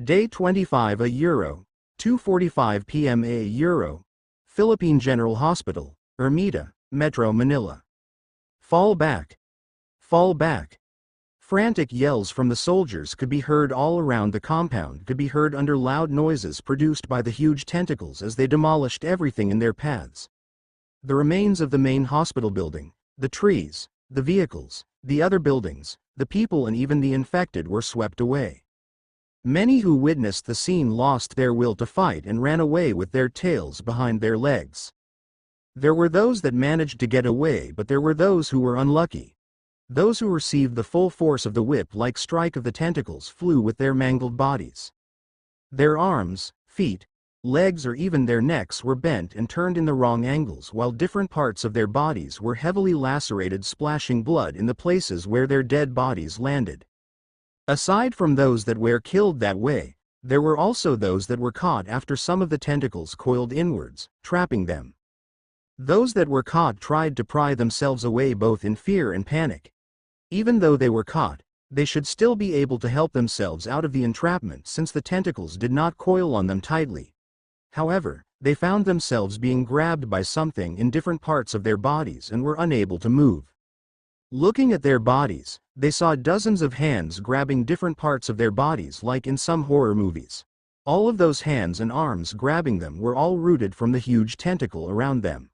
Day 25 Euro, 2:45 p.m. Euro, Philippine General Hospital, Ermita, Metro Manila. Fall back! Fall back! Frantic yells from the soldiers could be heard all around the compound, could be heard under loud noises produced by the huge tentacles as they demolished everything in their paths. The remains of the main hospital building, the trees, the vehicles, the other buildings, the people and even the infected were swept away. Many who witnessed the scene lost their will to fight and ran away with their tails behind their legs. There were those that managed to get away, but there were those who were unlucky. Those who received the full force of the whip-like strike of the tentacles flew with their mangled bodies. Their arms, feet, legs or even their necks were bent and turned in the wrong angles, while different parts of their bodies were heavily lacerated, splashing blood in the places where their dead bodies landed. Aside from those that were killed that way, there were also those that were caught after some of the tentacles coiled inwards, trapping them. Those that were caught tried to pry themselves away both in fear and panic. Even though they were caught, they should still be able to help themselves out of the entrapment since the tentacles did not coil on them tightly. However, they found themselves being grabbed by something in different parts of their bodies and were unable to move. Looking at their bodies, they saw dozens of hands grabbing different parts of their bodies like in some horror movies. All of those hands and arms grabbing them were all rooted from the huge tentacle around them.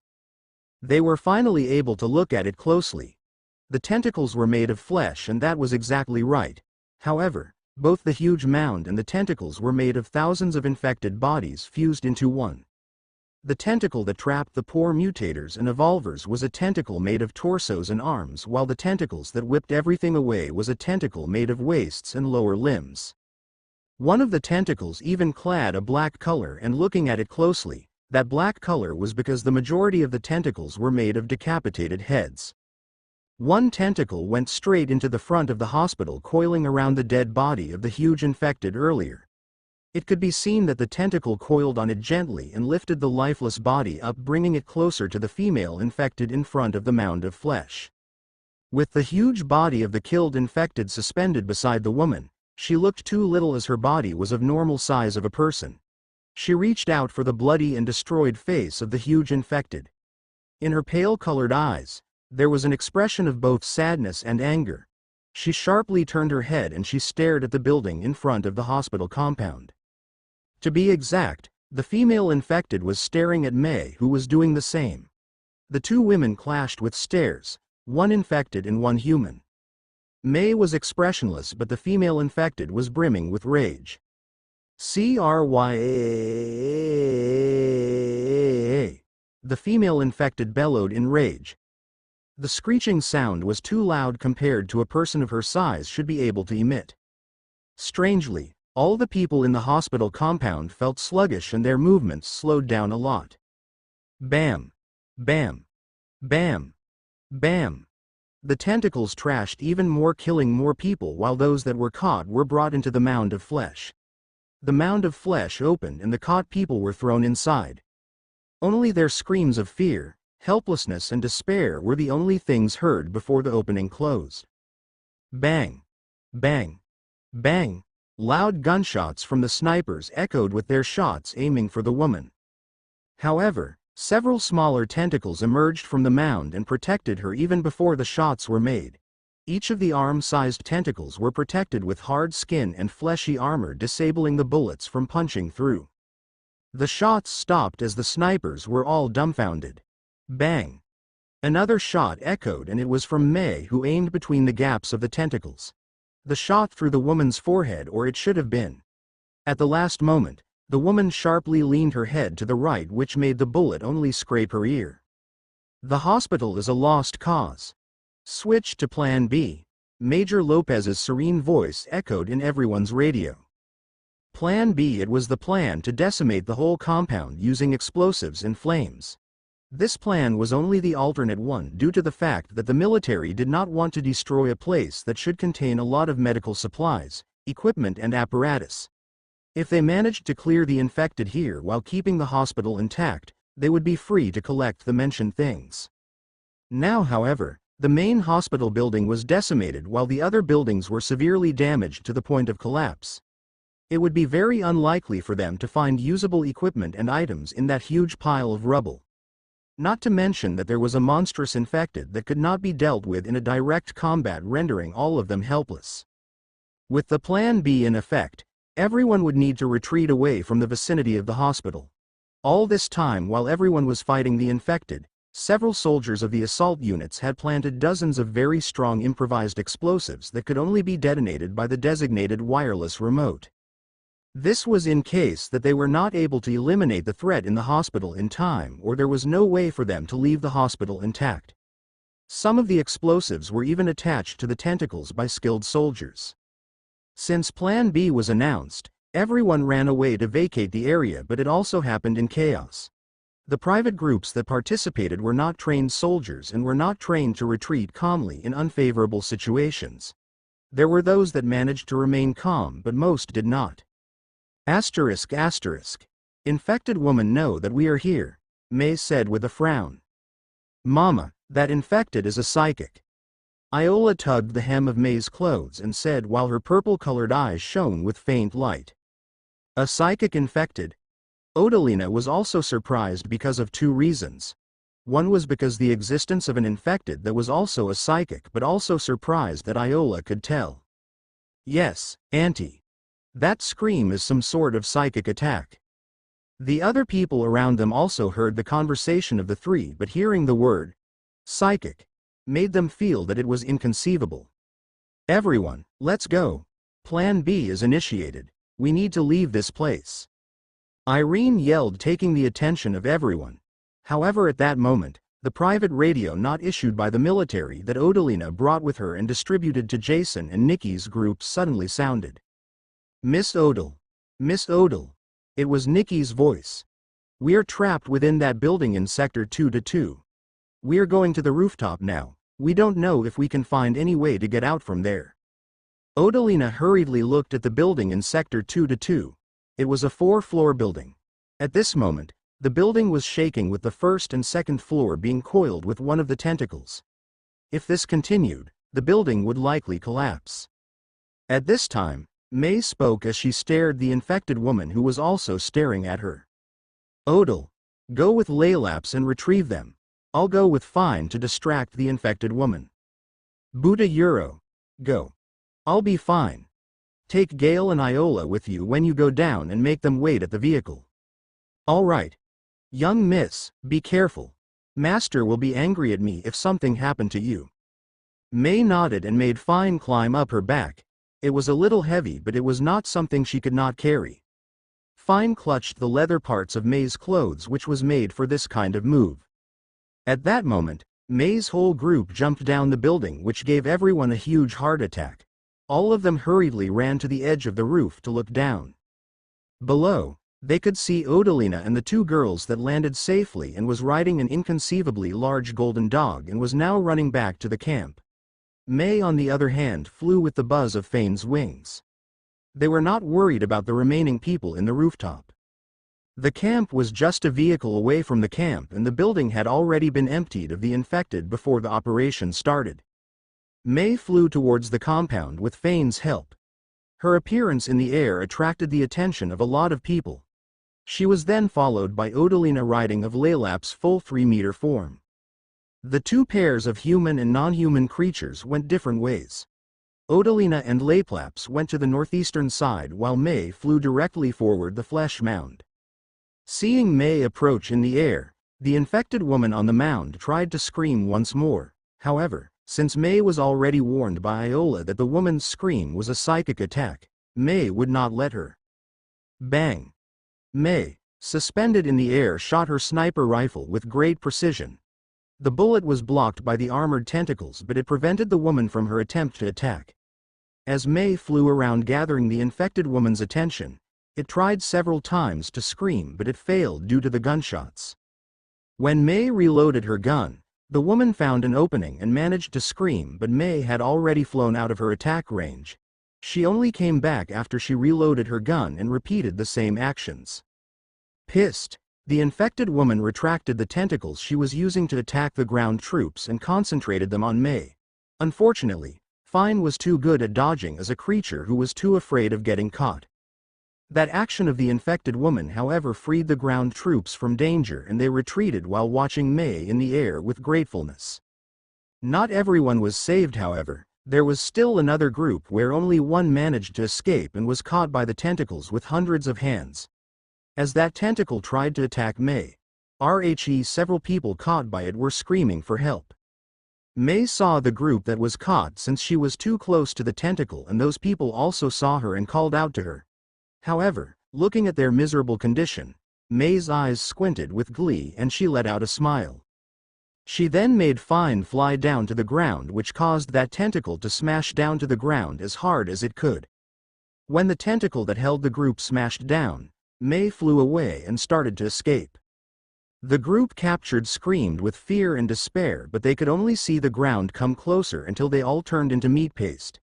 They were finally able to look at it closely. The tentacles were made of flesh, and that was exactly right. However, both the huge mound and the tentacles were made of thousands of infected bodies fused into one. The tentacle that trapped the poor mutators and evolvers was a tentacle made of torsos and arms, while the tentacles that whipped everything away was a tentacle made of waists and lower limbs. One of the tentacles even clad a black color, and looking at it closely, that black color was because the majority of the tentacles were made of decapitated heads. One tentacle went straight into the front of the hospital, coiling around the dead body of the huge infected earlier. It could be seen that the tentacle coiled on it gently and lifted the lifeless body up, bringing it closer to the female infected in front of the mound of flesh. With the huge body of the killed infected suspended beside the woman, she looked too little as her body was of normal size of a person. She reached out for the bloody and destroyed face of the huge infected. In her pale-colored eyes, there was an expression of both sadness and anger. She sharply turned her head and she stared at the building in front of the hospital compound. To be exact, the female infected was staring at May, who was doing the same. The two women clashed with stares, one infected and one human. May was expressionless, but the female infected was brimming with rage. "Cryaa!" The female infected bellowed in rage. The screeching sound was too loud compared to a person of her size should be able to emit. Strangely, all the people in the hospital compound felt sluggish and their movements slowed down a lot. Bam! Bam! Bam! Bam! The tentacles trashed even more, killing more people, while those that were caught were brought into the mound of flesh. The mound of flesh opened and the caught people were thrown inside. Only their screams of fear, helplessness and despair were the only things heard before the opening closed. Bang! Bang! Bang! Loud gunshots from the snipers echoed with their shots aiming for the woman. However, several smaller tentacles emerged from the mound and protected her even before the shots were made. Each of the arm-sized tentacles were protected with hard skin and fleshy armor, disabling the bullets from punching through. The shots stopped as the snipers were all dumbfounded. Bang! Another shot echoed, and it was from May, who aimed between the gaps of the tentacles. The shot through the woman's forehead, or it should have been. At the last moment, the woman sharply leaned her head to the right, which made the bullet only scrape her ear. The hospital is a lost cause. Switch to Plan B. Major Lopez's serene voice echoed in everyone's radio. Plan B. It was the plan to decimate the whole compound using explosives and flames. This plan was only the alternate one due to the fact that the military did not want to destroy a place that should contain a lot of medical supplies, equipment and apparatus. If they managed to clear the infected here while keeping the hospital intact, they would be free to collect the mentioned things. Now, however, the main hospital building was decimated while the other buildings were severely damaged to the point of collapse. It would be very unlikely for them to find usable equipment and items in that huge pile of rubble. Not to mention that there was a monstrous infected that could not be dealt with in a direct combat, rendering all of them helpless. With the Plan B in effect, everyone would need to retreat away from the vicinity of the hospital. All this time, while everyone was fighting the infected, several soldiers of the assault units had planted dozens of very strong improvised explosives that could only be detonated by the designated wireless remote. This was in case that they were not able to eliminate the threat in the hospital in time, or there was no way for them to leave the hospital intact. Some of the explosives were even attached to the tentacles by skilled soldiers. Since Plan B was announced, everyone ran away to vacate the area, but it also happened in chaos. The private groups that participated were not trained soldiers and were not trained to retreat calmly in unfavorable situations. There were those that managed to remain calm, but most did not. ***. Infected woman, know that we are here, May said with a frown. Mama, that infected is a psychic. Iola tugged the hem of May's clothes and said while her purple-colored eyes shone with faint light. A psychic infected? Odalina was also surprised because of two reasons. One was because the existence of an infected that was also a psychic, but also surprised that Iola could tell. Yes, Auntie. That scream is some sort of psychic attack. The other people around them also heard the conversation of the three, but hearing the word psychic made them feel that it was inconceivable. Everyone, let's go. Plan B is initiated. We need to leave this place. Irene yelled, taking the attention of everyone. However, at that moment, the private radio not issued by the military that Odalina brought with her and distributed to Jason and Nikki's group suddenly sounded. Miss Odal. Miss Odal. It was Nikki's voice. We're trapped within that building in Sector 2-2. We're going to the rooftop now. We don't know if we can find any way to get out from there. Odalina hurriedly looked at the building in Sector 2-2. It was a 4-floor building. At this moment, the building was shaking, with the first and second floor being coiled with one of the tentacles. If this continued, the building would likely collapse. At this time, May spoke as she stared the infected woman who was also staring at her. Odal, go with Laylaps and retrieve them. I'll go with Fine to distract the infected woman. Buddha Euro, go. I'll be fine. Take Gale and Iola with you when you go down and make them wait at the vehicle. All right. Young miss, be careful. Master will be angry at me if something happened to you. May nodded and made Fine climb up her back. It was a little heavy, but it was not something she could not carry. Fine clutched the leather parts of May's clothes, which was made for this kind of move. At that moment, May's whole group jumped down the building, which gave everyone a huge heart attack. All of them hurriedly ran to the edge of the roof to look down. Below, they could see Odalina and the two girls that landed safely and was riding an inconceivably large golden dog and was now running back to the camp. May, on the other hand, flew with the buzz of Fane's wings. They were not worried about the remaining people in the rooftop. The camp was just a vehicle away from the camp, and the building had already been emptied of the infected before the operation started. May flew towards the compound with Fane's help. Her appearance in the air attracted the attention of a lot of people. She was then followed by Odalina riding of Laylap's full 3-meter form. The two pairs of human and non-human creatures went different ways. Odalina and Laylaps went to the northeastern side while May flew directly forward the flesh mound. Seeing May approach in the air, the infected woman on the mound tried to scream once more. However, since May was already warned by Iola that the woman's scream was a psychic attack, May would not let her. Bang! May, suspended in the air, shot her sniper rifle with great precision. The bullet was blocked by the armored tentacles, but it prevented the woman from her attempt to attack. As May flew around gathering the infected woman's attention, it tried several times to scream, but it failed due to the gunshots. When May reloaded her gun, the woman found an opening and managed to scream, but May had already flown out of her attack range. She only came back after she reloaded her gun and repeated the same actions. Pissed, the infected woman retracted the tentacles she was using to attack the ground troops and concentrated them on May. Unfortunately, Fine was too good at dodging as a creature who was too afraid of getting caught. That action of the infected woman, however, freed the ground troops from danger, and they retreated while watching May in the air with gratefulness. Not everyone was saved, however. There was still another group where only one managed to escape and was caught by the tentacles with hundreds of hands. As that tentacle tried to attack May, several people caught by it were screaming for help. May saw the group that was caught since she was too close to the tentacle, and those people also saw her and called out to her. However, looking at their miserable condition, May's eyes squinted with glee and she let out a smile. She then made Fine fly down to the ground, which caused that tentacle to smash down to the ground as hard as it could. When the tentacle that held the group smashed down, May flew away and started to escape. The group captured screamed with fear and despair, but they could only see the ground come closer until they all turned into meat paste.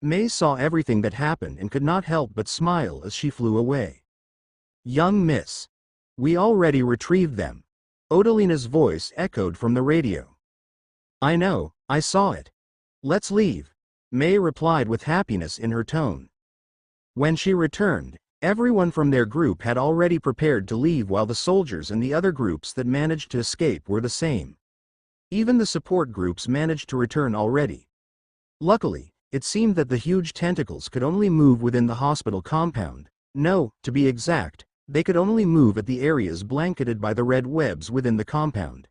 May saw everything that happened and could not help but smile as she flew away. "Young miss. We already retrieved them." Odalina's voice echoed from the radio. "I know, I saw it. Let's leave," May replied with happiness in her tone. When she returned, everyone from their group had already prepared to leave, while the soldiers and the other groups that managed to escape were the same. Even the support groups managed to return already. Luckily, it seemed that the huge tentacles could only move within the hospital compound. No, to be exact, they could only move at the areas blanketed by the red webs within the compound.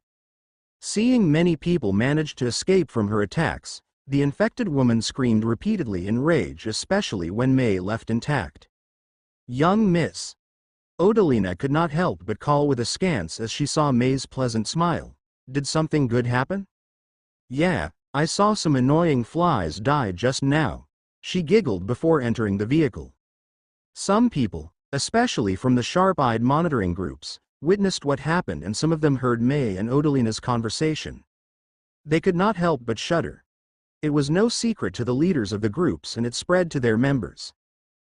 Seeing many people manage to escape from her attacks, the infected woman screamed repeatedly in rage, especially when May left intact. "Young miss." Odalina could not help but call with askance as she saw May's pleasant smile. "Did something good happen?" "Yeah, I saw some annoying flies die just now," she giggled before entering the vehicle. Some people, especially from the sharp-eyed monitoring groups, witnessed what happened, and some of them heard May and Odalina's conversation. They could not help but shudder. It was no secret to the leaders of the groups, and it spread to their members.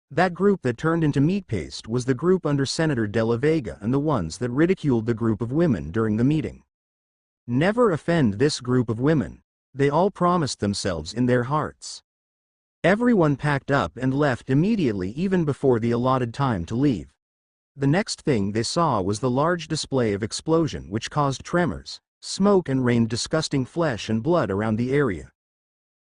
That group that turned into meat paste was the group under Senator De La Vega, and the ones that ridiculed the group of women during the meeting. Never offend this group of women, they all promised themselves in their hearts. Everyone packed up and left immediately, even before the allotted time to leave. The next thing they saw was the large display of explosion, which caused tremors, smoke, and rained disgusting flesh and blood around the area.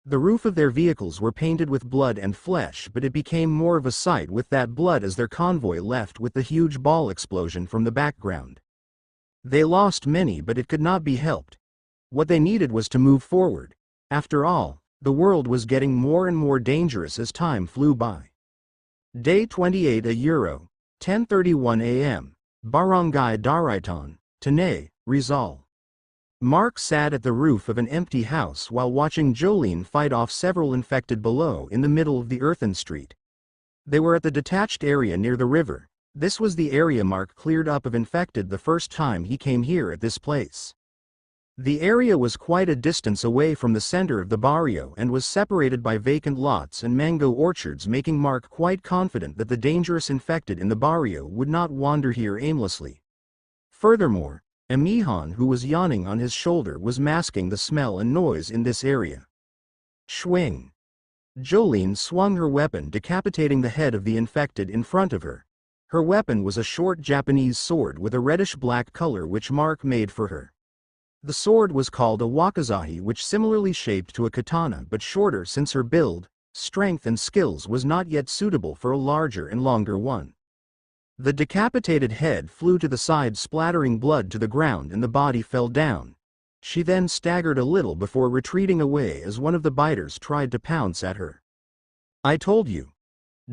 The roof of their vehicles were painted with blood and flesh, but it became more of a sight with that blood as their convoy left with the huge ball explosion from the background. They lost many, but it could not be helped. What they needed was to move forward. After all, the world was getting more and more dangerous as time flew by. Day 28 Euro, 10:31 a.m. Barangay Daraitan, Tanay, Rizal. Mark sat at the roof of an empty house while watching Jolene fight off several infected below in the middle of the earthen street. They were at the detached area near the river. This was the area Mark cleared up of infected the first time he came here at this place. The area was quite a distance away from the center of the barrio and was separated by vacant lots and mango orchards, making Mark quite confident that the dangerous infected in the barrio would not wander here aimlessly. Furthermore, Amihan, who was yawning on his shoulder, was masking the smell and noise in this area. Swing! Jolene swung her weapon, decapitating the head of the infected in front of her. Her weapon was a short Japanese sword with a reddish-black color which Mark made for her. The sword was called a wakizahi, which similarly shaped to a katana but shorter, since her build, strength and skills was not yet suitable for a larger and longer one. The decapitated head flew to the side, splattering blood to the ground, and the body fell down. She then staggered a little before retreating away as one of the biters tried to pounce at her. "I told you.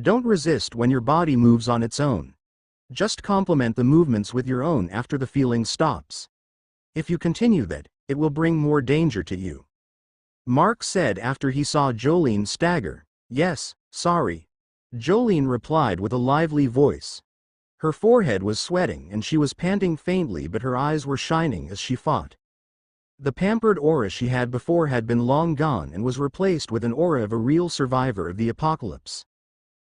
Don't resist when your body moves on its own. Just complement the movements with your own after the feeling stops. If you continue that, it will bring more danger to you," Mark said after he saw Jolene stagger. "Yes, sorry," Jolene replied with a lively voice. Her forehead was sweating and she was panting faintly, but her eyes were shining as she fought. The pampered aura she had before had been long gone and was replaced with an aura of a real survivor of the apocalypse.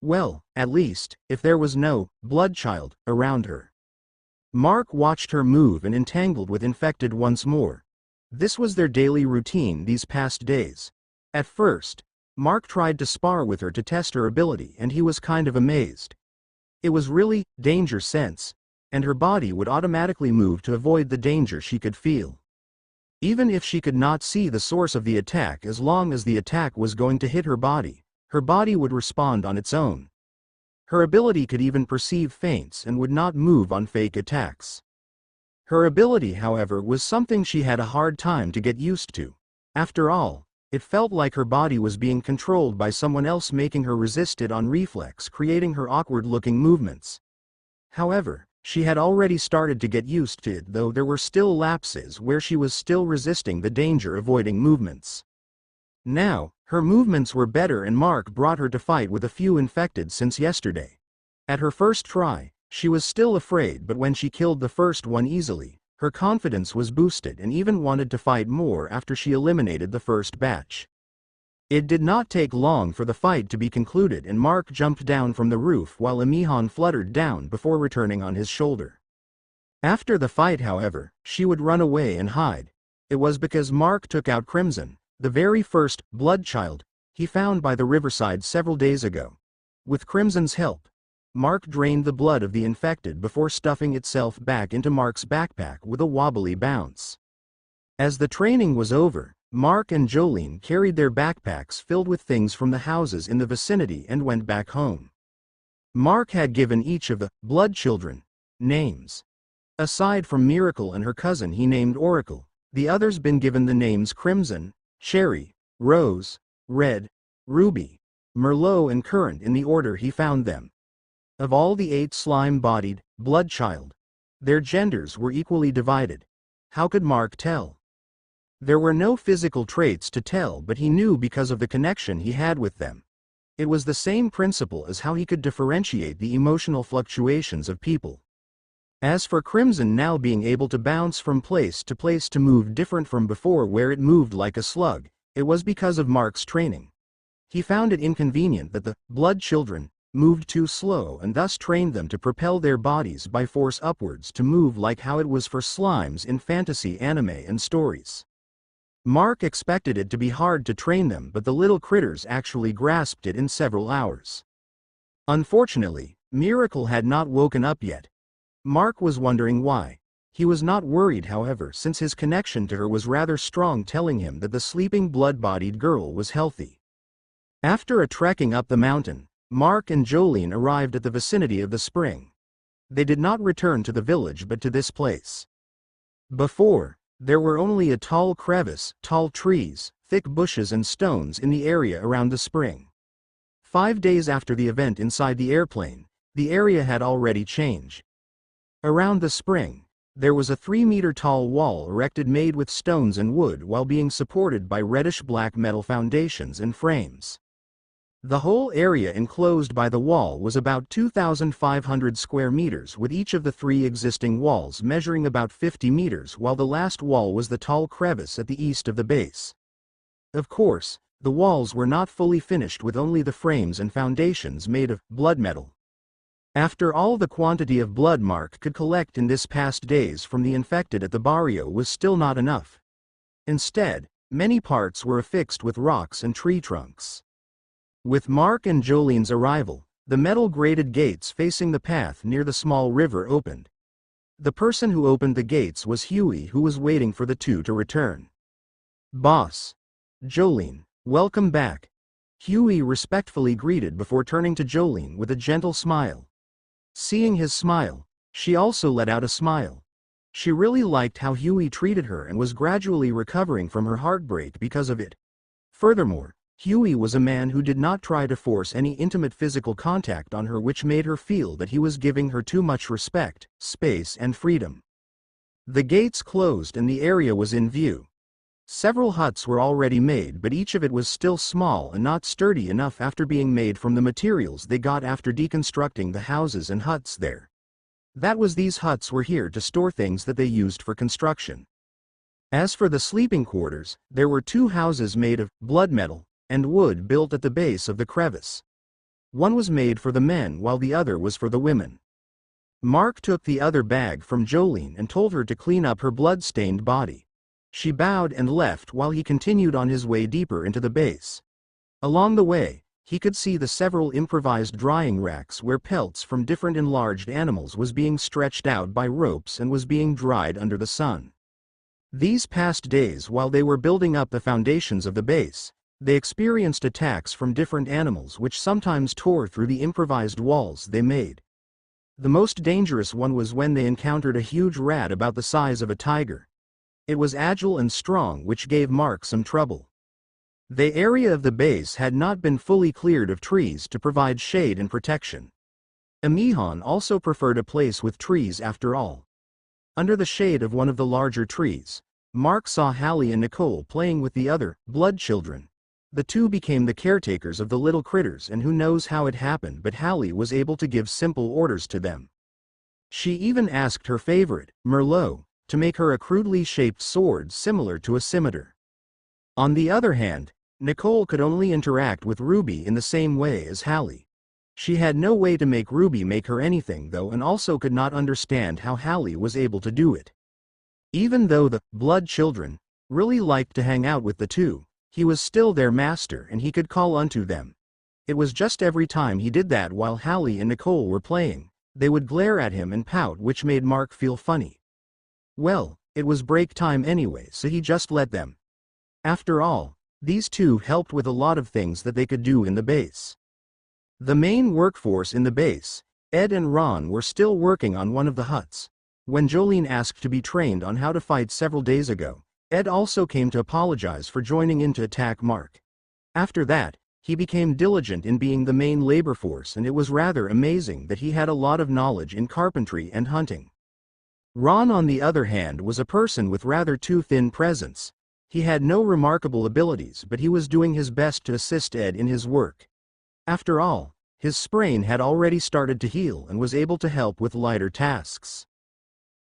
Well, at least, if there was no bloodchild around her. Mark watched her move and entangled with infected once more. This was their daily routine these past days. At first, Mark tried to spar with her to test her ability, and he was kind of amazed. It was really danger sense, and her body would automatically move to avoid the danger she could feel. Even if she could not see the source of the attack, as long as the attack was going to hit her body would respond on its own. Her ability could even perceive feints and would not move on fake attacks. Her ability, however, was something she had a hard time to get used to. After all, it felt like her body was being controlled by someone else, making her resist it on reflex, creating her awkward-looking movements. However, she had already started to get used to it, though there were still lapses where she was still resisting the danger-avoiding movements. Now, her movements were better, and Mark brought her to fight with a few infected since yesterday. At her first try, she was still afraid, but when she killed the first one easily, her confidence was boosted and even wanted to fight more after she eliminated the first batch. It did not take long for the fight to be concluded, and Mark jumped down from the roof while Amihan fluttered down before returning on his shoulder. After the fight, however, she would run away and hide. It was because Mark took out Crimson, the very first blood child he found by the riverside several days ago. With Crimson's help, Mark drained the blood of the infected before stuffing itself back into Mark's backpack with a wobbly bounce. As the training was over, Mark and Jolene carried their backpacks filled with things from the houses in the vicinity and went back home. Mark had given each of the blood children names. Aside from Miracle and her cousin he named Oracle, the others been given the names Crimson, Cherry, Rose, Red, Ruby, Merlot and Currant in the order he found them. Of all the 8 slime-bodied blood child, their genders were equally divided. How could Mark tell? There were no physical traits to tell, but he knew because of the connection he had with them. It was the same principle as how he could differentiate the emotional fluctuations of people. As for Crimson now being able to bounce from place to move different from before where it moved like a slug, it was because of Mark's training. He found it inconvenient that the blood children moved too slow and thus trained them to propel their bodies by force upwards to move like how it was for slimes in fantasy anime and stories. Mark expected it to be hard to train them, but the little critters actually grasped it in several hours. Unfortunately, Miracle had not woken up yet. Mark was wondering why. He was not worried, however, since his connection to her was rather strong, telling him that the sleeping blood-bodied girl was healthy. After a trekking up the mountain, Mark and Jolene arrived at the vicinity of the spring. They did not return to the village but to this place. Before, there were only a tall crevice, tall trees, thick bushes and stones in the area around the spring. 5 days after the event inside the airplane, the area had already changed. Around the spring, there was a 3-meter-tall wall erected made with stones and wood while being supported by reddish-black metal foundations and frames. The whole area enclosed by the wall was about 2,500 square meters, with each of the 3 existing walls measuring about 50 meters, while the last wall was the tall crevice at the east of the base. Of course, the walls were not fully finished, with only the frames and foundations made of blood metal. After all, the quantity of blood Mark could collect in this past days from the infected at the barrio was still not enough. Instead, many parts were affixed with rocks and tree trunks. With Mark and Jolene's arrival, the metal grated gates facing the path near the small river opened. The person who opened the gates was Huey, who was waiting for the two to return. "Boss. Jolene, welcome back," Huey respectfully greeted before turning to Jolene with a gentle smile. Seeing his smile, she also let out a smile. She really liked how Huey treated her and was gradually recovering from her heartbreak because of it. Furthermore, Huey was a man who did not try to force any intimate physical contact on her, which made her feel that he was giving her too much respect, space and freedom. The gates closed and the area was in view. Several huts were already made, but each of it was still small and not sturdy enough after being made from the materials they got after deconstructing the houses and huts there. That was, these huts were here to store things that they used for construction. As for the sleeping quarters, there were 2 houses made of blood metal and wood built at the base of the crevice. One was made for the men while the other was for the women. Mark took the other bag from Jolene and told her to clean up her blood-stained body. She bowed and left while he continued on his way deeper into the base. Along the way, he could see the several improvised drying racks where pelts from different enlarged animals was being stretched out by ropes and was being dried under the sun. These past days, while they were building up the foundations of the base, they experienced attacks from different animals which sometimes tore through the improvised walls they made. The most dangerous one was when they encountered a huge rat about the size of a tiger. It was agile and strong, which gave Mark some trouble. The area of the base had not been fully cleared of trees to provide shade and protection. Amihan also preferred a place with trees after all. Under the shade of one of the larger trees, Mark saw Hallie and Nicole playing with the other blood children. The two became the caretakers of the little critters, and who knows how it happened, but Hallie was able to give simple orders to them. She even asked her favorite, Merlot, to make her a crudely shaped sword similar to a scimitar. On the other hand, Nicole could only interact with Ruby in the same way as Hallie. She had no way to make Ruby make her anything though, and also could not understand how Hallie was able to do it. Even though the blood children really liked to hang out with the two, he was still their master and he could call unto them. It was just every time he did that while Hallie and Nicole were playing, they would glare at him and pout, which made Mark feel funny. Well, it was break time anyway, so he just let them. After all, these two helped with a lot of things that they could do in the base. The main workforce in the base, Ed and Ron, were still working on one of the huts. When Jolene asked to be trained on how to fight several days ago, Ed also came to apologize for joining in to attack Mark. After that, he became diligent in being the main labor force, and it was rather amazing that he had a lot of knowledge in carpentry and hunting. Ron, on the other hand, was a person with rather too thin presence. He had no remarkable abilities, but he was doing his best to assist Ed in his work. After all, his sprain had already started to heal and was able to help with lighter tasks.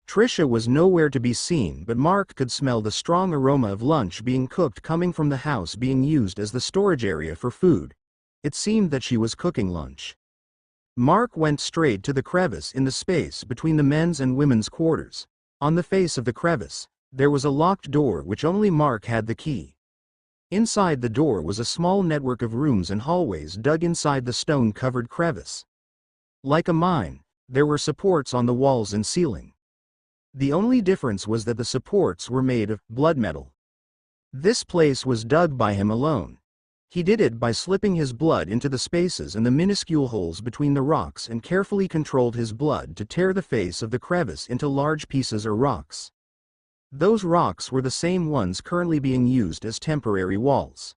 Trisha was nowhere to be seen, but Mark could smell the strong aroma of lunch being cooked coming from the house being used as the storage area for food. It seemed that she was cooking lunch. Mark went straight to the crevice in the space between the men's and women's quarters. On the face of the crevice, there was a locked door which only Mark had the key. Inside the door was a small network of rooms and hallways dug inside the stone-covered crevice. Like a mine, there were supports on the walls and ceiling. The only difference was that the supports were made of blood metal. This place was dug by him alone. He did it by slipping his blood into the spaces and the minuscule holes between the rocks and carefully controlled his blood to tear the face of the crevice into large pieces or rocks. Those rocks were the same ones currently being used as temporary walls.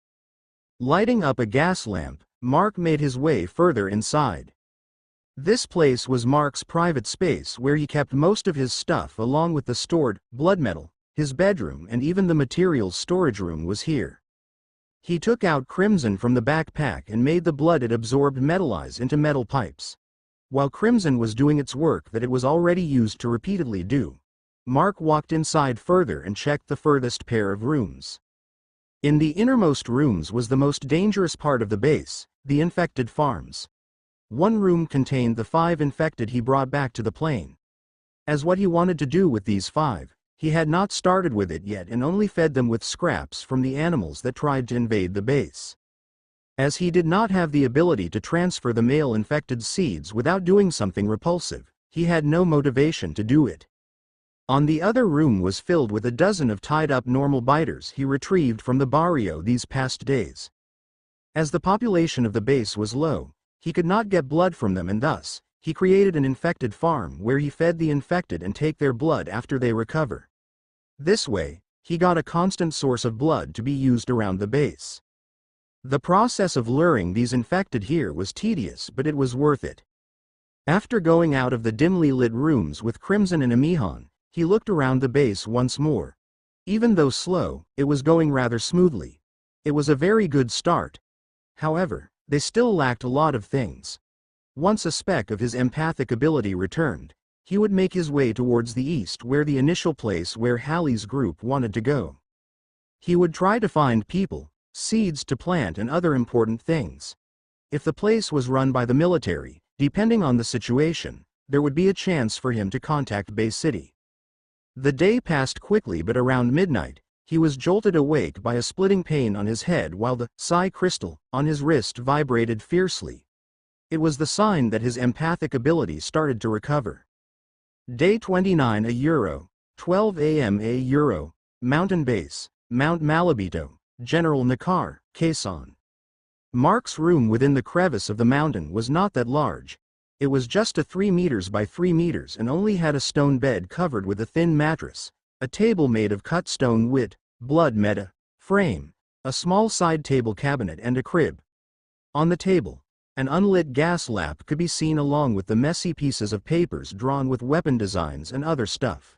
Lighting up a gas lamp, Mark made his way further inside. This place was Mark's private space where he kept most of his stuff along with the stored blood metal. His bedroom and even the materials storage room was here. He took out Crimson from the backpack and made the blood it absorbed metallize into metal pipes. While Crimson was doing its work that it was already used to repeatedly do, Mark walked inside further and checked the furthest pair of rooms. In the innermost rooms was the most dangerous part of the base, the infected farms. One room contained the 5 infected he brought back to the plane. As what he wanted to do with these 5, he had not started with it yet and only fed them with scraps from the animals that tried to invade the base. As he did not have the ability to transfer the male infected seeds without doing something repulsive, he had no motivation to do it. On the other room was filled with a dozen of tied-up normal biters he retrieved from the barrio these past days. As the population of the base was low, he could not get blood from them, and thus, he created an infected farm where he fed the infected and take their blood after they recover. This way, he got a constant source of blood to be used around the base. The process of luring these infected here was tedious, but it was worth it. After going out of the dimly lit rooms with Crimson and Amihan, he looked around the base once more. Even though slow, it was going rather smoothly. It was a very good start. However, they still lacked a lot of things. Once a speck of his empathic ability returned, he would make his way towards the east, where the initial place where Hallie's group wanted to go. He would try to find people, seeds to plant and other important things. If the place was run by the military, depending on the situation, there would be a chance for him to contact Bay City. The day passed quickly, but around midnight, He was jolted awake by a splitting pain on his head while the psi crystal on his wrist vibrated fiercely. It was the sign that his empathic ability started to recover. Day 29 Euro, 12 a.m. Euro, Mountain Base, Mount Malabito, General Nakar, Quezon. Mark's room within the crevice of the mountain was not that large. It was just a 3 meters by 3 meters and only had a stone bed covered with a thin mattress, a table made of cut stone with blood meta frame, a small side table cabinet and a crib. On the table, an unlit gas lamp could be seen along with the messy pieces of papers drawn with weapon designs and other stuff.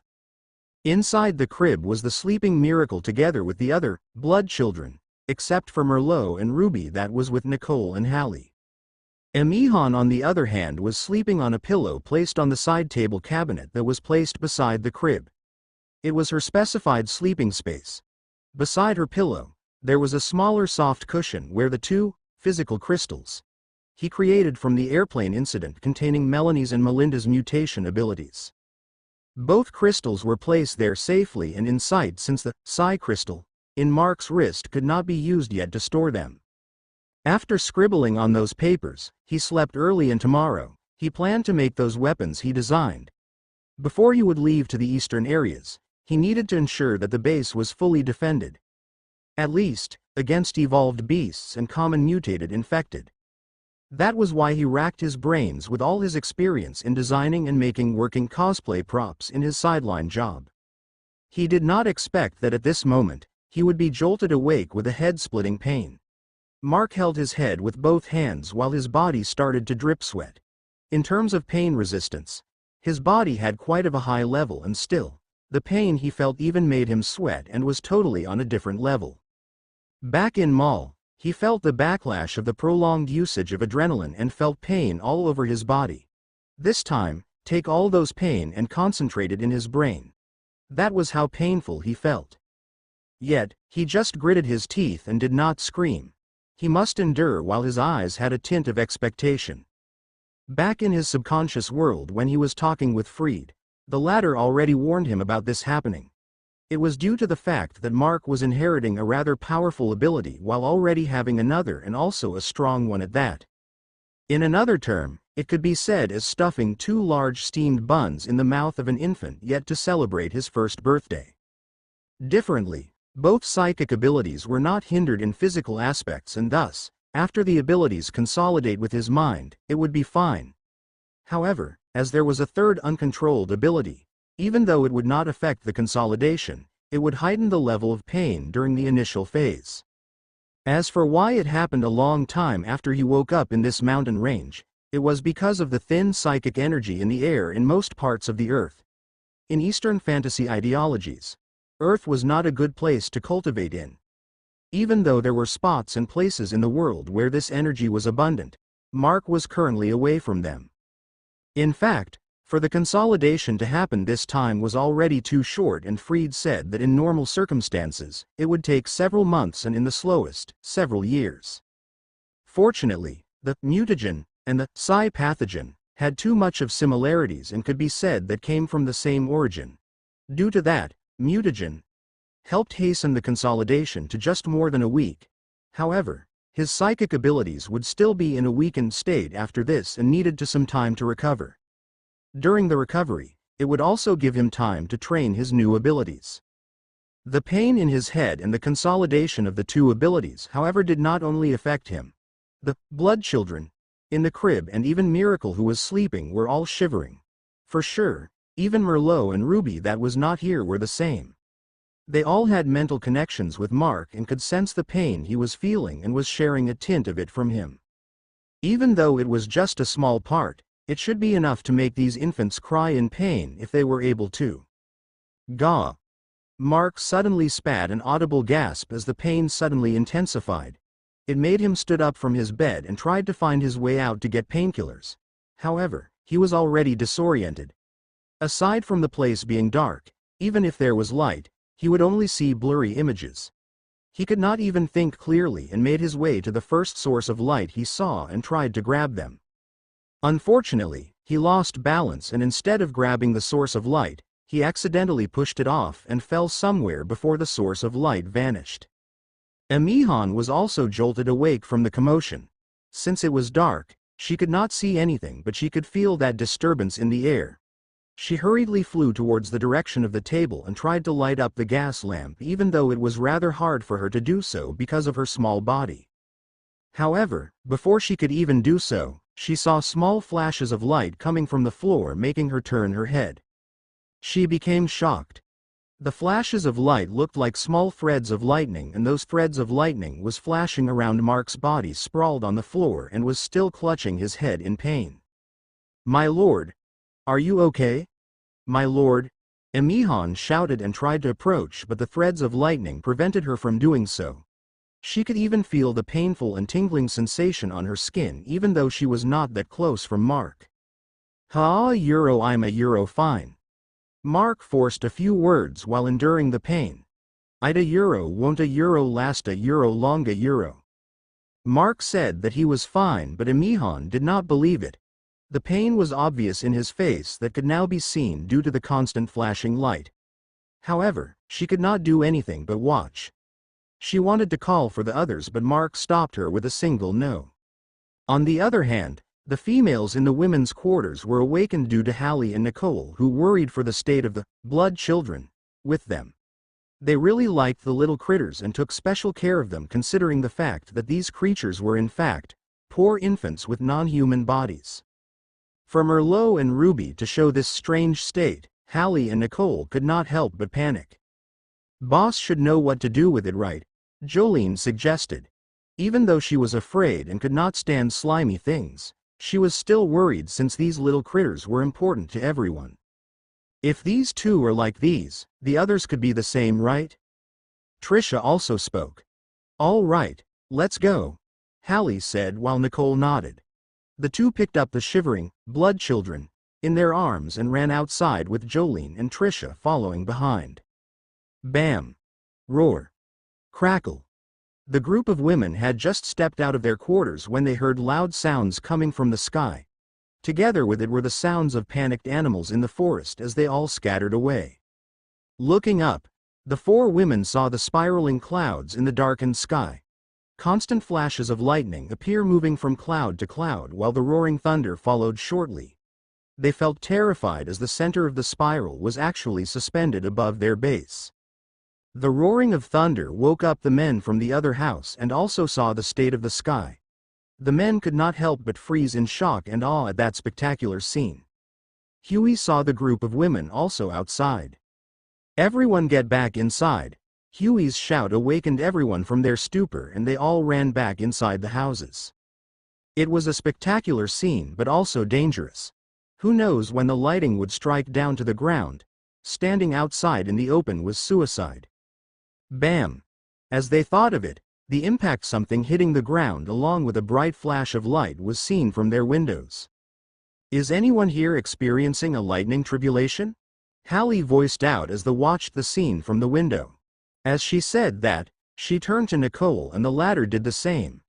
Inside the crib was the sleeping miracle together with the other blood children, except for Merlot and Ruby that was with Nicole and Hallie. Emihan on the other hand was sleeping on a pillow placed on the side table cabinet that was placed beside the crib. It was her specified sleeping space. Beside her pillow, there was a smaller soft cushion where the 2 physical crystals he created from the airplane incident containing Melanie's and Melinda's mutation abilities. Both crystals were placed there safely and in sight since the psi crystal in Mark's wrist could not be used yet to store them. After scribbling on those papers, he slept early and tomorrow, he planned to make those weapons he designed. Before he would leave to the eastern areas, he needed to ensure that the base was fully defended. At least, against evolved beasts and common mutated infected. That was why he racked his brains with all his experience in designing and making working cosplay props in his sideline job. He did not expect that at this moment, he would be jolted awake with a head-splitting pain. Mark held his head with both hands while his body started to drip sweat. In terms of pain resistance, his body had quite of a high level and still, the pain he felt even made him sweat and was totally on a different level. Back in Mall, he felt the backlash of the prolonged usage of adrenaline and felt pain all over his body. This time, take all those pain and concentrate it in his brain. That was how painful he felt. Yet, he just gritted his teeth and did not scream. He must endure while his eyes had a tint of expectation. Back in his subconscious world when he was talking with Freed, the latter already warned him about this happening. It was due to the fact that Mark was inheriting a rather powerful ability while already having another and also a strong one at that. In another term, it could be said as stuffing 2 large steamed buns in the mouth of an infant yet to celebrate his first birthday. Differently, both psychic abilities were not hindered in physical aspects and thus, after the abilities consolidate with his mind, it would be fine. However, as there was a third uncontrolled ability, even though it would not affect the consolidation, it would heighten the level of pain during the initial phase. As for why it happened a long time after he woke up in this mountain range, it was because of the thin psychic energy in the air in most parts of the Earth. In Eastern fantasy ideologies, Earth was not a good place to cultivate in. Even though there were spots and places in the world where this energy was abundant, Mark was currently away from them. In fact, for the consolidation to happen this time was already too short and Freed said that in normal circumstances, it would take several months and in the slowest, several years. Fortunately, the mutagen and the psi pathogen had too much of similarities and could be said that came from the same origin. Due to that, mutagen helped hasten the consolidation to just more than a week. However, his psychic abilities would still be in a weakened state after this and needed some time to recover. During the recovery, it would also give him time to train his new abilities. The pain in his head and the consolidation of the 2 abilities, however, did not only affect him. The blood children in the crib and even Miracle who was sleeping were all shivering. For sure, even Merlot and Ruby that was not here were the same. They all had mental connections with Mark and could sense the pain he was feeling and was sharing a tint of it from him. Even though it was just a small part, it should be enough to make these infants cry in pain if they were able to. Gah! Mark suddenly spat an audible gasp as the pain suddenly intensified. It made him stood up from his bed and tried to find his way out to get painkillers. However, he was already disoriented. Aside from the place being dark, even if there was light, he would only see blurry images. He could not even think clearly and made his way to the first source of light he saw and tried to grab them. Unfortunately, he lost balance and instead of grabbing the source of light, he accidentally pushed it off and fell somewhere before the source of light vanished. Emihan was also jolted awake from the commotion. Since it was dark, she could not see anything, but she could feel that disturbance in the air. She hurriedly flew towards the direction of the table and tried to light up the gas lamp, even though it was rather hard for her to do so because of her small body. However, before she could even do so, she saw small flashes of light coming from the floor, making her turn her head. She became shocked. The flashes of light looked like small threads of lightning, and those threads of lightning was flashing around Mark's body sprawled on the floor and was still clutching his head in pain. "My lord, are you okay? My lord?" Emihan shouted and tried to approach, but the threads of lightning prevented her from doing so. She could even feel the painful and tingling sensation on her skin, even though she was not that close from Mark. I'm a fine. Mark forced a few words while enduring the pain. I'd a won't a last a long a. Mark said that he was fine, but Emihan did not believe it. The pain was obvious in his face that could now be seen due to the constant flashing light. However, she could not do anything but watch. She wanted to call for the others, but Mark stopped her with a single no. On the other hand, the females in the women's quarters were awakened due to Hallie and Nicole, who worried for the state of the blood children with them. They really liked the little critters and took special care of them, considering the fact that these creatures were in fact poor infants with non-human bodies. For Merlot and Ruby to show this strange state, Hallie and Nicole could not help but panic. "Boss should know what to do with it, right?" Jolene suggested. Even though she was afraid and could not stand slimy things, she was still worried since these little critters were important to everyone. "If these two are like these, the others could be the same, right?" Trisha also spoke. "All right, let's go," Hallie said while Nicole nodded. The two picked up the shivering blood children in their arms and ran outside with Jolene and Trisha following behind. Bam! Roar! Crackle! The group of women had just stepped out of their quarters when they heard loud sounds coming from the sky. Together with it were the sounds of panicked animals in the forest as they all scattered away. Looking up, the four women saw the spiraling clouds in the darkened sky. Constant flashes of lightning appear moving from cloud to cloud while the roaring thunder followed shortly. They felt terrified as the center of the spiral was actually suspended above their base. The roaring of thunder woke up the men from the other house and also saw the state of the sky. The men could not help but freeze in shock and awe at that spectacular scene. Huey saw the group of women also outside. "Everyone get back inside!" Huey's shout awakened everyone from their stupor and they all ran back inside the houses. It was a spectacular scene but also dangerous. Who knows when the lighting would strike down to the ground? Standing outside in the open was suicide. Bam! As they thought of it, the impact something hitting the ground along with a bright flash of light was seen from their windows. "Is anyone here experiencing a lightning tribulation?" Hallie voiced out as they watched the scene from the window. As she said that, she turned to Nicole and the latter did the same.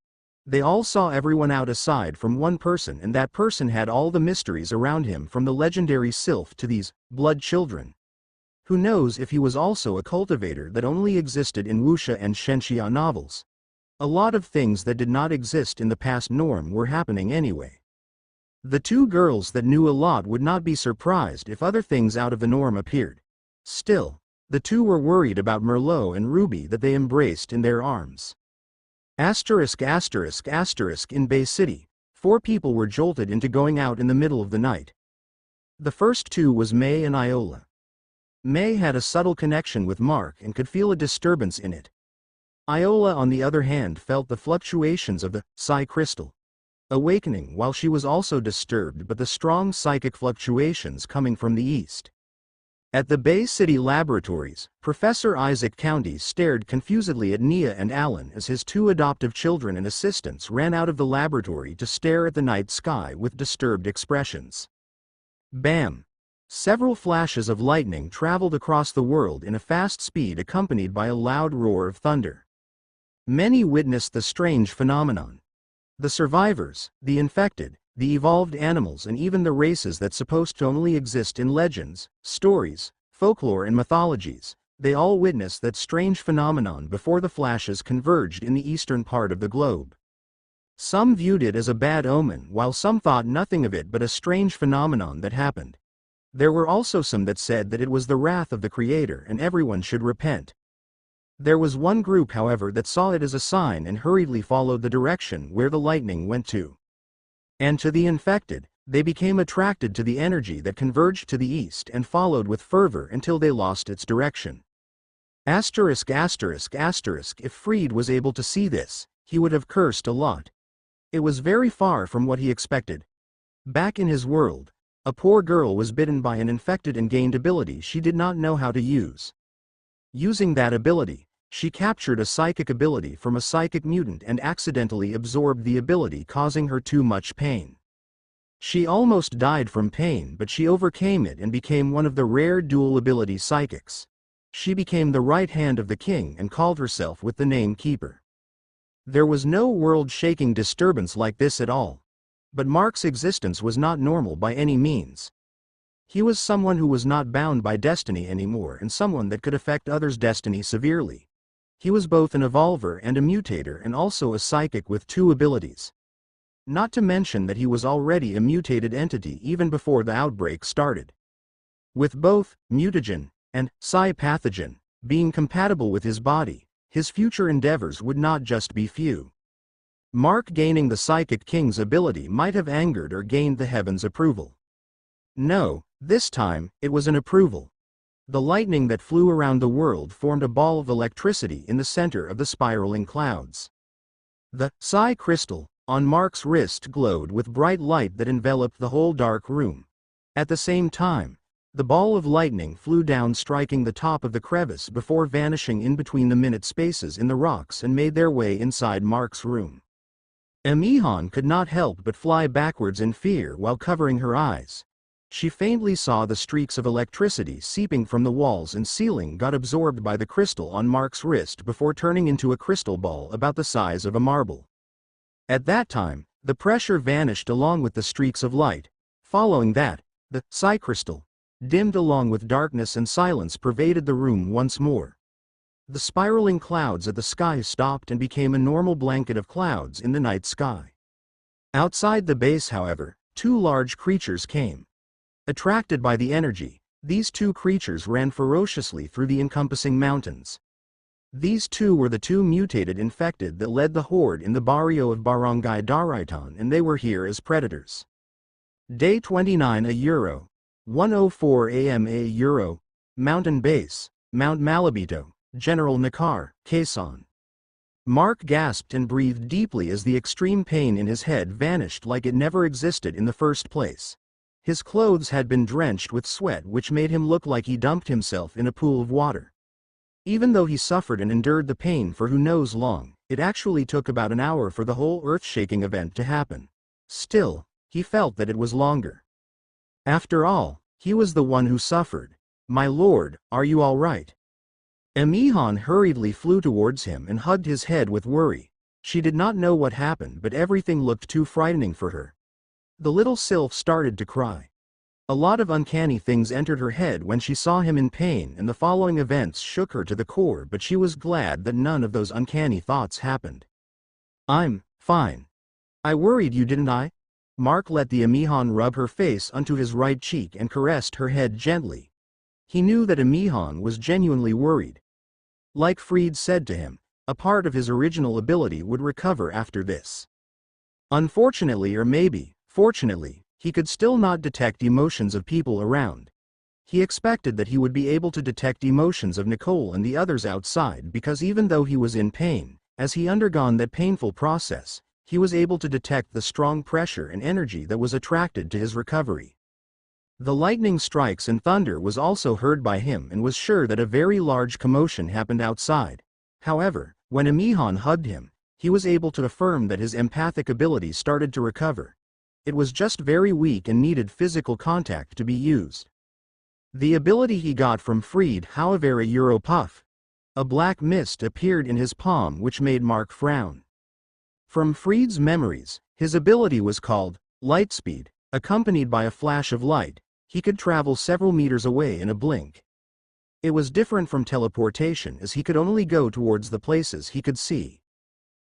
They all saw everyone out aside from one person, and that person had all the mysteries around him, from the legendary sylph to these blood children. Who knows if he was also a cultivator that only existed in wuxia and shenxia novels. A lot of things that did not exist in the past norm were happening anyway. The two girls that knew a lot would not be surprised if other things out of the norm appeared. Still, the two were worried about Merlot and Ruby that they embraced in their arms. In Bay City, 4 people were jolted into going out in the middle of the night. The first two was May and Iola. May had a subtle connection with Mark and could feel a disturbance in it. Iola on the other hand felt the fluctuations of the psi crystal. Awakening while she was also disturbed by the strong psychic fluctuations coming from the east. At the Bay City laboratories, Professor Isaac County stared confusedly at Nia and Alan as his 2 adoptive children and assistants ran out of the laboratory to stare at the night sky with disturbed expressions. Bam! Several flashes of lightning traveled across the world in a fast speed, accompanied by a loud roar of thunder. Many witnessed the strange phenomenon. The survivors, the infected, the evolved animals, and even the races that supposed to only exist in legends, stories, folklore and mythologies, they all witnessed that strange phenomenon before the flashes converged in the eastern part of the globe. Some viewed it as a bad omen, while some thought nothing of it but a strange phenomenon that happened. There were also some that said that it was the wrath of the Creator and everyone should repent. There was one group, however, that saw it as a sign and hurriedly followed the direction where the lightning went to. And to the infected, they became attracted to the energy that converged to the east and followed with fervor until they lost its direction. If Fried was able to see this, he would have cursed a lot. It was very far from what he expected. Back in his world, a poor girl was bitten by an infected and gained ability she did not know how to use. Using that ability, she captured a psychic ability from a psychic mutant and accidentally absorbed the ability, causing her too much pain. She almost died from pain, but she overcame it and became one of the rare dual ability psychics. She became the right hand of the king and called herself with the name Keeper. There was no world-shaking disturbance like this at all. But Mark's existence was not normal by any means. He was someone who was not bound by destiny anymore and someone that could affect others' destiny severely. He was both an evolver and a mutator and also a psychic with two abilities. Not to mention that he was already a mutated entity even before the outbreak started. With both mutagen and psi-pathogen being compatible with his body, his future endeavors would not just be few. Mark gaining the Psychic King's ability might have angered or gained the heavens' approval. No, this time, it was an approval. The lightning that flew around the world formed a ball of electricity in the center of the spiraling clouds. The psi crystal on Mark's wrist glowed with bright light that enveloped the whole dark room. At the same time, the ball of lightning flew down, striking the top of the crevice before vanishing in between the minute spaces in the rocks and made their way inside Mark's room. Emihan could not help but fly backwards in fear while covering her eyes. She faintly saw the streaks of electricity seeping from the walls and ceiling got absorbed by the crystal on Mark's wrist before turning into a crystal ball about the size of a marble. At that time, the pressure vanished along with the streaks of light. Following that, the psi crystal dimmed along with darkness and silence pervaded the room once more. The spiraling clouds of the sky stopped and became a normal blanket of clouds in the night sky. Outside the base, however, two large creatures came. Attracted by the energy, these two creatures ran ferociously through the encompassing mountains. These two were the two mutated infected that led the horde in the barrio of Barangay Daraitan, and they were here as predators. Day 29 Euro 1:04 AM Euro, Mountain Base, Mount Malabito, General Nakar, Quezon. Mark gasped and breathed deeply as the extreme pain in his head vanished like it never existed in the first place. His clothes had been drenched with sweat, which made him look like he dumped himself in a pool of water. Even though he suffered and endured the pain for who knows long, it actually took about an hour for the whole earth-shaking event to happen. Still, he felt that it was longer. After all, he was the one who suffered. "My lord, are you all right?" Emihan hurriedly flew towards him and hugged his head with worry. She did not know what happened, but everything looked too frightening for her. The little sylph started to cry. A lot of uncanny things entered her head when she saw him in pain, and the following events shook her to the core, but she was glad that none of those uncanny thoughts happened. "I'm fine. I worried you, didn't I?" Mark let the Emihan rub her face onto his right cheek and caressed her head gently. He knew that Emihan was genuinely worried. Like Fried said to him, a part of his original ability would recover after this. Unfortunately, or maybe, fortunately, he could still not detect emotions of people around. He expected that he would be able to detect emotions of Nicole and the others outside, because even though he was in pain, as he undergone that painful process, he was able to detect the strong pressure and energy that was attracted to his recovery. The lightning strikes and thunder was also heard by him and was sure that a very large commotion happened outside. However, when Emihan hugged him, he was able to affirm that his empathic ability started to recover. It was just very weak and needed physical contact to be used. The ability he got from Fried, however, Europuff. A black mist appeared in his palm which made Mark frown. From Fried's memories, his ability was called Lightspeed. Accompanied by a flash of light, he could travel several meters away in a blink. It was different from teleportation as he could only go towards the places he could see.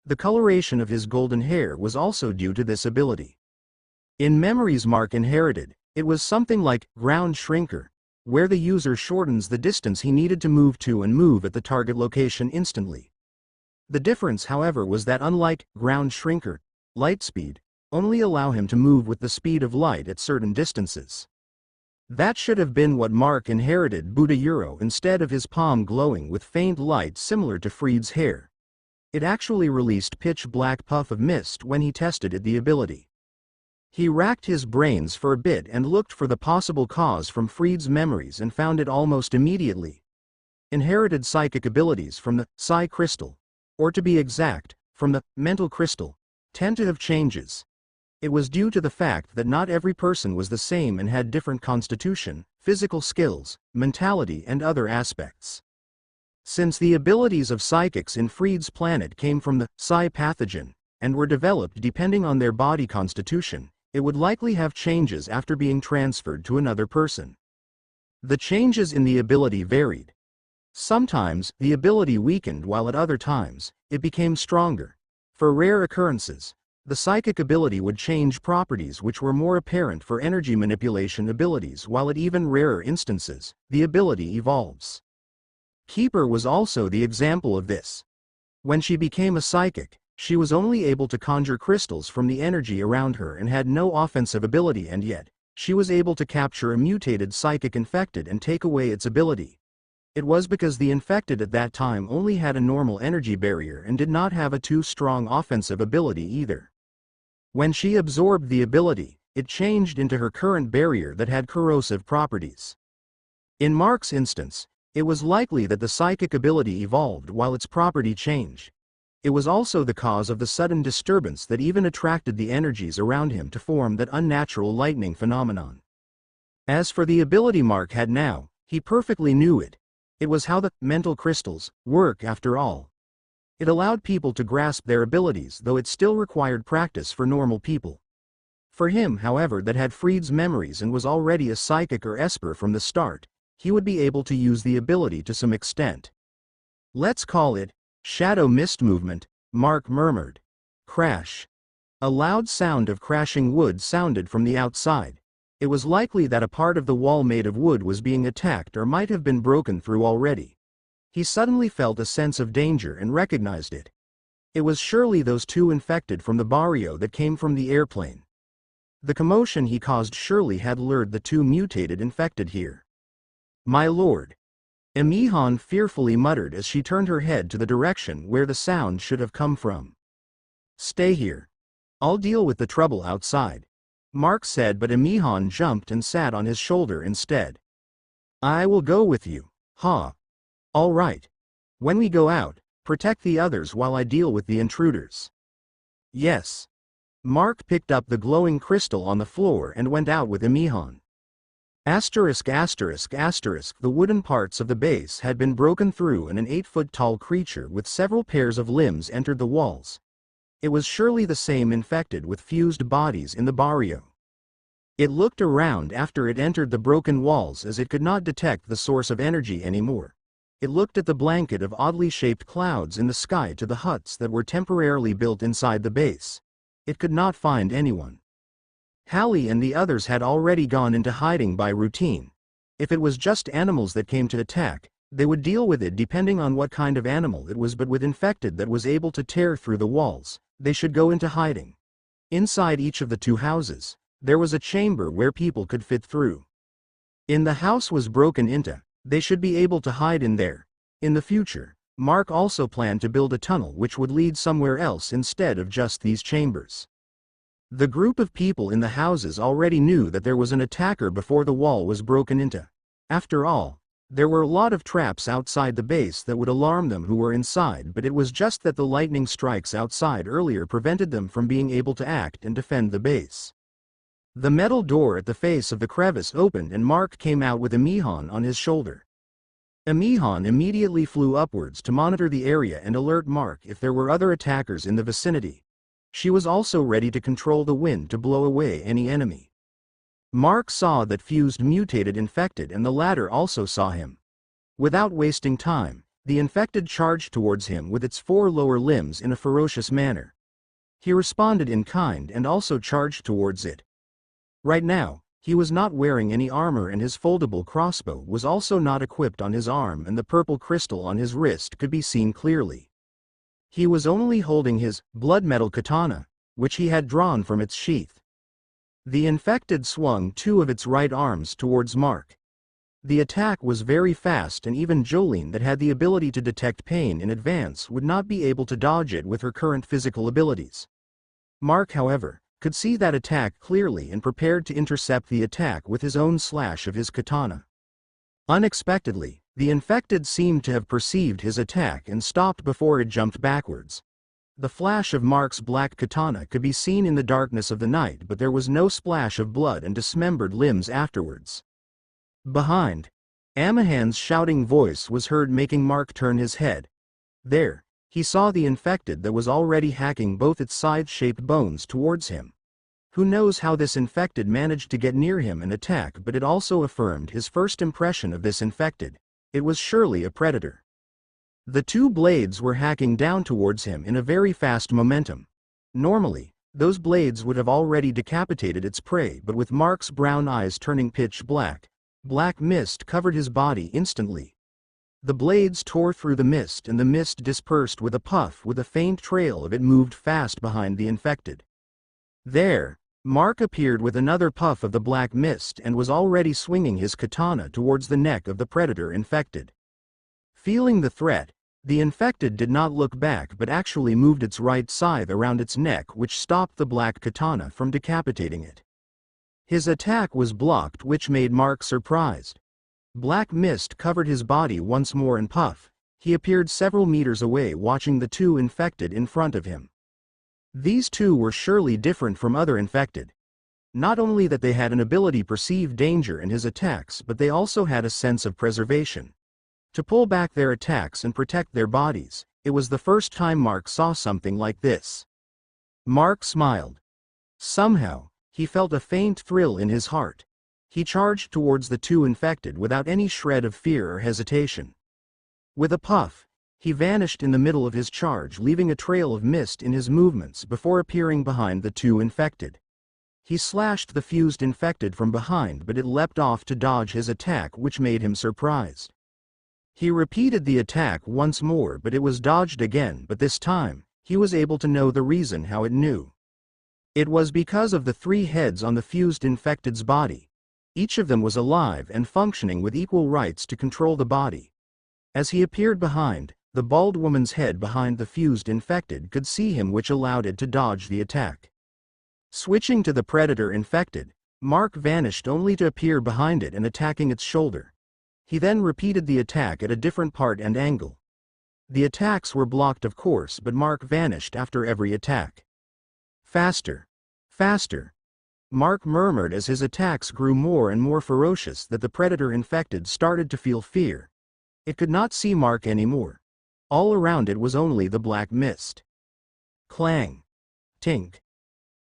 The coloration of his golden hair was also due to this ability. In memories Mark inherited, it was something like ground shrinker, where the user shortens the distance he needed to move to and move at the target location instantly. The difference, however, was that unlike ground shrinker, light speed only allow him to move with the speed of light at certain distances. That should have been what Mark inherited Buddha Euro instead of his palm glowing with faint light similar to Freed's hair. It actually released pitch black puff of mist when he tested it the ability. He racked his brains for a bit and looked for the possible cause from Freed's memories and found it almost immediately. Inherited psychic abilities from the Psi crystal, or to be exact, from the mental crystal, tend to have changes. It was due to the fact that not every person was the same and had different constitution, physical skills, mentality and other aspects. Since the abilities of psychics in Freed's planet came from the Psi pathogen, and were developed depending on their body constitution, it would likely have changes after being transferred to another person. The changes in the ability varied. Sometimes, the ability weakened while at other times, it became stronger. For rare occurrences, the psychic ability would change properties which were more apparent for energy manipulation abilities, while at even rarer instances, the ability evolves. Keeper was also the example of this. When she became a psychic, she was only able to conjure crystals from the energy around her and had no offensive ability, and yet, she was able to capture a mutated psychic infected and take away its ability. It was because the infected at that time only had a normal energy barrier and did not have a too strong offensive ability either. When she absorbed the ability, it changed into her current barrier that had corrosive properties. In Mark's instance, it was likely that the psychic ability evolved while its property changed. It was also the cause of the sudden disturbance that even attracted the energies around him to form that unnatural lightning phenomenon. As for the ability Mark had now, he perfectly knew it. It was how the mental crystals work after all. It allowed people to grasp their abilities, though it still required practice for normal people. For him, however, that had Freed's memories and was already a psychic or esper from the start, he would be able to use the ability to some extent. Let's call it shadow mist movement, Mark murmured. Crash. A loud sound of crashing wood sounded from the outside. It was likely that a part of the wall made of wood was being attacked or might have been broken through already. He suddenly felt a sense of danger and recognized it. It was surely those two infected from the barrio that came from the airplane. The commotion he caused surely had lured the two mutated infected here. My lord. Emihan fearfully muttered as she turned her head to the direction where the sound should have come from. Stay here. I'll deal with the trouble outside, Mark said, but Emihan jumped and sat on his shoulder instead. I will go with you, Ha. All right. When we go out, protect the others while I deal with the intruders. Yes. Mark picked up the glowing crystal on the floor and went out with Emihan. ******, the wooden parts of the base had been broken through and an 8-foot-tall creature with several pairs of limbs entered the walls. It was surely the same infected with fused bodies in the barrio. It looked around after it entered the broken walls as it could not detect the source of energy anymore. It looked at the blanket of oddly shaped clouds in the sky to the huts that were temporarily built inside the base. It could not find anyone. Hallie and the others had already gone into hiding by routine. If it was just animals that came to attack, they would deal with it depending on what kind of animal it was, but with infected that was able to tear through the walls, they should go into hiding. Inside each of the two houses, there was a chamber where people could fit through. In the house was broken into, they should be able to hide in there. In the future, Mark also planned to build a tunnel which would lead somewhere else instead of just these chambers. The group of people in the houses already knew that there was an attacker before the wall was broken into. After all, there were a lot of traps outside the base that would alarm them who were inside, but it was just that the lightning strikes outside earlier prevented them from being able to act and defend the base. The metal door at the face of the crevice opened and Mark came out with Emihan on his shoulder. Emihan immediately flew upwards to monitor the area and alert Mark if there were other attackers in the vicinity. She was also ready to control the wind to blow away any enemy. Mark saw that fused mutated infected and the latter also saw him. Without wasting time, the infected charged towards him with its 4 lower limbs in a ferocious manner. He responded in kind and also charged towards it. Right now, he was not wearing any armor and his foldable crossbow was also not equipped on his arm and the purple crystal on his wrist could be seen clearly. He was only holding his blood metal katana, which he had drawn from its sheath. The infected swung 2 of its right arms towards Mark. The attack was very fast and even Jolene that had the ability to detect pain in advance would not be able to dodge it with her current physical abilities. Mark, however, could see that attack clearly and prepared to intercept the attack with his own slash of his katana. Unexpectedly, the infected seemed to have perceived his attack and stopped before it jumped backwards. The flash of Mark's black katana could be seen in the darkness of the night, but there was no splash of blood and dismembered limbs afterwards. Behind, Amahan's shouting voice was heard making Mark turn his head. There, he saw the infected that was already hacking both its scythe-shaped bones towards him. Who knows how this infected managed to get near him and attack, but it also affirmed his first impression of this infected. It was surely a predator. The 2 blades were hacking down towards him in a very fast momentum. Normally, those blades would have already decapitated its prey, but with Mark's brown eyes turning pitch black, black mist covered his body instantly. The blades tore through the mist and the mist dispersed with a puff with a faint trail of it moved fast behind the infected. There, Mark appeared with another puff of the black mist and was already swinging his katana towards the neck of the predator infected. Feeling the threat, the infected did not look back but actually moved its right scythe around its neck, which stopped the black katana from decapitating it. His attack was blocked, which made Mark surprised. Black mist covered his body once more and puff, he appeared several meters away watching the 2 infected in front of him. These 2 were surely different from other infected. Not only that they had an ability to perceive danger in his attacks, but they also had a sense of preservation. To pull back their attacks and protect their bodies, it was the first time Mark saw something like this. Mark smiled. Somehow, he felt a faint thrill in his heart. He charged towards the 2 infected without any shred of fear or hesitation. With a puff, he vanished in the middle of his charge, leaving a trail of mist in his movements before appearing behind the 2 infected. He slashed the fused infected from behind, but it leapt off to dodge his attack, which made him surprised. He repeated the attack once more, but it was dodged again, but this time, he was able to know the reason how it knew. It was because of the 3 heads on the fused infected's body. Each of them was alive and functioning with equal rights to control the body. As he appeared behind, the bald woman's head behind the fused infected could see him, which allowed it to dodge the attack. Switching to the predator infected, Mark vanished only to appear behind it and attacking its shoulder. He then repeated the attack at a different part and angle. The attacks were blocked, of course, but Mark vanished after every attack. Faster. Faster. Mark murmured as his attacks grew more and more ferocious that the predator infected started to feel fear. It could not see Mark anymore. All around it was only the black mist. Clang. Tink.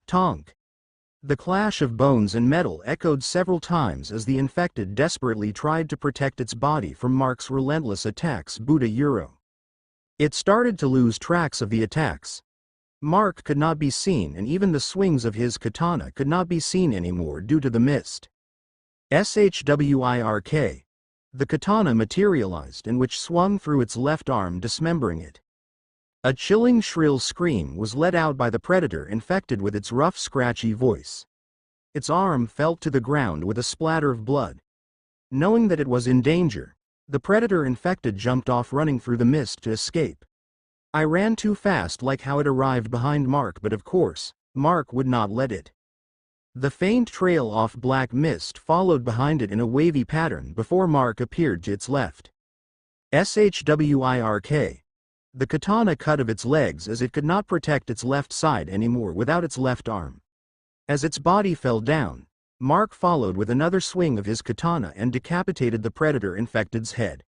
Tonk. The clash of bones and metal echoed several times as the infected desperately tried to protect its body from Mark's relentless attacks. Buddha Euro. It started to lose tracks of the attacks. Mark could not be seen, and even the swings of his katana could not be seen anymore due to the mist. Shwirk. The katana materialized and which swung through its left arm, dismembering it. A chilling shrill scream was let out by the predator infected with its rough, scratchy voice. Its arm fell to the ground with a splatter of blood. Knowing that it was in danger, the predator infected jumped off, running through the mist to escape. I ran too fast, like how it arrived behind Mark, but of course, Mark would not let it. The faint trail off black mist followed behind it in a wavy pattern before Mark appeared to its left. Shwirk. The katana cut of its legs as it could not protect its left side anymore without its left arm. As its body fell down, Mark followed with another swing of his katana and decapitated the predator infected's head.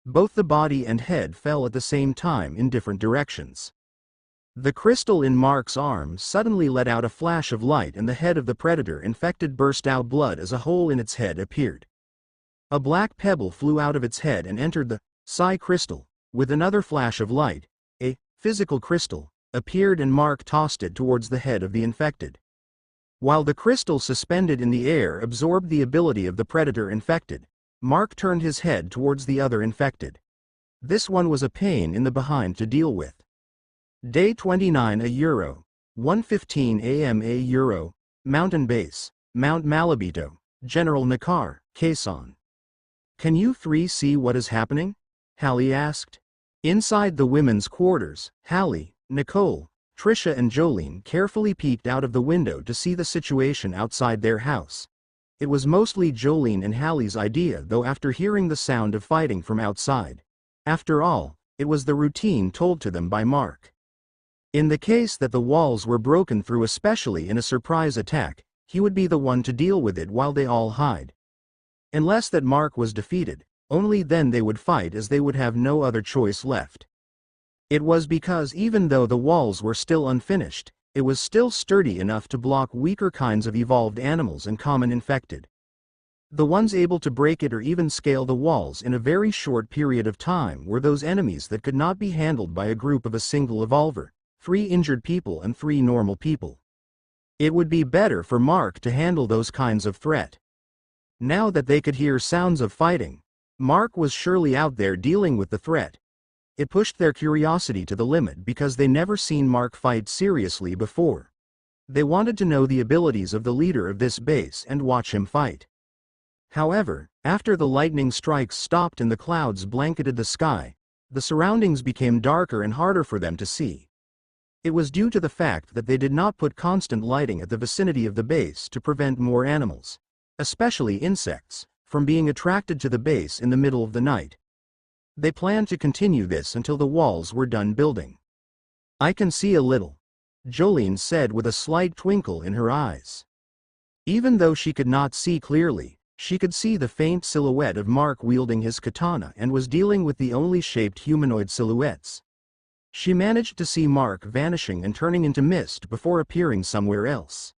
Both the body and head fell at the same time in different directions. The crystal in Mark's arm suddenly let out a flash of light and the head of the predator infected burst out. Blood as a hole in its head appeared. A black pebble flew out of its head and entered the psi crystal. With another flash of light, a physical crystal appeared and Mark tossed it towards the head of the infected. While the crystal suspended in the air absorbed the ability of the predator infected, Mark turned his head towards the other infected. This one was a pain in the behind to deal with. Day 29 Euro. 1:15 a.m. Euro. Mountain Base, Mount Malabito, General Nakar, Quezon. Can you three see what is happening? Hallie asked. Inside the women's quarters, Hallie, Nicole, Trisha and Jolene carefully peeked out of the window to see the situation outside their house. It was mostly Jolene and Hallie's idea, though, after hearing the sound of fighting from outside. After all, it was the routine told to them by Mark. In the case that the walls were broken through, especially in a surprise attack, he would be the one to deal with it while they all hide. Unless that Mark was defeated, only then they would fight, as they would have no other choice left. It was because even though the walls were still unfinished, it was still sturdy enough to block weaker kinds of evolved animals and common infected. The ones able to break it or even scale the walls in a very short period of time were those enemies that could not be handled by a group of a single evolver, 3 injured people and 3 normal people. It would be better for Mark to handle those kinds of threat. Now that they could hear sounds of fighting, Mark was surely out there dealing with the threat. It pushed their curiosity to the limit because they never seen Mark fight seriously before. They wanted to know the abilities of the leader of this base and watch him fight. However, after the lightning strikes stopped and the clouds blanketed the sky, the surroundings became darker and harder for them to see. It was due to the fact that they did not put constant lighting at the vicinity of the base to prevent more animals, especially insects, from being attracted to the base in the middle of the night. They planned to continue this until the walls were done building. I can see a little, Jolene said with a slight twinkle in her eyes. Even though she could not see clearly, she could see the faint silhouette of Mark wielding his katana and was dealing with the only shaped humanoid silhouettes. She managed to see Mark vanishing and turning into mist before appearing somewhere else.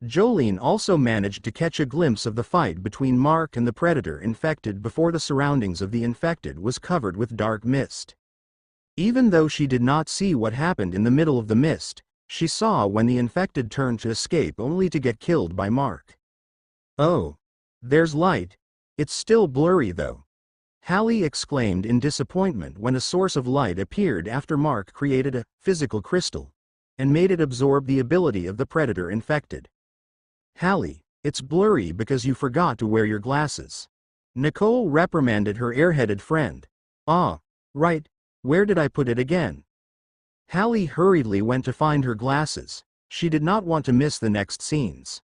Jolene also managed to catch a glimpse of the fight between Mark and the predator infected before the surroundings of the infected was covered with dark mist. Even though she did not see what happened in the middle of the mist, she saw when the infected turned to escape only to get killed by Mark. Oh, there's light. It's still blurry though, Hallie exclaimed in disappointment when a source of light appeared after Mark created a physical crystal and made it absorb the ability of the predator infected. Hallie, it's blurry because you forgot to wear your glasses. Nicole reprimanded her airheaded friend. Ah, right, where did I put it again? Hallie hurriedly went to find her glasses. She did not want to miss the next scenes.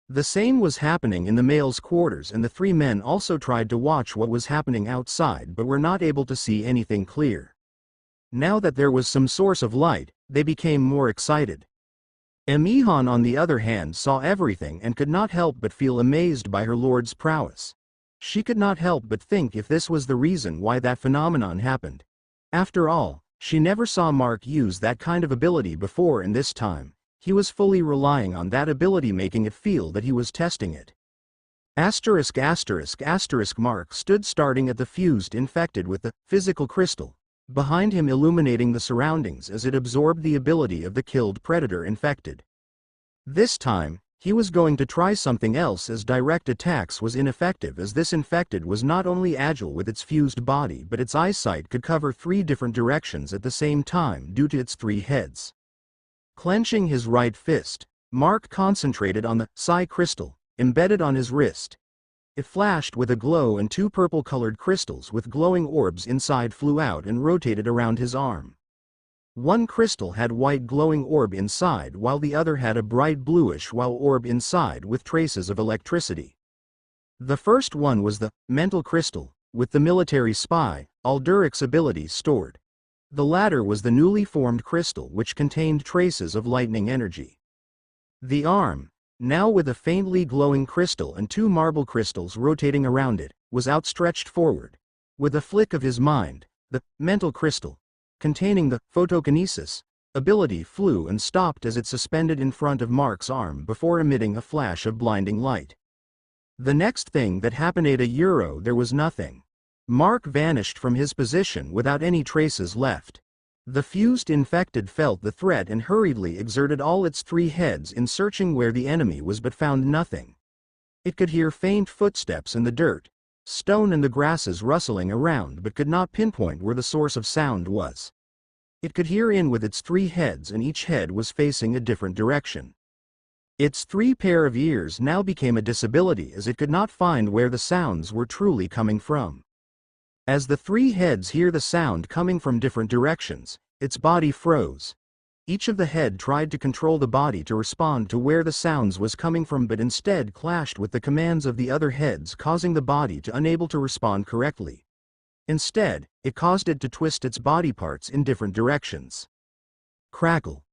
The same was happening in the male's quarters, and the 3 men also tried to watch what was happening outside but were not able to see anything clear. Now that there was some source of light, they became more excited. Emihan, on the other hand, saw everything and could not help but feel amazed by her lord's prowess. She could not help but think if this was the reason why that phenomenon happened. After all, she never saw Mark use that kind of ability before, and this time, he was fully relying on that ability, making it feel that he was testing it. ******* Mark stood starting at the fused infected with the physical crystal, behind him illuminating the surroundings as it absorbed the ability of the killed predator infected. This time, he was going to try something else, as direct attacks was ineffective, as this infected was not only agile with its fused body but its eyesight could cover 3 different directions at the same time due to its 3 heads. Clenching his right fist, Mark concentrated on the psi crystal embedded on his wrist. It flashed with a glow and 2 purple-colored crystals with glowing orbs inside flew out and rotated around his arm. One crystal had white glowing orb inside while the other had a bright bluish white orb inside with traces of electricity. The first one was the mental crystal, with the military spy, Alduric's abilities stored. The latter was the newly formed crystal which contained traces of lightning energy. The arm, now with a faintly glowing crystal and 2 marble crystals rotating around it, was outstretched forward. With a flick of his mind, the mental crystal, containing the photokinesis ability, flew and stopped as it suspended in front of Mark's arm before emitting a flash of blinding light. The next thing that happened at euro there was nothing. Mark vanished from his position without any traces left. The fused infected felt the threat and hurriedly exerted all its 3 heads in searching where the enemy was but found nothing. It could hear faint footsteps in the dirt, stone and the grasses rustling around but could not pinpoint where the source of sound was. It could hear in with its 3 heads and each head was facing a different direction. Its 3 pair of ears now became a disability as it could not find where the sounds were truly coming from. As the 3 heads hear the sound coming from different directions, its body froze. Each of the head tried to control the body to respond to where the sounds was coming from but instead clashed with the commands of the other heads, causing the body to unable to respond correctly. Instead, it caused it to twist its body parts in different directions. Crackle.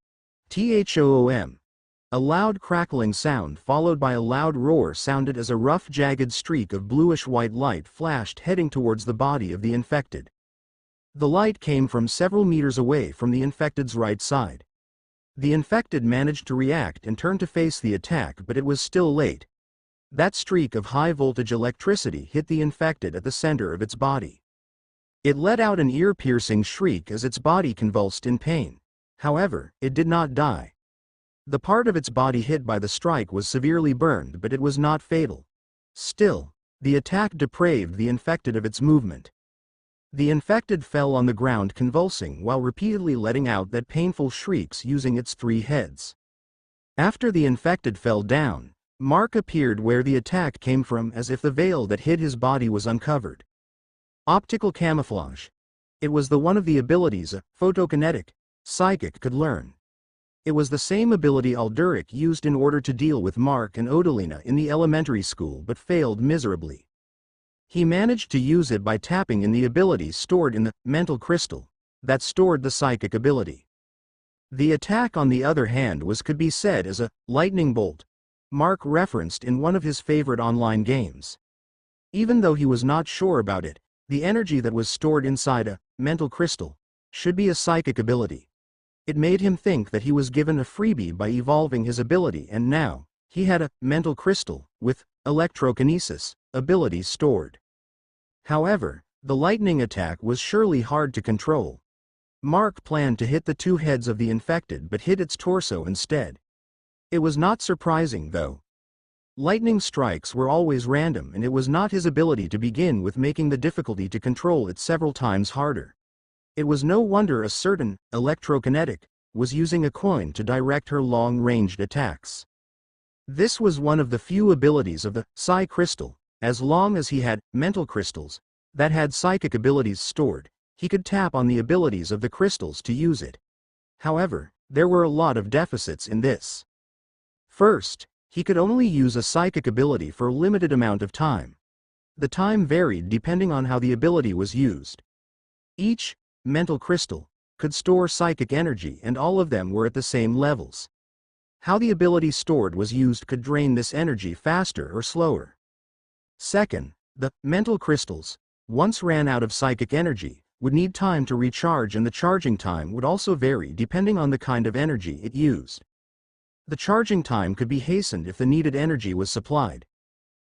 THOOM. A loud crackling sound followed by a loud roar sounded as a rough jagged streak of bluish-white light flashed heading towards the body of the infected. The light came from several meters away from the infected's right side. The infected managed to react and turn to face the attack, but it was still late. That streak of high-voltage electricity hit the infected at the center of its body. It let out an ear-piercing shriek as its body convulsed in pain. However, it did not die. The part of its body hit by the strike was severely burned, but it was not fatal. Still, the attack deprived the infected of its movement. The infected fell on the ground convulsing while repeatedly letting out that painful shrieks using its 3 heads. After the infected fell down, Mark appeared where the attack came from as if the veil that hid his body was uncovered. Optical camouflage. It was the one of the abilities a photokinetic psychic could learn. It was the same ability Alderic used in order to deal with Mark and Odalina in the elementary school but failed miserably. He managed to use it by tapping in the abilities stored in the mental crystal that stored the psychic ability. The attack on the other hand could be said as a lightning bolt, Mark referenced in one of his favorite online games. Even though he was not sure about it, the energy that was stored inside a mental crystal should be a psychic ability. It made him think that he was given a freebie by evolving his ability, and now he had a mental crystal with electrokinesis abilities stored. However, the lightning attack was surely hard to control. Mark planned to hit the 2 heads of the infected but hit its torso instead. It was not surprising though. Lightning strikes were always random, and it was not his ability to begin with, making the difficulty to control it several times harder. It was no wonder a certain electrokinetic was using a coin to direct her long-ranged attacks. This was one of the few abilities of the Psi Crystal. As long as he had mental crystals that had psychic abilities stored, he could tap on the abilities of the crystals to use it. However, there were a lot of deficits in this. First, he could only use a psychic ability for a limited amount of time. The time varied depending on how the ability was used. Each mental crystal could store psychic energy, and all of them were at the same levels. How the ability stored was used could drain this energy faster or slower. Second, the mental crystals, once ran out of psychic energy, would need time to recharge, and the charging time would also vary depending on the kind of energy it used. The charging time could be hastened if the needed energy was supplied.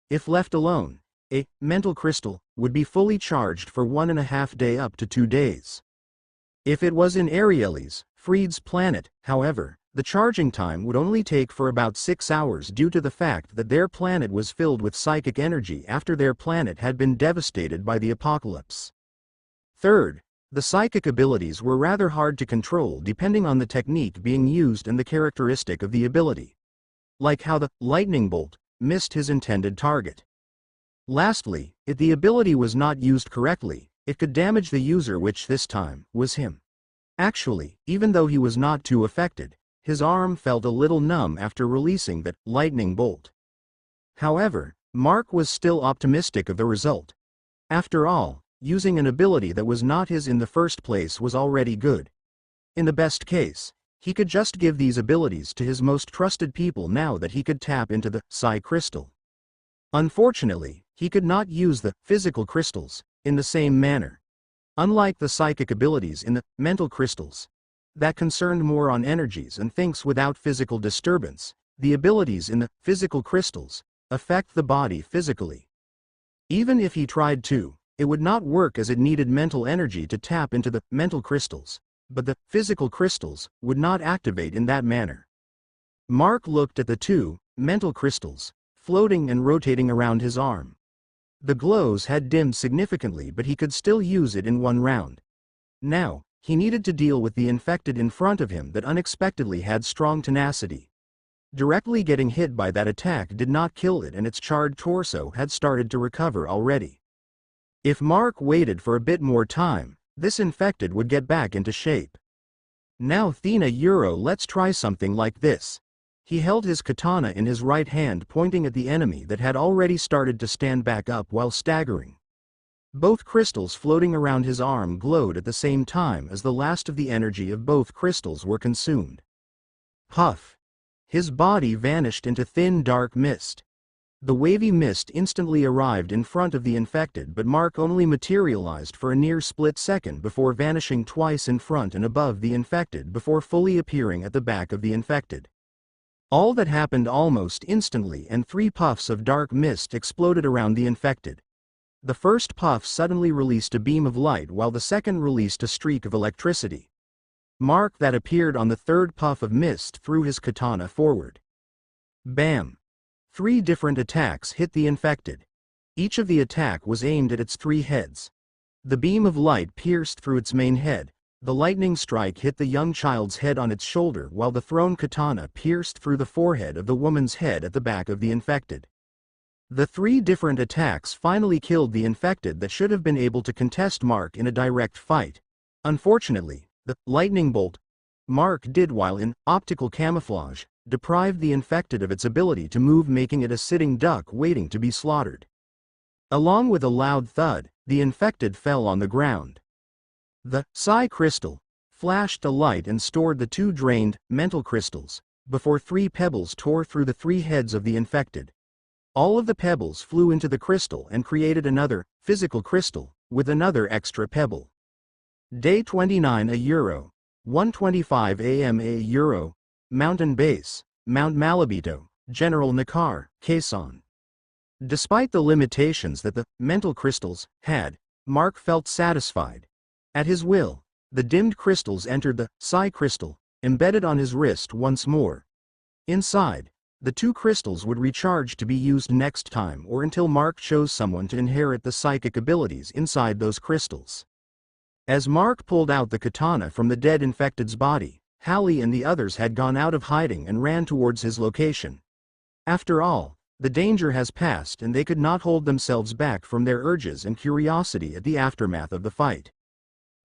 If left alone, a mental crystal would be fully charged for 1.5 days up to 2 days. If it was in Arielles, Freed's planet, however, the charging time would only take for about 6 hours due to the fact that their planet was filled with psychic energy after their planet had been devastated by the apocalypse. Third, the psychic abilities were rather hard to control depending on the technique being used and the characteristic of the ability. Like how the lightning bolt missed his intended target. Lastly, if the ability was not used correctly, it could damage the user, which this time was him. Actually, even though he was not too affected, his arm felt a little numb after releasing that lightning bolt. However, Mark was still optimistic of the result. After all, using an ability that was not his in the first place was already good. In the best case, he could just give these abilities to his most trusted people now that he could tap into the Psi Crystal. Unfortunately, he could not use the physical crystals in the same manner. Unlike the psychic abilities in the mental crystals, that concerned more on energies and things without physical disturbance, the abilities in the physical crystals affect the body physically. Even if he tried to, it would not work as it needed mental energy to tap into the mental crystals, but the physical crystals would not activate in that manner. Mark looked at the two mental crystals floating and rotating around his arm. The glows had dimmed significantly, but he could still use it in one round. Now, he needed to deal with the infected in front of him that unexpectedly had strong tenacity. Directly getting hit by that attack did not kill it, and its charred torso had started to recover already. If Mark waited for a bit more time, this infected would get back into shape. Now Euro, let's try something like this. He held his katana in his right hand, pointing at the enemy that had already started to stand back up while staggering. Both crystals floating around his arm glowed at the same time as the last of the energy of both crystals were consumed. Puff! His body vanished into thin dark mist. The wavy mist instantly arrived in front of the infected, but Mark only materialized for a near split second before vanishing twice in front and above the infected before fully appearing at the back of the infected. All that happened almost instantly, and 3 puffs of dark mist exploded around the infected. The first puff suddenly released a beam of light while the second released a streak of electricity. Mark that appeared on the third puff of mist threw his katana forward. Bam! 3 different attacks hit the infected. Each of the attack was aimed at its 3 heads. The beam of light pierced through its main head. The lightning strike hit the young child's head on its shoulder, while the thrown katana pierced through the forehead of the woman's head at the back of the infected. The 3 different attacks finally killed the infected that should have been able to contest Mark in a direct fight. Unfortunately, the lightning bolt Mark did while in optical camouflage deprived the infected of its ability to move, making it a sitting duck waiting to be slaughtered. Along with a loud thud, the infected fell on the ground. The psi crystal flashed a light and stored the 2 drained mental crystals before 3 pebbles tore through the 3 heads of the infected. All of the pebbles flew into the crystal and created another physical crystal with another extra pebble. Day 29 Euro, 1:25 a.m. Euro, Mountain Base, Mount Malabito, General Nakar, Quezon. Despite the limitations that the mental crystals had, Mark felt satisfied. At his will, the dimmed crystals entered the psi crystal, embedded on his wrist once more. Inside, the 2 crystals would recharge to be used next time or until Mark chose someone to inherit the psychic abilities inside those crystals. As Mark pulled out the katana from the dead infected's body, Hallie and the others had gone out of hiding and ran towards his location. After all, the danger has passed and they could not hold themselves back from their urges and curiosity at the aftermath of the fight.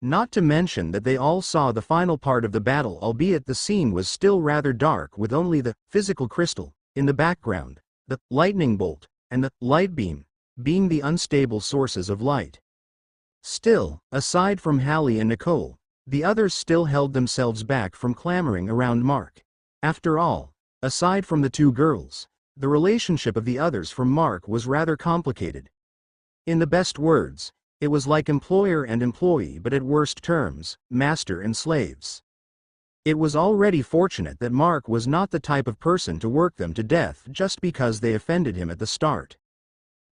Not to mention that they all saw the final part of the battle, albeit the scene was still rather dark with only the physical crystal in the background, the lightning bolt, and the light beam being the unstable sources of light. Still, aside from Hallie and Nicole, the others still held themselves back from clamoring around Mark. After all, aside from the 2 girls, the relationship of the others from Mark was rather complicated. In the best words, it was like employer and employee, but at worst terms, master and slaves. It was already fortunate that Mark was not the type of person to work them to death just because they offended him at the start.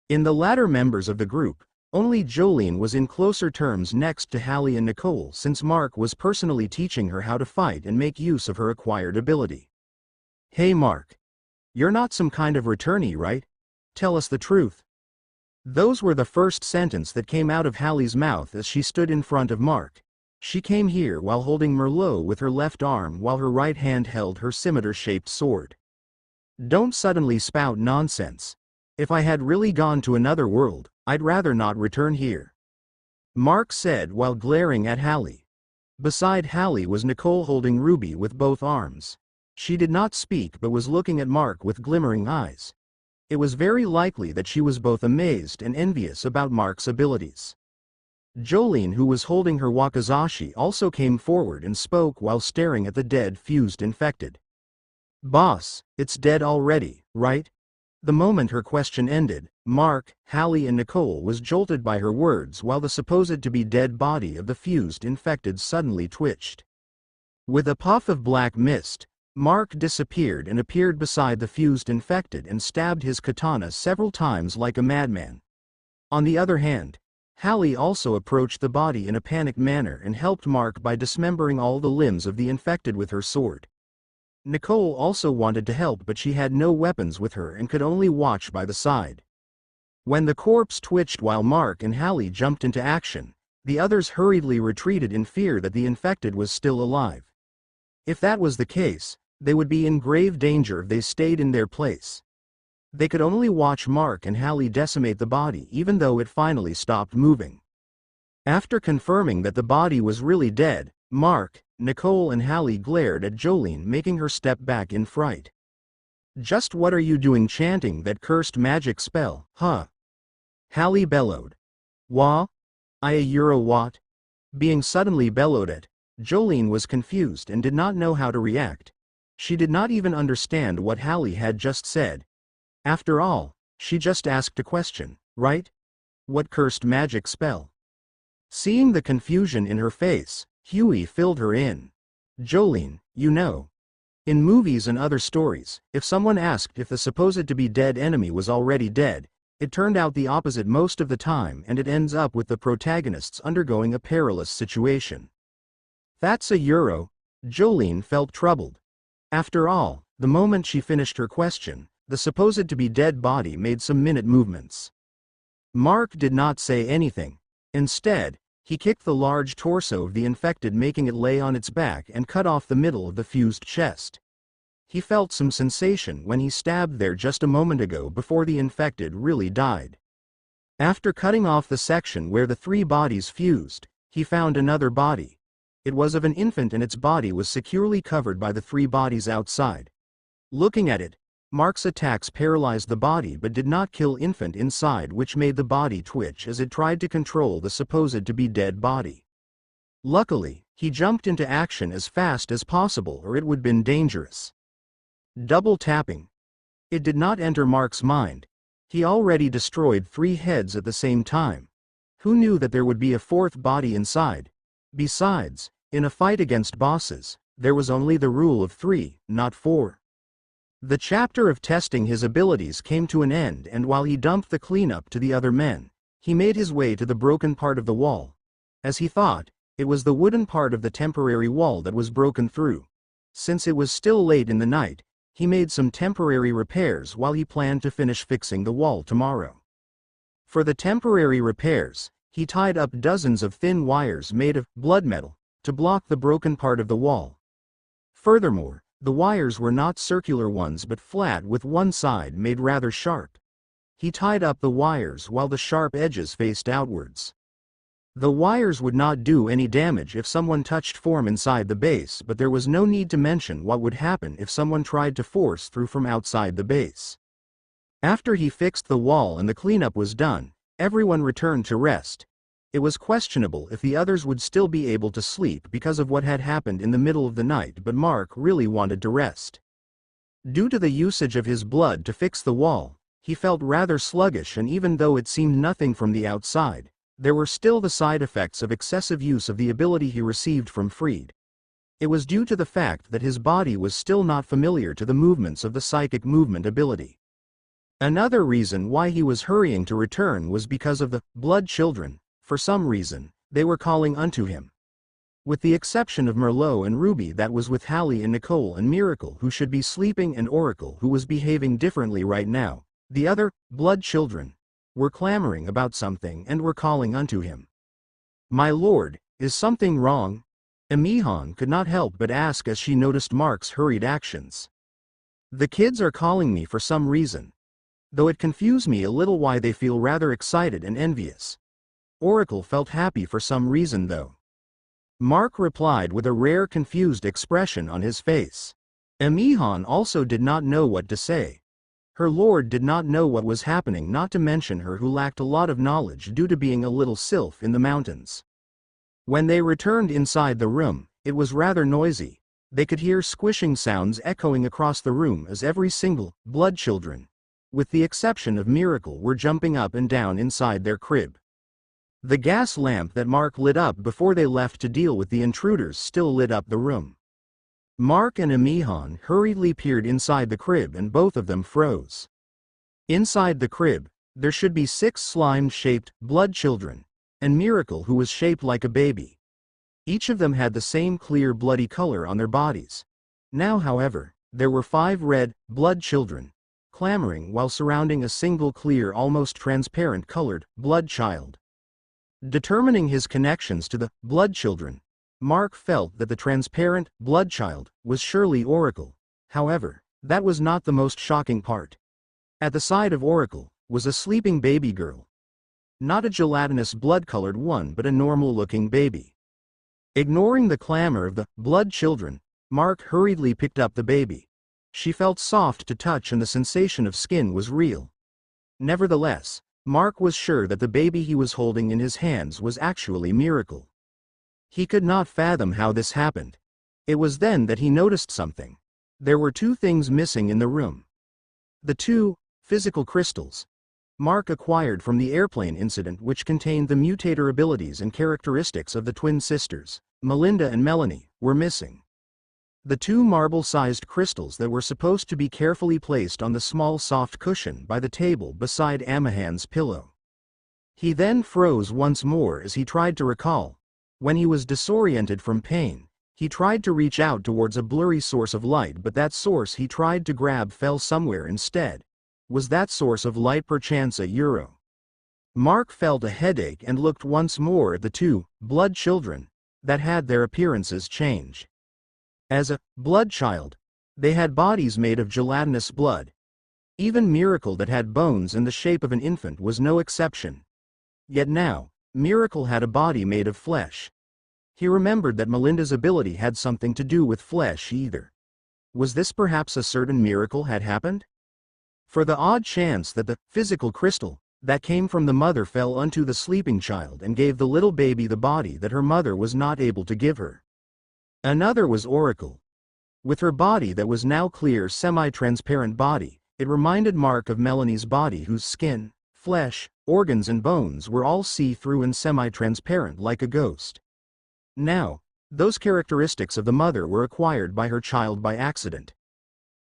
In the latter members of the group, only Jolene was in closer terms next to Hallie and Nicole, since Mark was personally teaching her how to fight and make use of her acquired ability. Hey Mark. You're not some kind of returnee, right? Tell us the truth. Those were the first sentence that came out of Hallie's mouth as she stood in front of Mark. She came here while holding Merlot with her left arm while her right hand held her scimitar-shaped sword. Don't suddenly spout nonsense. If I had really gone to another world, I'd rather not return here. Mark said while glaring at Hallie. Beside Hallie was Nicole holding Ruby with both arms. She did not speak but was looking at Mark with glimmering eyes. It was very likely that she was both amazed and envious about Mark's abilities. Jolene, who was holding her wakizashi, also came forward and spoke while staring at the dead fused infected. Boss, it's dead already, right? The moment her question ended, Mark, Hallie and Nicole was jolted by her words while the supposed-to-be dead body of the fused infected suddenly twitched. With a puff of black mist, Mark disappeared and appeared beside the fused infected and stabbed his katana several times like a madman. On the other hand, Hallie also approached the body in a panicked manner and helped Mark by dismembering all the limbs of the infected with her sword. Nicole also wanted to help, but she had no weapons with her and could only watch by the side. When the corpse twitched while Mark and Hallie jumped into action, the others hurriedly retreated in fear that the infected was still alive. If that was the case, they would be in grave danger if they stayed in their place. They could only watch Mark and Hallie decimate the body even though it finally stopped moving. After confirming that the body was really dead, Mark, Nicole and Hallie glared at Jolene, making her step back in fright. "Just what are you doing chanting that cursed magic spell, huh?" Hallie bellowed. "Wah? What?" Being suddenly bellowed at, Jolene was confused and did not know how to react. She did not even understand what Hallie had just said. After all, she just asked a question, right? What cursed magic spell? Seeing the confusion in her face, Huey filled her in. "Jolene, you know. In movies and other stories, if someone asked if the supposed-to-be dead enemy was already dead, it turned out the opposite most of the time, and it ends up with the protagonists undergoing a perilous situation." "That's a euro." Jolene felt troubled. After all, the moment she finished her question, the supposed-to-be dead body made some minute movements. Mark did not say anything. Instead, he kicked the large torso of the infected, making it lay on its back, and cut off the middle of the fused chest. He felt some sensation when he stabbed there just a moment ago before the infected really died. After cutting off the section where the three bodies fused, he found another body. It was of an infant and its body was securely covered by the three bodies outside. Looking at it, Mark's attacks paralyzed the body but did not kill infant inside, which made the body twitch as it tried to control the supposed-to-be dead body. Luckily, he jumped into action as fast as possible or it would have been dangerous. Double tapping. It did not enter Mark's mind. He already destroyed 3 heads at the same time. Who knew that there would be a 4th body inside? Besides, in a fight against bosses, there was only the rule of 3, not 4. The chapter of testing his abilities came to an end, and while he dumped the cleanup to the other men, he made his way to the broken part of the wall. As he thought, it was the wooden part of the temporary wall that was broken through. Since it was still late in the night, he made some temporary repairs while he planned to finish fixing the wall tomorrow. For the temporary repairs, he tied up dozens of thin wires made of blood metal to block the broken part of the wall. Furthermore, the wires were not circular ones but flat with one side made rather sharp. He tied up the wires while the sharp edges faced outwards. The wires would not do any damage if someone touched form inside the base, but there was no need to mention what would happen if someone tried to force through from outside the base. After he fixed the wall and the cleanup was done, everyone returned to rest. It was questionable if the others would still be able to sleep because of what had happened in the middle of the night, but Mark really wanted to rest. Due to the usage of his blood to fix the wall, he felt rather sluggish, and even though it seemed nothing from the outside, there were still the side effects of excessive use of the ability he received from Freed. It was due to the fact that his body was still not familiar to the movements of the psychic movement ability. Another reason why he was hurrying to return was because of the blood children. For some reason, they were calling unto him. With the exception of Merlot and Ruby, that was with Hallie and Nicole and Miracle, who should be sleeping, and Oracle, who was behaving differently right now, the other blood children were clamoring about something and were calling unto him. "My lord, is something wrong?" Emihan could not help but ask as she noticed Mark's hurried actions. "The kids are calling me for some reason. Though it confused me a little why they feel rather excited and envious." Oracle felt happy for some reason though. Mark replied with a rare confused expression on his face. Emihan also did not know what to say. Her lord did not know what was happening, not to mention her who lacked a lot of knowledge due to being a little sylph in the mountains. When they returned inside the room, it was rather noisy. They could hear squishing sounds echoing across the room as every single blood children, with the exception of Miracle, were jumping up and down inside their crib. The gas lamp that Mark lit up before they left to deal with the intruders still lit up the room. Mark and Amihan hurriedly peered inside the crib and both of them froze. Inside the crib, there should be 6 slime-shaped blood children, and Miracle, who was shaped like a baby. Each of them had the same clear bloody color on their bodies. Now, however, there were 5 red, blood children, clamoring while surrounding a single clear, almost transparent colored, blood child. Determining his connections to the blood children, Mark felt that the transparent, blood child was surely Oracle. However, that was not the most shocking part. At the side of Oracle was a sleeping baby girl. Not a gelatinous blood-colored one, but a normal-looking baby. Ignoring the clamor of the blood children, Mark hurriedly picked up the baby. She felt soft to touch and the sensation of skin was real. Nevertheless, Mark was sure that the baby he was holding in his hands was actually Miracle. He could not fathom how this happened. It was then that he noticed something. There were 2 things missing in the room. The 2 physical crystals Mark acquired from the airplane incident, which contained the mutator abilities and characteristics of the twin sisters, Melinda and Melanie, were missing. The 2 marble-sized crystals that were supposed to be carefully placed on the small soft cushion by the table beside Amihan's pillow. He then froze once more as he tried to recall. When he was disoriented from pain, he tried to reach out towards a blurry source of light, but that source he tried to grab fell somewhere instead. Was that source of light perchance a euro? Mark felt a headache and looked once more at the 2 blood children that had their appearances change. As a blood child, they had bodies made of gelatinous blood. Even Miracle, that had bones and the shape of an infant, was no exception. Yet now, Miracle had a body made of flesh. He remembered that Melinda's ability had something to do with flesh either. Was this perhaps a certain miracle had happened? For the odd chance that the physical crystal that came from the mother fell onto the sleeping child and gave the little baby the body that her mother was not able to give her. Another was Oracle. With her body that was now clear, semi-transparent body, it reminded Mark of Melanie's body, whose skin, flesh, organs and bones were all see-through and semi-transparent like a ghost. Now, those characteristics of the mother were acquired by her child by accident.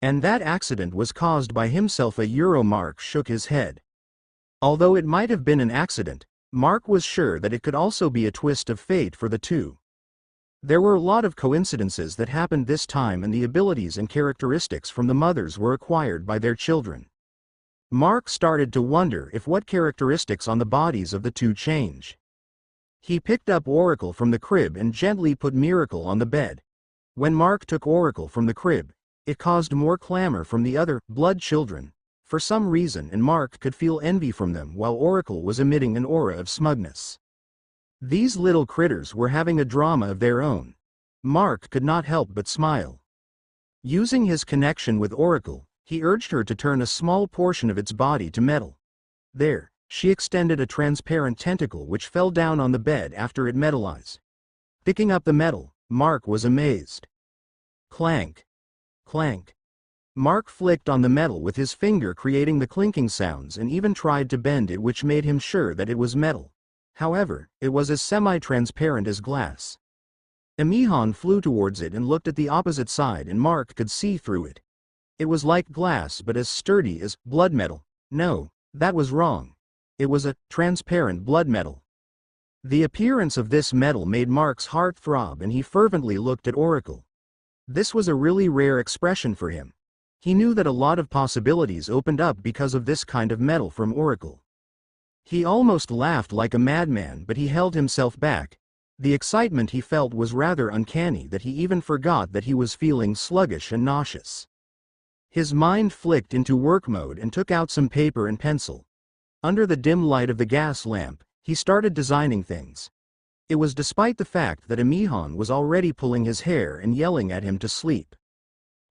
And that accident was caused by himself. Mark shook his head. Although it might have been an accident, Mark was sure that it could also be a twist of fate for the 2. There were a lot of coincidences that happened this time, and the abilities and characteristics from the mothers were acquired by their children. Mark started to wonder if what characteristics on the bodies of the 2 change. He picked up Oracle from the crib and gently put Miracle on the bed. When Mark took Oracle from the crib, it caused more clamor from the other blood children, for some reason, and Mark could feel envy from them while Oracle was emitting an aura of smugness. These little critters were having a drama of their own. Mark could not help but smile. Using his connection with Oracle, he urged her to turn a small portion of its body to metal. There, she extended a transparent tentacle which fell down on the bed after it metallized. Picking up the metal, Mark was amazed. Clank. Clank. Mark flicked on the metal with his finger, creating the clinking sounds, and even tried to bend it, which made him sure that it was metal. However, it was as semi-transparent as glass. Amihan flew towards it and looked at the opposite side, and Mark could see through it. It was like glass, but as sturdy as blood metal. No, that was wrong. It was a transparent blood metal. The appearance of this metal made Mark's heart throb, and he fervently looked at Oracle. This was a really rare expression for him. He knew that a lot of possibilities opened up because of this kind of metal from Oracle. He almost laughed like a madman, but he held himself back. The excitement he felt was rather uncanny that he even forgot that he was feeling sluggish and nauseous. His mind flicked into work mode and took out some paper and pencil. Under the dim light of the gas lamp, he started designing things. It was despite the fact that Amihan was already pulling his hair and yelling at him to sleep.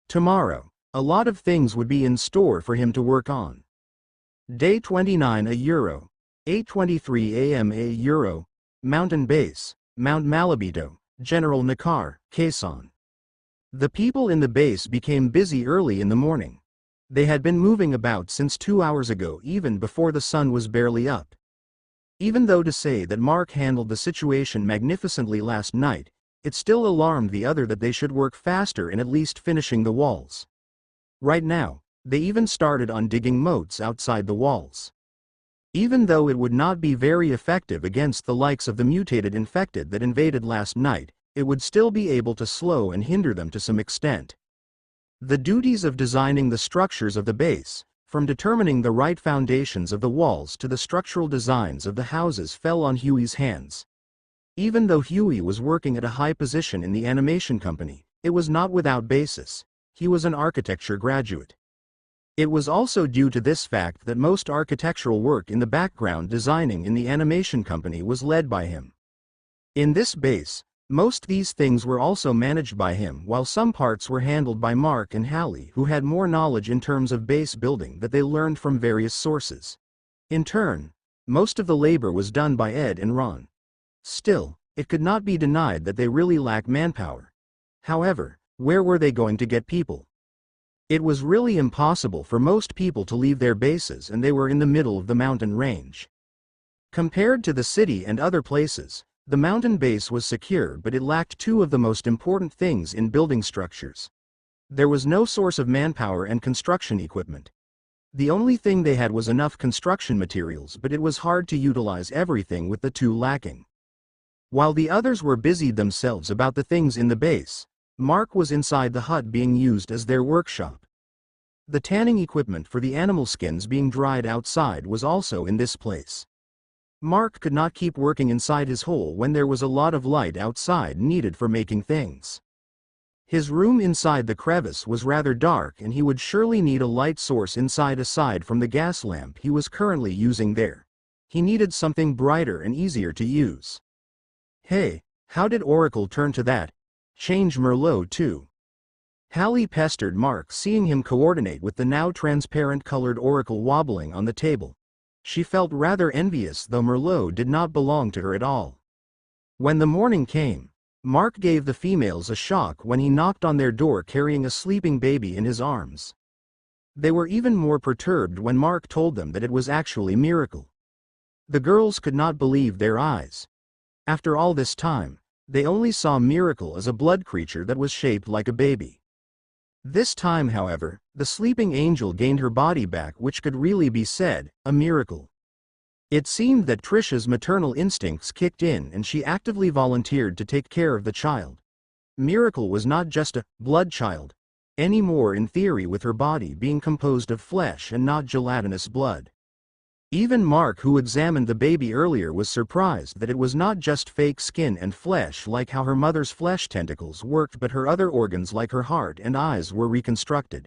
Tomorrow, a lot of things would be in store for him to work on. Day 29 €, 8:23 a.m. €, Mountain Base, Mount Malabito, General Nakar, Quezon. The people in the base became busy early in the morning. They had been moving about since 2 hours ago, even before the sun was barely up. Even though to say that Mark handled the situation magnificently last night, it still alarmed the other that they should work faster in at least finishing the walls. Right now, they even started on digging moats outside the walls. Even though it would not be very effective against the likes of the mutated infected that invaded last night, it would still be able to slow and hinder them to some extent. The duties of designing the structures of the base, from determining the right foundations of the walls to the structural designs of the houses, fell on Huey's hands. Even though Huey was working at a high position in the animation company, it was not without basis. He was an architecture graduate. It was also due to this fact that most architectural work in the background designing in the animation company was led by him. In this base, most these things were also managed by him, while some parts were handled by Mark and Hallie, who had more knowledge in terms of base building that they learned from various sources. In turn, most of the labor was done by Ed and Ron. Still, it could not be denied that they really lacked manpower. However, where were they going to get people? It was really impossible for most people to leave their bases, and they were in the middle of the mountain range. Compared to the city and other places, the mountain base was secure, but it lacked two of the most important things in building structures. There was no source of manpower and construction equipment. The only thing they had was enough construction materials, but it was hard to utilize everything with the two lacking. While the others were busied themselves about the things in the base, Mark was inside the hut being used as their workshop. The tanning equipment for the animal skins being dried outside was also in this place. Mark could not keep working inside his hole when there was a lot of light outside needed for making things. His room inside the crevice was rather dark, and he would surely need a light source inside aside from the gas lamp he was currently using there. He needed something brighter and easier to use. Hey, how did Oracle turn to that? Change Merlot too. Hallie pestered Mark, seeing him coordinate with the now transparent colored Oracle wobbling on the table. She felt rather envious, though Merlot did not belong to her at all. When the morning came, Mark gave the females a shock when he knocked on their door carrying a sleeping baby in his arms. They were even more perturbed when Mark told them that it was actually Miracle. The girls could not believe their eyes. After all this time, they only saw Miracle as a blood creature that was shaped like a baby. This time, however, the sleeping angel gained her body back, which could really be said, a miracle. It seemed that Trisha's maternal instincts kicked in and she actively volunteered to take care of the child. Miracle was not just a blood child anymore, in theory, with her body being composed of flesh and not gelatinous blood. Even Mark, who examined the baby earlier, was surprised that it was not just fake skin and flesh like how her mother's flesh tentacles worked, but her other organs like her heart and eyes were reconstructed.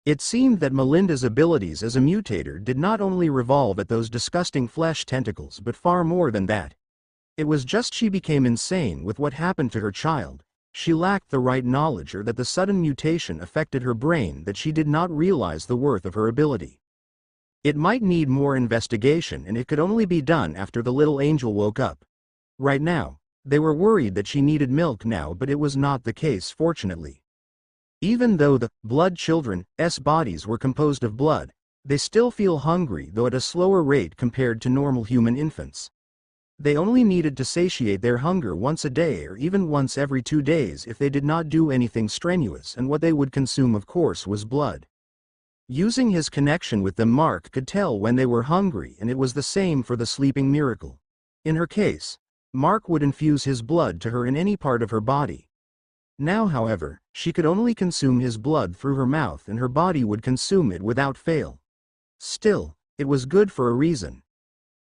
It seemed that Melinda's abilities as a mutator did not only revolve at those disgusting flesh tentacles, but far more than that. It was just she became insane with what happened to her child. She lacked the right knowledge, or that the sudden mutation affected her brain, that she did not realize the worth of her ability. It might need more investigation, and it could only be done after the little angel woke up. Right now, they were worried that she needed milk now, but it was not the case, fortunately. Even though the blood children's bodies were composed of blood, they still feel hungry, though at a slower rate compared to normal human infants. They only needed to satiate their hunger once a day, or even once every 2 days if they did not do anything strenuous, and what they would consume, of course, was blood. Using his connection with them, Mark could tell when they were hungry, and it was the same for the sleeping Miracle. In her case, Mark would infuse his blood to her in any part of her body. Now, however, she could only consume his blood through her mouth, and her body would consume it without fail. Still, it was good for a reason.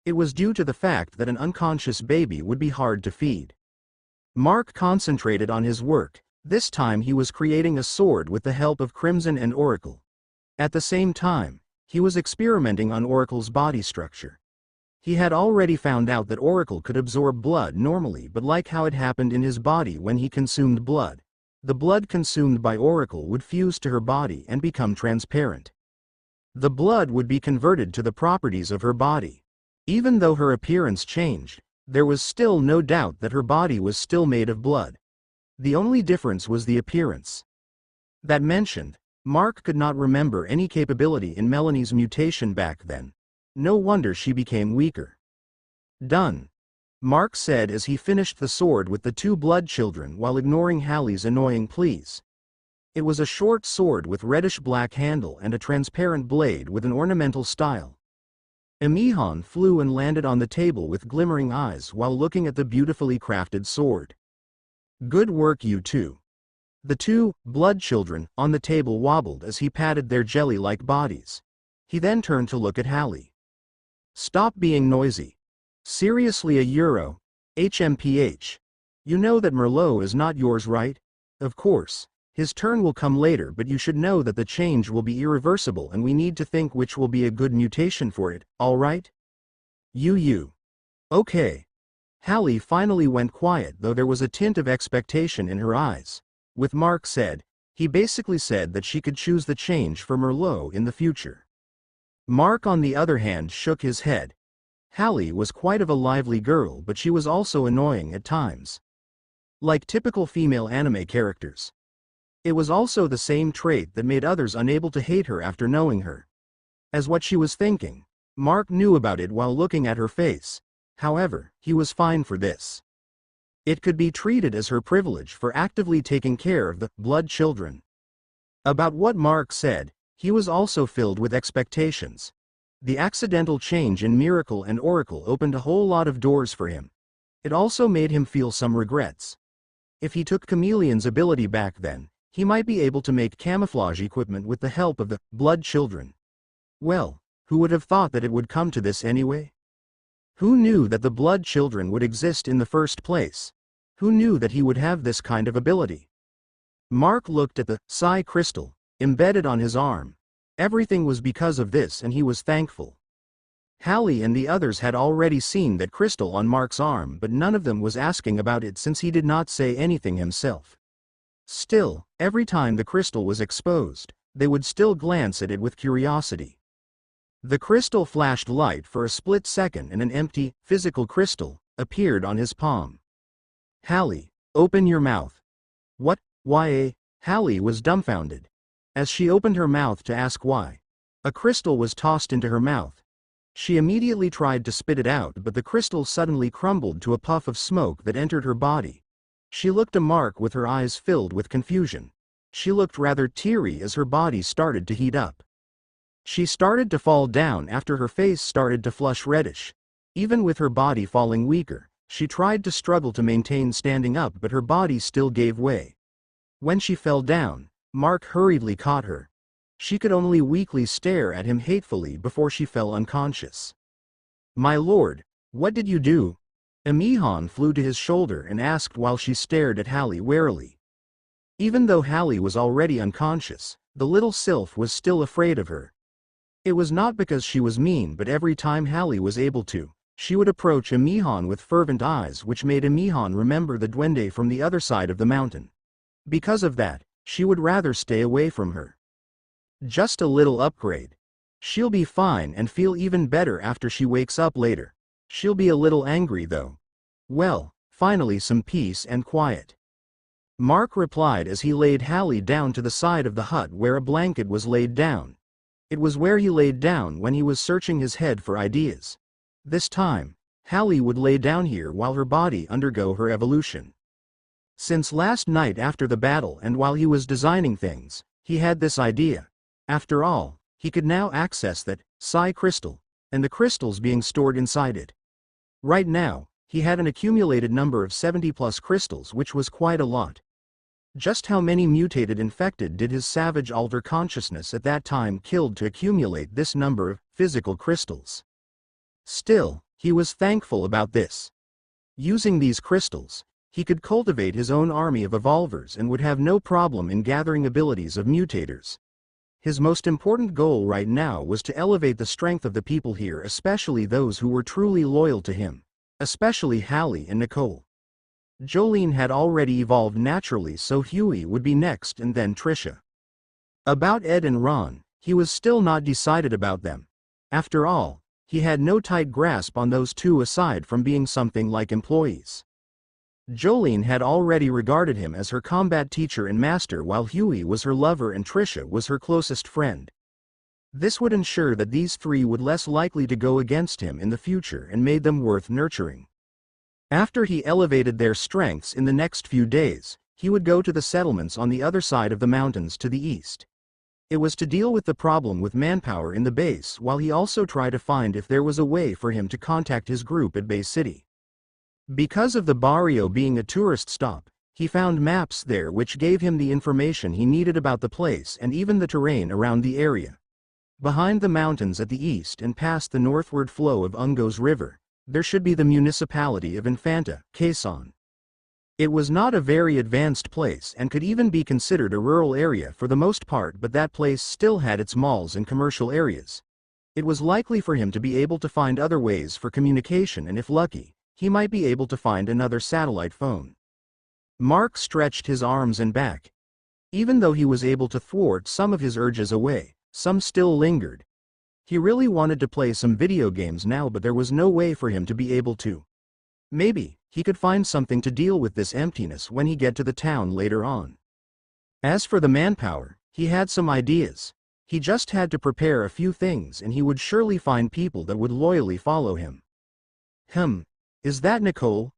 It was due to the fact that an unconscious baby would be hard to feed. Mark concentrated on his work. This time he was creating a sword with the help of Crimson and Oracle. At the same time, he was experimenting on Oracle's body structure. He had already found out that Oracle could absorb blood normally, but like how it happened in his body when he consumed blood, the blood consumed by Oracle would fuse to her body and become transparent. The blood would be converted to the properties of her body. Even though her appearance changed, there was still no doubt that her body was still made of blood. The only difference was the appearance. That mentioned, Mark could not remember any capability in Melanie's mutation back then. No wonder she became weaker. Done. Mark said as he finished the sword with the two blood children while ignoring Hallie's annoying pleas. It was a short sword with reddish-black handle and a transparent blade with an ornamental style. Emihan flew and landed on the table with glimmering eyes while looking at the beautifully crafted sword. Good work, you two. The two blood children on the table wobbled as he patted their jelly-like bodies. He then turned to look at Hallie. Stop being noisy. Seriously, a HMPH. You know that Merlot is not yours, right? Of course. His turn will come later, but you should know that the change will be irreversible and we need to think which will be a good mutation for it, alright? You. Okay. Hallie finally went quiet, though there was a tint of expectation in her eyes. With Mark said, he basically said that she could choose the change for Merlot in the future. Mark on the other hand shook his head. Hallie was quite of a lively girl, but she was also annoying at times. Like typical female anime characters. It was also the same trait that made others unable to hate her after knowing her. As what she was thinking, Mark knew about it while looking at her face. However, he was fine for this. It could be treated as her privilege for actively taking care of the blood children. About what Mark said, he was also filled with expectations. The accidental change in Miracle and Oracle opened a whole lot of doors for him. It also made him feel some regrets. If he took Chameleon's ability back then, he might be able to make camouflage equipment with the help of the blood children. Well, who would have thought that it would come to this anyway? Who knew that the blood children would exist in the first place? Who knew that he would have this kind of ability? Mark looked at the psi crystal embedded on his arm. Everything was because of this and he was thankful. Hallie and the others had already seen that crystal on Mark's arm, but none of them was asking about it since he did not say anything himself. Still, every time the crystal was exposed, they would still glance at it with curiosity. The crystal flashed light for a split second and an empty, physical crystal appeared on his palm. Hallie, open your mouth. What? Why? Hallie was dumbfounded. As she opened her mouth to ask why, a crystal was tossed into her mouth. She immediately tried to spit it out, but the crystal suddenly crumbled to a puff of smoke that entered her body. She looked at Mark with her eyes filled with confusion. She looked rather teary as her body started to heat up. She started to fall down after her face started to flush reddish. Even with her body falling weaker, she tried to struggle to maintain standing up, but her body still gave way. When she fell down, Mark hurriedly caught her. She could only weakly stare at him hatefully before she fell unconscious. My lord, what did you do? Emihan flew to his shoulder and asked while she stared at Hallie warily. Even though Hallie was already unconscious, the little sylph was still afraid of her. It was not because she was mean, but every time Hallie was able to, she would approach Emihan with fervent eyes, which made Emihan remember the duende from the other side of the mountain. Because of that, she would rather stay away from her. Just a little upgrade. She'll be fine and feel even better after she wakes up later. She'll be a little angry though. Well, finally some peace and quiet. Mark replied as he laid Hallie down to the side of the hut where a blanket was laid down. It was where he laid down when he was searching his head for ideas. This time, Hallie would lay down here while her body undergo her evolution. Since last night after the battle and while he was designing things, he had this idea. After all, he could now access that psi crystal, and the crystals being stored inside it. Right now, he had an accumulated number of 70+ crystals, which was quite a lot. Just how many mutated infected did his savage alter consciousness at that time killed to accumulate this number of physical crystals? Still, he was thankful about this. Using these crystals, he could cultivate his own army of evolvers and would have no problem in gathering abilities of mutators. His most important goal right now was to elevate the strength of the people here, especially those who were truly loyal to him, especially Hallie and Nicole. Jolene had already evolved naturally, so Huey would be next and then Trisha. About Ed and Ron, he was still not decided about them. After all, he had no tight grasp on those two aside from being something like employees. Jolene had already regarded him as her combat teacher and master, while Huey was her lover and Trisha was her closest friend. This would ensure that these three would less likely to go against him in the future and made them worth nurturing. After he elevated their strengths in the next few days, he would go to the settlements on the other side of the mountains to the east. It was to deal with the problem with manpower in the base while he also tried to find if there was a way for him to contact his group at Base City. Because of the barrio being a tourist stop, he found maps there which gave him the information he needed about the place and even the terrain around the area. Behind the mountains at the east and past the northward flow of Ungos River, there should be the municipality of Infanta, Quezon. It was not a very advanced place and could even be considered a rural area for the most part, but that place still had its malls and commercial areas. It was likely for him to be able to find other ways for communication, and if lucky, he might be able to find another satellite phone. Mark stretched his arms and back. Even though he was able to thwart some of his urges away, some still lingered. He really wanted to play some video games now, but there was no way for him to be able to. Maybe he could find something to deal with this emptiness when he get to the town later on. As for the manpower, he had some ideas. He just had to prepare a few things and he would surely find people that would loyally follow him. Is that Nicole?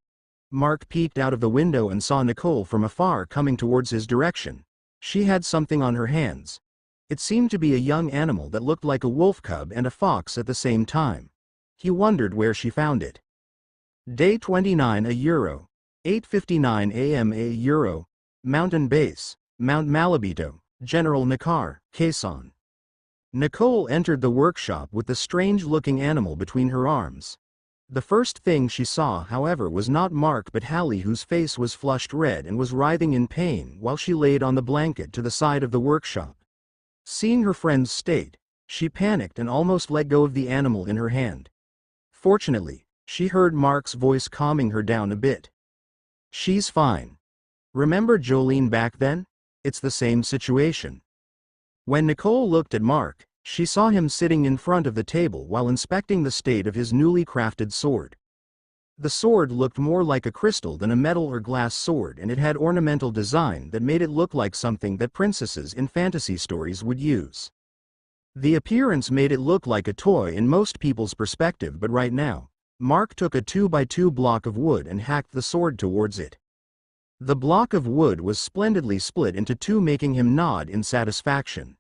Mark peeked out of the window and saw Nicole from afar coming towards his direction. She had something on her hands. It seemed to be a young animal that looked like a wolf cub and a fox at the same time. He wondered where she found it. Day 29 €, 8:59 a.m. €, Mountain Base, Mount Malabito, General Nakar, Quezon. Nicole entered the workshop with the strange-looking animal between her arms. The first thing she saw, however, was not Mark but Hallie, whose face was flushed red and was writhing in pain while she laid on the blanket to the side of the workshop. Seeing her friend's state, she panicked and almost let go of the animal in her hand. Fortunately, she heard Mark's voice calming her down a bit. "She's fine. Remember Jolene back then? It's the same situation." When Nicole looked at Mark, she saw him sitting in front of the table while inspecting the state of his newly crafted sword. The sword looked more like a crystal than a metal or glass sword, and it had ornamental design that made it look like something that princesses in fantasy stories would use. The appearance made it look like a toy in most people's perspective, but right now, Mark took a 2x2 block of wood and hacked the sword towards it. The block of wood was splendidly split into two, making him nod in satisfaction.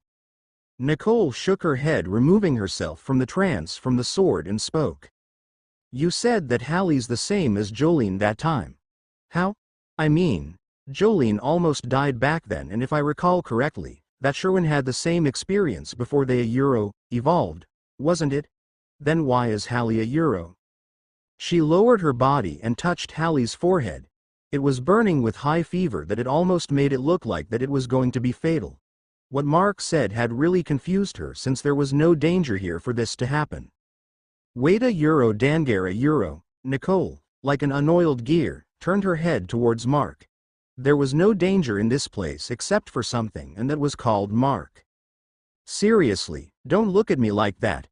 Nicole shook her head, removing herself from the trance from the sword, and spoke. "You said that Hallie's the same as Jolene that time. How? I mean, Jolene almost died back then, and if I recall correctly, that Sherwin had the same experience before they evolved, wasn't it? Then why is Hallie a?" She lowered her body and touched Hallie's forehead. It was burning with high fever that it almost made it look like that it was going to be fatal. What Mark said had really confused her, since there was no danger here for this to happen. "Wait a Dangare a." Nicole, like an unoiled gear, turned her head towards Mark. There was no danger in this place except for something, and that was called Mark. "Seriously, don't look at me like that."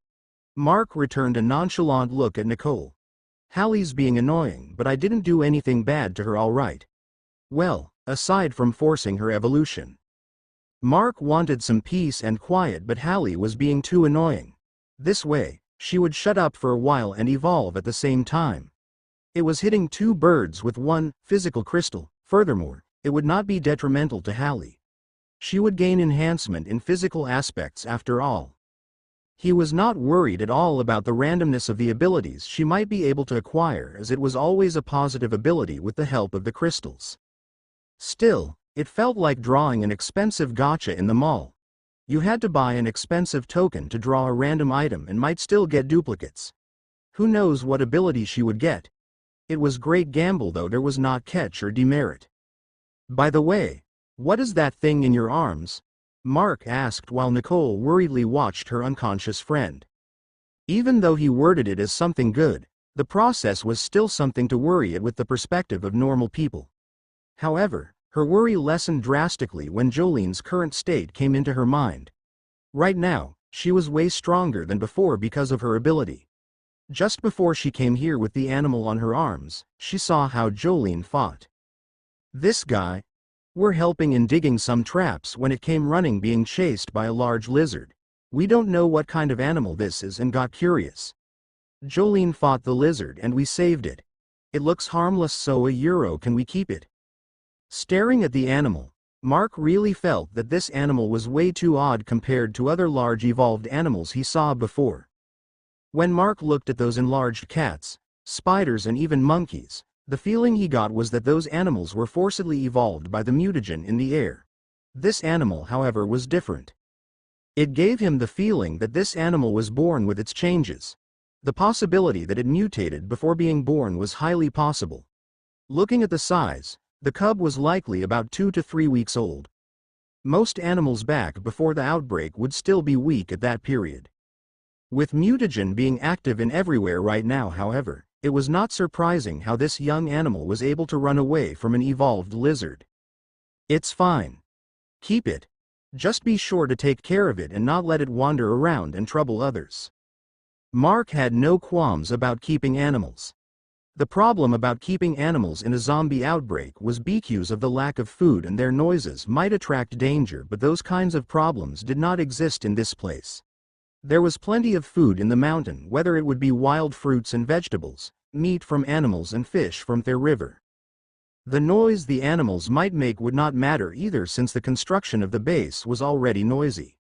Mark returned a nonchalant look at Nicole. "Hallie's being annoying, but I didn't do anything bad to her, all right. Well, aside from forcing her evolution." Mark wanted some peace and quiet, but Hallie was being too annoying. This way, she would shut up for a while and evolve at the same time. It was hitting two birds with one physical crystal. Furthermore, it would not be detrimental to Hallie. She would gain enhancement in physical aspects after all. He was not worried at all about the randomness of the abilities she might be able to acquire, as it was always a positive ability with the help of the crystals. Still, it felt like drawing an expensive gacha in the mall. You had to buy an expensive token to draw a random item and might still get duplicates. Who knows what ability she would get? It was great gamble, though there was not catch or demerit. "By the way, what is that thing in your arms?" Mark asked while Nicole worriedly watched her unconscious friend. Even though he worded it as something good, the process was still something to worry at with the perspective of normal people. However, her worry lessened drastically when Jolene's current state came into her mind. Right now, she was way stronger than before because of her ability. Just before she came here with the animal on her arms, she saw how Jolene fought. "This guy? We're helping in digging some traps when it came running, being chased by a large lizard. We don't know what kind of animal this is and got curious. Jolene fought the lizard and we saved it. It looks harmless, so €1 can we keep it? Staring at the animal, Mark really felt that this animal was way too odd compared to other large evolved animals he saw before. When Mark looked at those enlarged cats, spiders and even monkeys, the feeling he got was that those animals were forcibly evolved by the mutagen in the air. This animal, however, was different. It gave him the feeling that this animal was born with its changes. The possibility that it mutated before being born was highly possible. Looking at the size, the cub was likely about 2 to 3 weeks old. Most animals back before the outbreak would still be weak at that period. With mutagen being active in everywhere right now, however, it was not surprising how this young animal was able to run away from an evolved lizard. It's fine. Keep it. Just be sure to take care of it and not let it wander around and trouble others. Mark had no qualms about keeping animals. The problem about keeping animals in a zombie outbreak was because of the lack of food, and their noises might attract danger, but those kinds of problems did not exist in this place. There was plenty of food in the mountain, whether it would be wild fruits and vegetables, meat from animals and fish from their river. The noise the animals might make would not matter either, since the construction of the base was already noisy.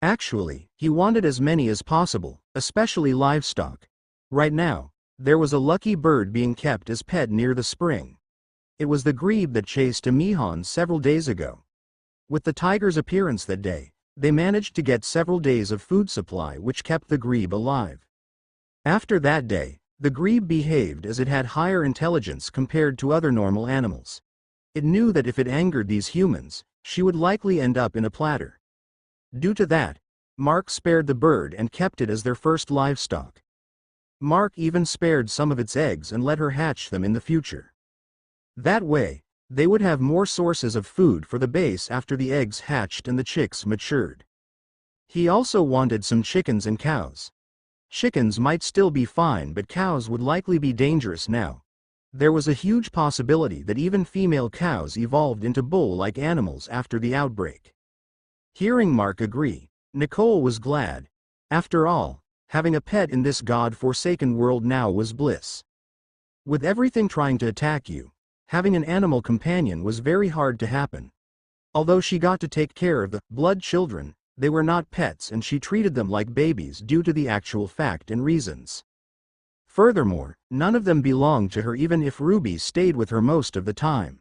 Actually, he wanted as many as possible, especially livestock. Right now, there was a lucky bird being kept as pet near the spring. It was the grebe that chased a Mihan several days ago. With the tiger's appearance that day, they managed to get several days of food supply, which kept the grebe alive. After that day, the grebe behaved as it had higher intelligence compared to other normal animals. It knew that if it angered these humans, she would likely end up in a platter. Due to that, Mark spared the bird and kept it as their first livestock. Mark even spared some of its eggs and let her hatch them in the future. That way, they would have more sources of food for the base after the eggs hatched and the chicks matured. He also wanted some chickens and cows. Chickens might still be fine, but cows would likely be dangerous now. There was a huge possibility that even female cows evolved into bull-like animals after the outbreak. Hearing Mark agree, Nicole was glad. After all, having a pet in this god-forsaken world now was bliss. With everything trying to attack you, having an animal companion was very hard to happen. Although she got to take care of the blood children, they were not pets, and she treated them like babies due to the actual fact and reasons. Furthermore, none of them belonged to her, even if Ruby stayed with her most of the time.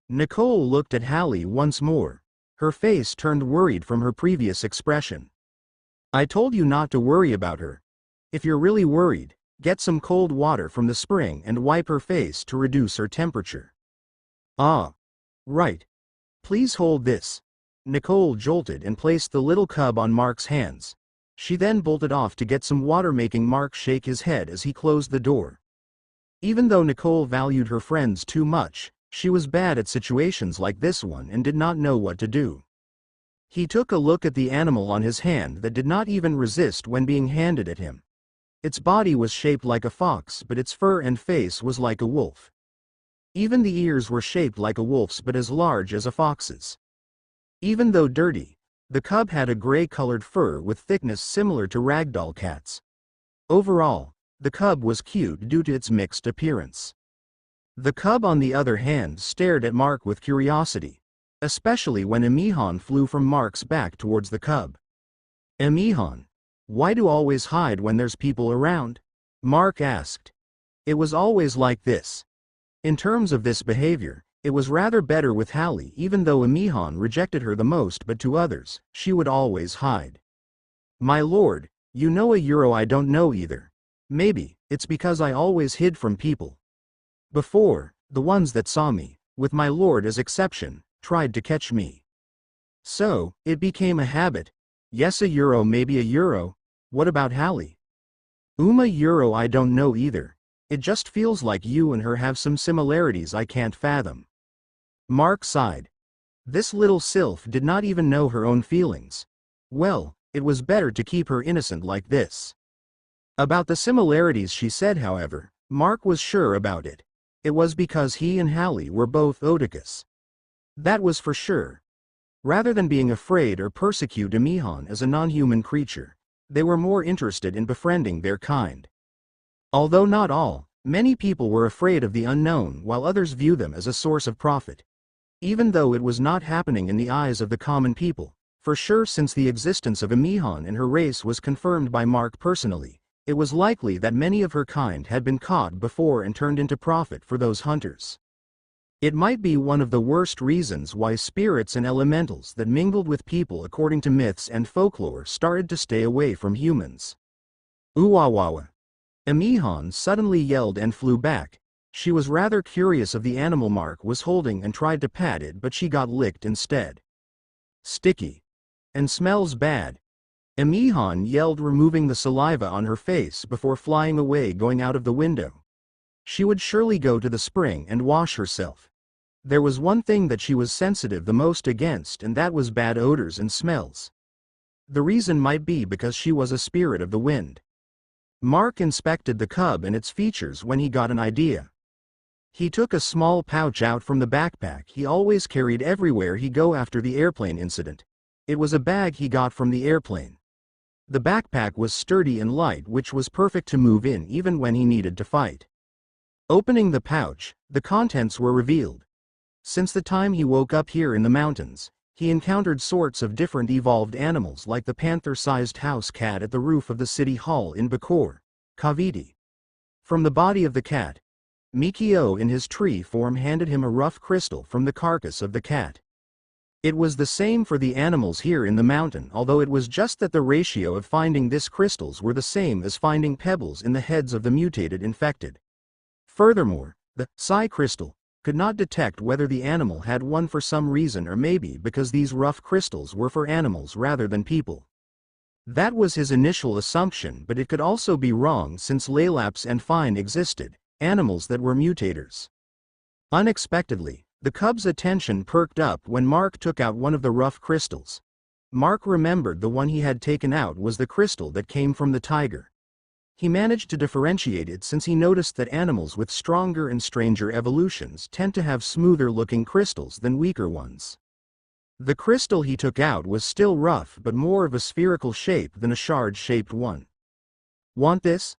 Nicole looked at Hallie once more. Her face turned worried from her previous expression. I told you not to worry about her. If you're really worried, get some cold water from the spring and wipe her face to reduce her temperature. Ah. Right. Please hold this. Nicole jolted and placed the little cub on Mark's hands. She then bolted off to get some water, making Mark shake his head as he closed the door. Even though Nicole valued her friends too much, she was bad at situations like this one and did not know what to do. He took a look at the animal on his hand that did not even resist when being handed at him. Its body was shaped like a fox, but its fur and face was like a wolf. Even the ears were shaped like a wolf's but as large as a fox's. Even though dirty, the cub had a gray-colored fur with thickness similar to ragdoll cats. Overall, the cub was cute due to its mixed appearance. The cub, on the other hand, stared at Mark with curiosity, especially when Emihan flew from Mark's back towards the cub. Emihan, why do you always hide when there's people around? Mark asked. It was always like this. In terms of this behavior, it was rather better with Hallie, even though Emihan rejected her the most, but to others, she would always hide. My lord, you know €1 I don't know either. Maybe, it's because I always hid from people. Before, the ones that saw me, with my lord as exception, tried to catch me. So, it became a habit. Yes, €1, maybe €1. What about Hallie? €1 I don't know either. It just feels like you and her have some similarities I can't fathom. Mark sighed. This little sylph did not even know her own feelings. Well, it was better to keep her innocent like this. About the similarities she said, however, Mark was sure about it. It was because he and Hallie were both Oedicus. That was for sure. Rather than being afraid or persecute Emihan as a non-human creature, they were more interested in befriending their kind. Although not all, Many people were afraid of the unknown while others view them as a source of profit. Even though it was not happening in the eyes of the common people, for sure since the existence of Amihan and her race was confirmed by Mark personally, it was likely that many of her kind had been caught before and turned into profit for those hunters. It might be one of the worst reasons why spirits and elementals that mingled with people according to myths and folklore started to stay away from humans. Uwawawa. Amihan suddenly yelled and flew back. She was rather curious of the animal Mark was holding and tried to pat it, but she got licked instead. Sticky. And smells bad. Amihan yelled, removing the saliva on her face before flying away, going out of the window. She would surely go to the spring and wash herself. There was one thing that she was sensitive the most against, and that was bad odors and smells. The reason might be because she was a spirit of the wind. Mark inspected the cub and its features when he got an idea. He took a small pouch out from the backpack he always carried everywhere he go after the airplane incident. It was a bag he got from the airplane. The backpack was sturdy and light, which was perfect to move in even when he needed to fight. Opening the pouch, the contents were revealed. Since the time he woke up here in the mountains, he encountered sorts of different evolved animals like the panther-sized house cat at the roof of the city hall in Bakor, Kaviti. From the body of the cat, Mikio in his tree form handed him a rough crystal from the carcass of the cat. It was the same for the animals here in the mountain, although it was just that the ratio of finding these crystals were the same as finding pebbles in the heads of the mutated infected. Furthermore, the psi crystal could not detect whether the animal had one for some reason, or maybe because these rough crystals were for animals rather than people. That was his initial assumption, but it could also be wrong since Laylaps and Fine existed, animals that were mutators. Unexpectedly, the cub's attention perked up when Mark took out one of the rough crystals. Mark remembered the one he had taken out was the crystal that came from the tiger. He managed to differentiate it since he noticed that animals with stronger and stranger evolutions tend to have smoother-looking crystals than weaker ones. The crystal he took out was still rough but more of a spherical shape than a shard-shaped one. "Want this?"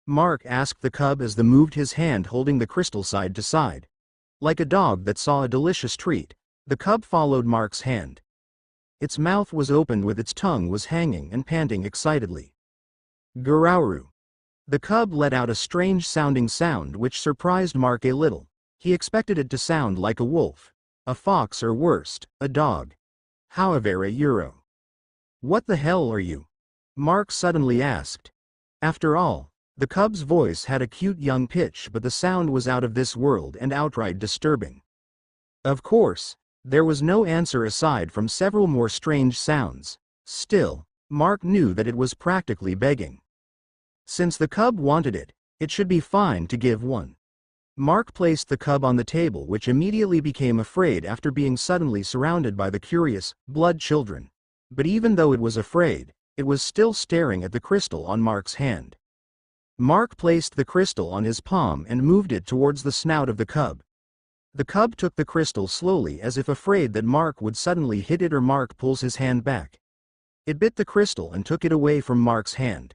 Mark asked the cub as the moved his hand holding the crystal side to side. Like a dog that saw a delicious treat, the cub followed Mark's hand. Its mouth was open with its tongue was hanging and panting excitedly. Gurauru. The cub let out a strange-sounding sound which surprised Mark a little. He expected it to sound like a wolf, a fox, or worst, a dog. However, euro. "What the hell are you?" Mark suddenly asked. After all, the cub's voice had a cute young pitch, but the sound was out of this world and outright disturbing. Of course, there was no answer aside from several more strange sounds. Still, Mark knew that it was practically begging. Since the cub wanted it, it should be fine to give one. Mark placed the cub on the table, which immediately became afraid after being suddenly surrounded by the curious, blood children. But even though it was afraid, it was still staring at the crystal on Mark's hand. Mark placed the crystal on his palm and moved it towards the snout of the cub. The cub took the crystal slowly as if afraid that Mark would suddenly hit it or Mark pulls his hand back. It bit the crystal and took it away from Mark's hand.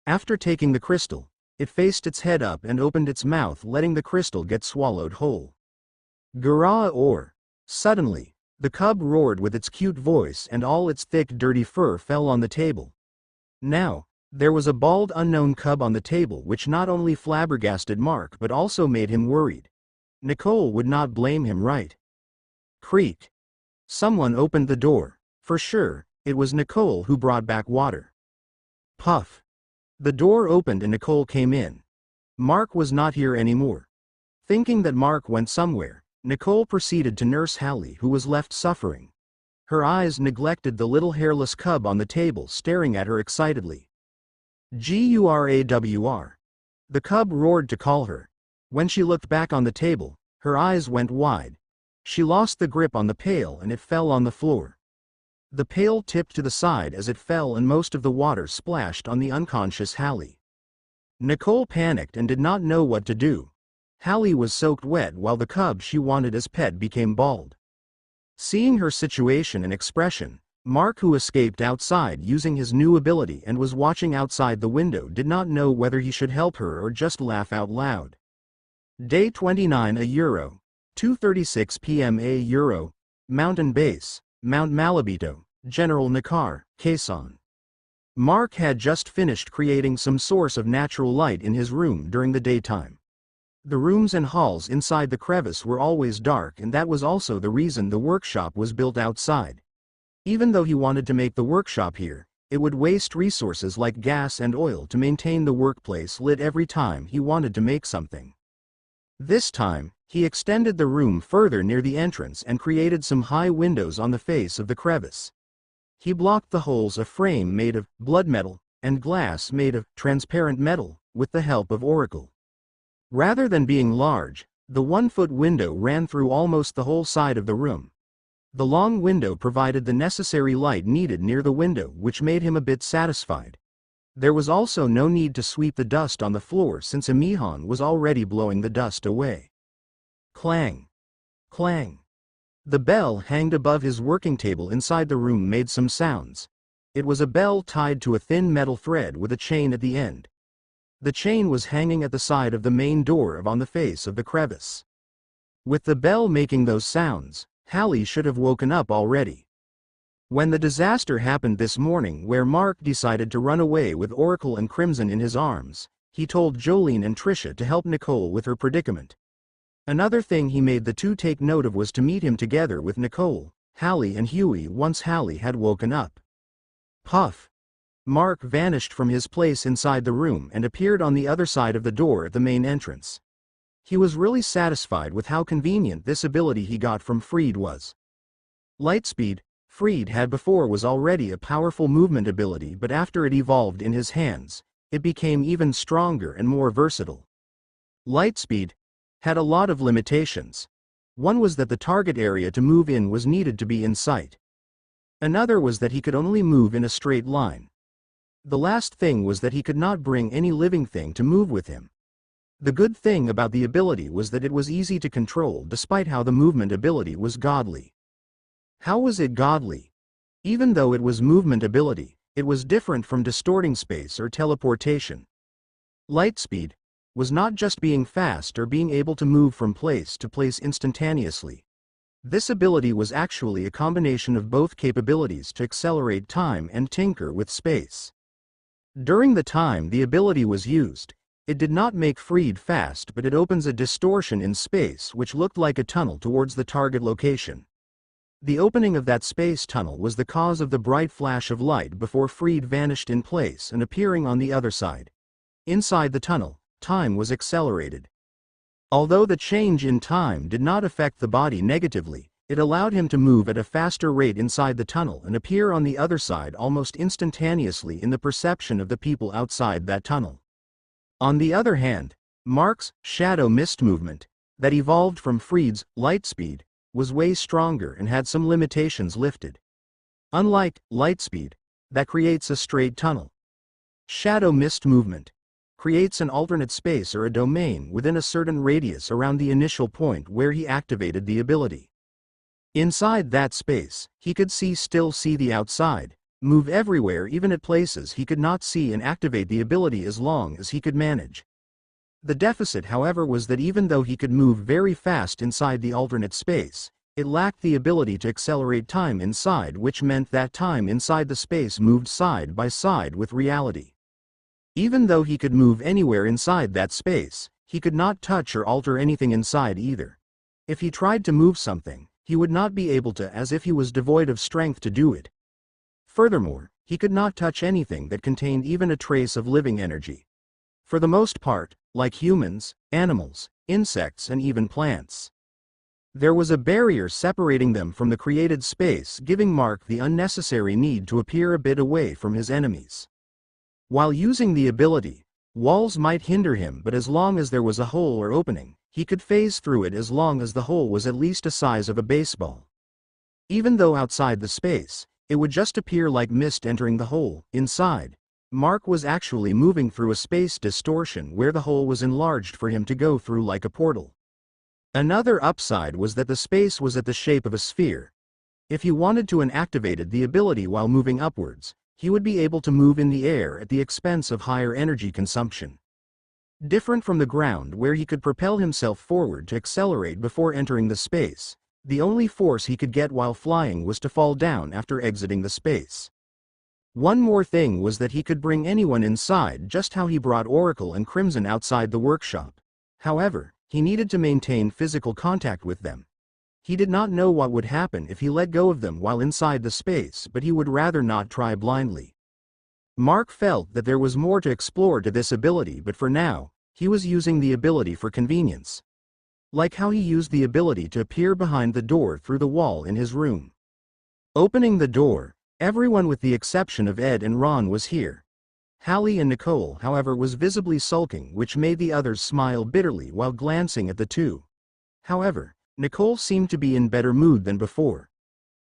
After taking the crystal, it faced its head up and opened its mouth, letting the crystal get swallowed whole. Gura or. Suddenly, the cub roared with its cute voice and all its thick dirty fur fell on the table. Now, there was a bald unknown cub on the table, which not only flabbergasted Mark but also made him worried. Nicole would not blame him, right? Creak. Someone opened the door. For sure, it was Nicole who brought back water. Puff. The door opened and Nicole came in. Mark was not here anymore. Thinking that Mark went somewhere, Nicole proceeded to nurse Hallie, who was left suffering. Her eyes neglected the little hairless cub on the table staring at her excitedly. Gurawr. The cub roared to call her. When she looked back on the table, her eyes went wide. She lost the grip on the pail and it fell on the floor. The pail tipped to the side as it fell and most of the water splashed on the unconscious Hallie. Nicole panicked and did not know what to do. Hallie was soaked wet while the cub she wanted as pet became bald. Seeing her situation and expression, Mark, who escaped outside using his new ability and was watching outside the window, did not know whether he should help her or just laugh out loud. Day 29 Euro. 2:36 p.m. Euro. Mountain Base, Mount Malabito, General Nakar, Quezon. Mark had just finished creating some source of natural light in his room during the daytime. The rooms and halls inside the crevice were always dark, and that was also the reason the workshop was built outside. Even though he wanted to make the workshop here, it would waste resources like gas and oil to maintain the workplace lit every time he wanted to make something. This time, he extended the room further near the entrance and created some high windows on the face of the crevice. He blocked the holes a frame made of blood metal and glass made of transparent metal with the help of Oracle. Rather than being large, the 1-foot window ran through almost the whole side of the room. The long window provided the necessary light needed near the window, which made him a bit satisfied. There was also no need to sweep the dust on the floor since Amihan was already blowing the dust away. Clang! Clang! The bell hanged above his working table inside the room made some sounds. It was a bell tied to a thin metal thread with a chain at the end. The chain was hanging at the side of the main door on the face of the crevice. With the bell making those sounds, Hallie should have woken up already. When the disaster happened this morning, where Mark decided to run away with Oracle and Crimson in his arms, he told Jolene and Trisha to help Nicole with her predicament. Another thing he made the two take note of was to meet him together with Nicole, Hallie and Huey once Hallie had woken up. Puff! Mark vanished from his place inside the room and appeared on the other side of the door at the main entrance. He was really satisfied with how convenient this ability he got from Freed was. Lightspeed, Freed had before, was already a powerful movement ability, but after it evolved in his hands, it became even stronger and more versatile. Lightspeed had a lot of limitations. One was that the target area to move in was needed to be in sight. Another was that he could only move in a straight line. The last thing was that he could not bring any living thing to move with him. The good thing about the ability was that it was easy to control, despite how the movement ability was godly. How was it godly? Even though it was movement ability, it was different from distorting space or teleportation. Lightspeed was not just being fast or being able to move from place to place instantaneously. This ability was actually a combination of both capabilities to accelerate time and tinker with space. During the time the ability was used, it did not make Freed fast, but it opens a distortion in space which looked like a tunnel towards the target location. The opening of that space tunnel was the cause of the bright flash of light before Freed vanished in place and appearing on the other side. Inside the tunnel, time was accelerated. Although the change in time did not affect the body negatively, it allowed him to move at a faster rate inside the tunnel and appear on the other side almost instantaneously in the perception of the people outside that tunnel. On the other hand, Mark's shadow mist movement, that evolved from Freed's Lightspeed, was way stronger and had some limitations lifted. Unlike Lightspeed, that creates a straight tunnel, shadow mist movement creates an alternate space or a domain within a certain radius around the initial point where he activated the ability. Inside that space, he could still see the outside, move everywhere, even at places he could not see, and activate the ability as long as he could manage. The deficit, however, was that even though he could move very fast inside the alternate space, it lacked the ability to accelerate time inside, which meant that time inside the space moved side by side with reality. Even though he could move anywhere inside that space, he could not touch or alter anything inside either. If he tried to move something, he would not be able to, as if he was devoid of strength to do it. Furthermore, he could not touch anything that contained even a trace of living energy. For the most part, like humans, animals, insects, and even plants. There was a barrier separating them from the created space, giving Mark the unnecessary need to appear a bit away from his enemies. While using the ability, walls might hinder him, but as long as there was a hole or opening, he could phase through it as long as the hole was at least the size of a baseball. Even though outside the space, it would just appear like mist entering the hole. Inside, Mark was actually moving through a space distortion where the hole was enlarged for him to go through like a portal. Another upside was that the space was at the shape of a sphere. If he wanted to and activated the ability while moving upwards, he would be able to move in the air at the expense of higher energy consumption. Different from the ground where he could propel himself forward to accelerate before entering the space, the only force he could get while flying was to fall down after exiting the space. One more thing was that he could bring anyone inside, just how he brought Oracle and Crimson outside the workshop. However, he needed to maintain physical contact with them. He did not know what would happen if he let go of them while inside the space, but he would rather not try blindly. Mark felt that there was more to explore to this ability, but for now, he was using the ability for convenience. Like how he used the ability to appear behind the door through the wall in his room. Opening the door, everyone with the exception of Ed and Ron was here. Hallie and Nicole, however, was visibly sulking, which made the others smile bitterly while glancing at the two. However, Nicole seemed to be in better mood than before.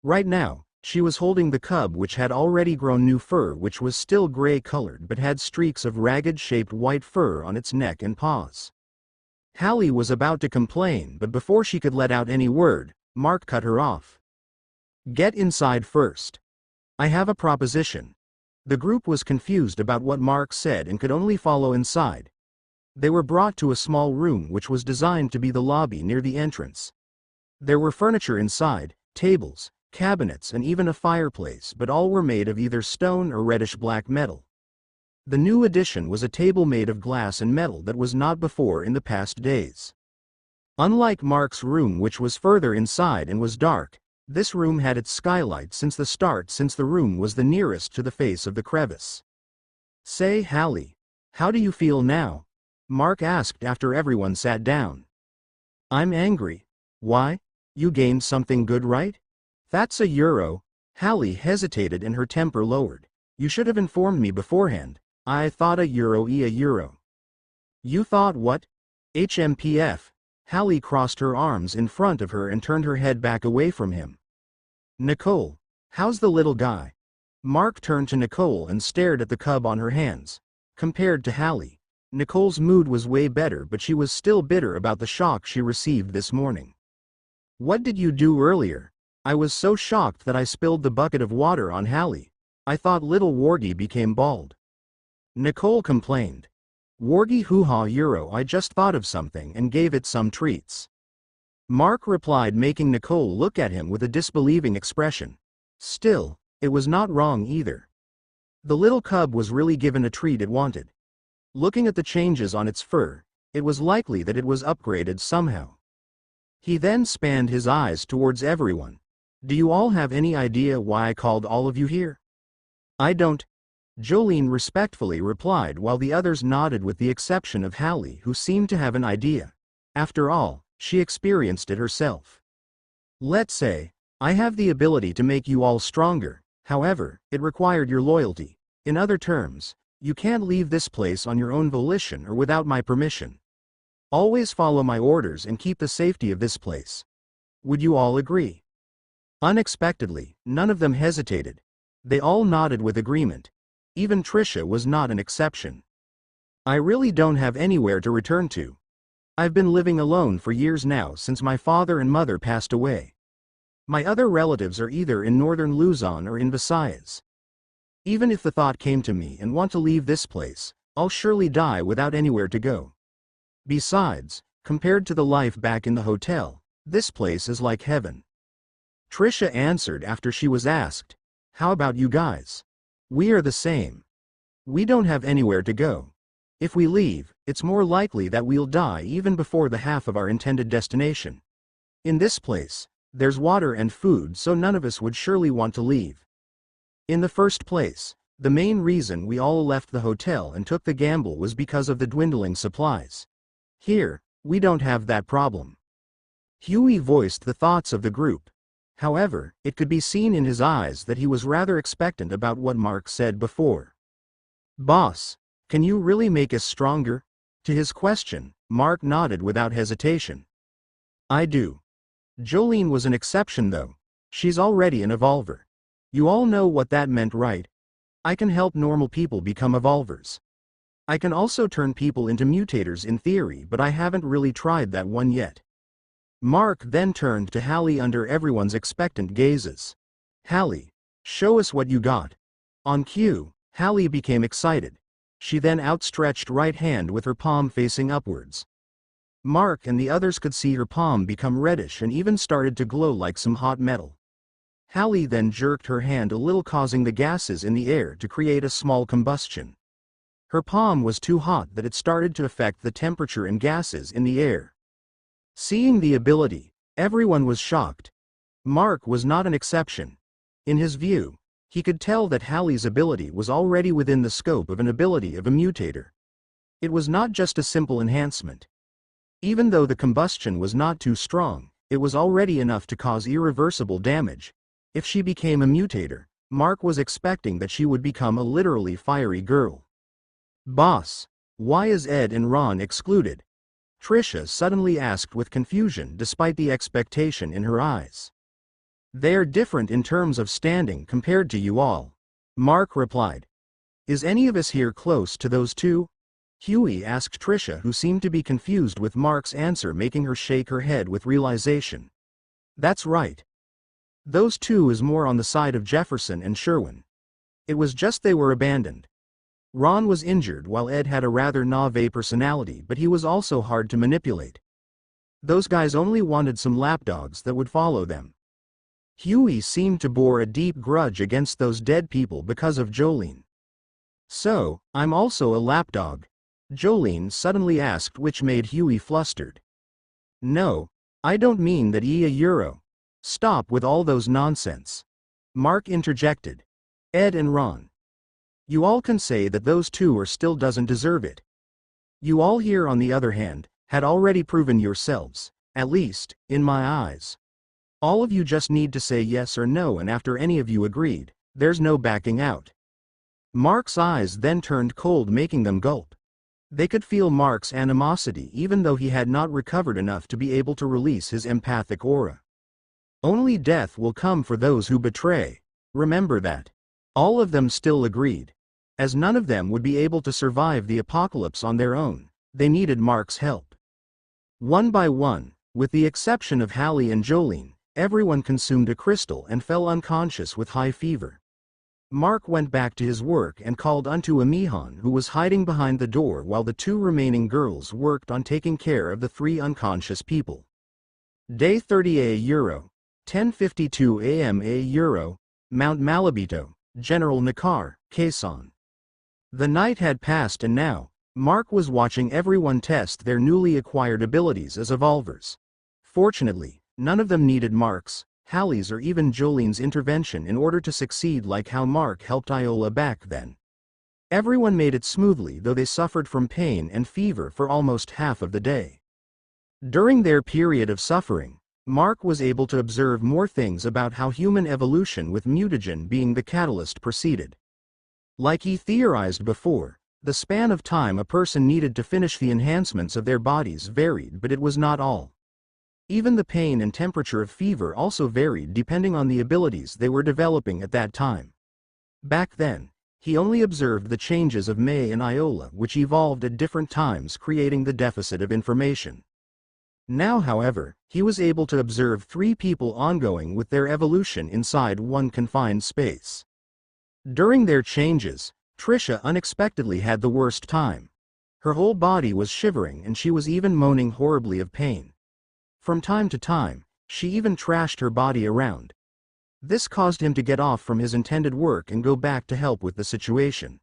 Right now, she was holding the cub, which had already grown new fur, which was still gray-colored but had streaks of ragged-shaped white fur on its neck and paws. Hallie was about to complain, but before she could let out any word, Mark cut her off. "Get inside first. I have a proposition." The group was confused about what Mark said and could only follow inside. They were brought to a small room which was designed to be the lobby near the entrance. There were furniture inside, tables, cabinets and even a fireplace, but all were made of either stone or reddish-black metal. The new addition was a table made of glass and metal that was not before in the past days. Unlike Mark's room, which was further inside and was dark, this room had its skylight since the start, since the room was the nearest to the face of the crevice. "Say, Hallie, how do you feel now?" Mark asked after everyone sat down. "I'm angry." "Why? You gained something good, right?" "That's a euro." Hallie hesitated and her temper lowered. "You should have informed me beforehand. I thought a euro. You thought what? HMPF. Hallie crossed her arms in front of her and turned her head back away from him. "Nicole, how's the little guy?" Mark turned to Nicole and stared at the cub on her hands. Compared to Hallie, Nicole's mood was way better, but she was still bitter about the shock she received this morning. "What did you do earlier? I was so shocked that I spilled the bucket of water on Hallie. I thought little Wargie became bald." Nicole complained. "Wargie hoo-ha euro, I just thought of something and gave it some treats." Mark replied, making Nicole look at him with a disbelieving expression. Still, it was not wrong either. The little cub was really given a treat it wanted. Looking at the changes on its fur, it was likely that it was upgraded somehow. He then spanned his eyes towards everyone. "Do you all have any idea why I called all of you here?" "I don't," Jolene respectfully replied, while the others nodded with the exception of Hallie, who seemed to have an idea. After all, she experienced it herself. "Let's say, I have the ability to make you all stronger, however, it required your loyalty. In other terms, you can't leave this place on your own volition or without my permission. Always follow my orders and keep the safety of this place. Would you all agree?" Unexpectedly, none of them hesitated. They all nodded with agreement. Even Trisha was not an exception. "I really don't have anywhere to return to. I've been living alone for years now, since my father and mother passed away. My other relatives are either in northern Luzon or in Visayas. Even if the thought came to me and want to leave this place, I'll surely die without anywhere to go. Besides, compared to the life back in the hotel, this place is like heaven." Trisha answered after she was asked, "How about you guys?" "We are the same. We don't have anywhere to go. If we leave, it's more likely that we'll die even before the half of our intended destination. In this place, there's water and food, so none of us would surely want to leave. In the first place, the main reason we all left the hotel and took the gamble was because of the dwindling supplies. Here, we don't have that problem." Huey voiced the thoughts of the group. However, it could be seen in his eyes that he was rather expectant about what Mark said before. "Boss, can you really make us stronger?" To his question, Mark nodded without hesitation. "I do. Jolene was an exception though. She's already an evolver. You all know what that meant, right? I can help normal people become evolvers. I can also turn people into mutators in theory, but I haven't really tried that one yet." Mark then turned to Hallie under everyone's expectant gazes. Hallie, show us what you got. On cue, Hallie became excited. She then outstretched right hand with her palm facing upwards. Mark and the others could see her palm become reddish and even started to glow like some hot metal. Hallie then jerked her hand a little, causing the gases in the air to create a small combustion. Her palm was too hot that it started to affect the temperature and gases in the air. Seeing the ability, everyone was shocked. Mark was not an exception. In his view, he could tell that Hallie's ability was already within the scope of an ability of a mutator. It was not just a simple enhancement. Even though the combustion was not too strong, it was already enough to cause irreversible damage. If she became a mutator, Mark was expecting that she would become a literally fiery girl. Boss, why is Ed and Ron excluded? Trisha suddenly asked with confusion despite the expectation in her eyes. They're different in terms of standing compared to you all. Mark replied. Is any of us here close to those two? Huey asked Trisha, who seemed to be confused with Mark's answer, making her shake her head with realization. That's right. Those two is more on the side of Jefferson and Sherwin. It was just they were abandoned. Ron was injured while Ed had a rather naïve personality, but he was also hard to manipulate. Those guys only wanted some lapdogs that would follow them. Huey seemed to bore a deep grudge against those dead people because of Jolene. So, I'm also a lapdog? Jolene suddenly asked, which made Huey flustered. No, I don't mean that euro. Stop with all those nonsense. Mark interjected. Ed and Ron. You all can say that those two are still doesn't deserve it. You all here, on the other hand, had already proven yourselves, at least, in my eyes. All of you just need to say yes or no, and after any of you agreed, there's no backing out. Mark's eyes then turned cold, making them gulp. They could feel Mark's animosity even though he had not recovered enough to be able to release his empathic aura. Only death will come for those who betray, remember that. All of them still agreed. As none of them would be able to survive the apocalypse on their own, they needed Mark's help. One by one, with the exception of Hallie and Jolene, everyone consumed a crystal and fell unconscious with high fever. Mark went back to his work and called unto Amihan, who was hiding behind the door, while the two remaining girls worked on taking care of the three unconscious people. Day 30 euro, 10:52 a.m. euro, Mount Malabito, General Nakar, Quezon. The night had passed and now, Mark was watching everyone test their newly acquired abilities as evolvers. Fortunately, none of them needed Mark's, Hallie's or even Jolene's intervention in order to succeed like how Mark helped Iola back then. Everyone made it smoothly, though they suffered from pain and fever for almost half of the day. During their period of suffering, Mark was able to observe more things about how human evolution, with mutagen being the catalyst, proceeded. Like he theorized before, the span of time a person needed to finish the enhancements of their bodies varied, but it was not all. Even the pain and temperature of fever also varied depending on the abilities they were developing at that time. Back then, he only observed the changes of May and Iola, which evolved at different times, creating the deficit of information. Now, however, he was able to observe three people ongoing with their evolution inside one confined space. During their changes, Trisha unexpectedly had the worst time. Her whole body was shivering and she was even moaning horribly of pain. From time to time, she even trashed her body around. This caused him to get off from his intended work and go back to help with the situation.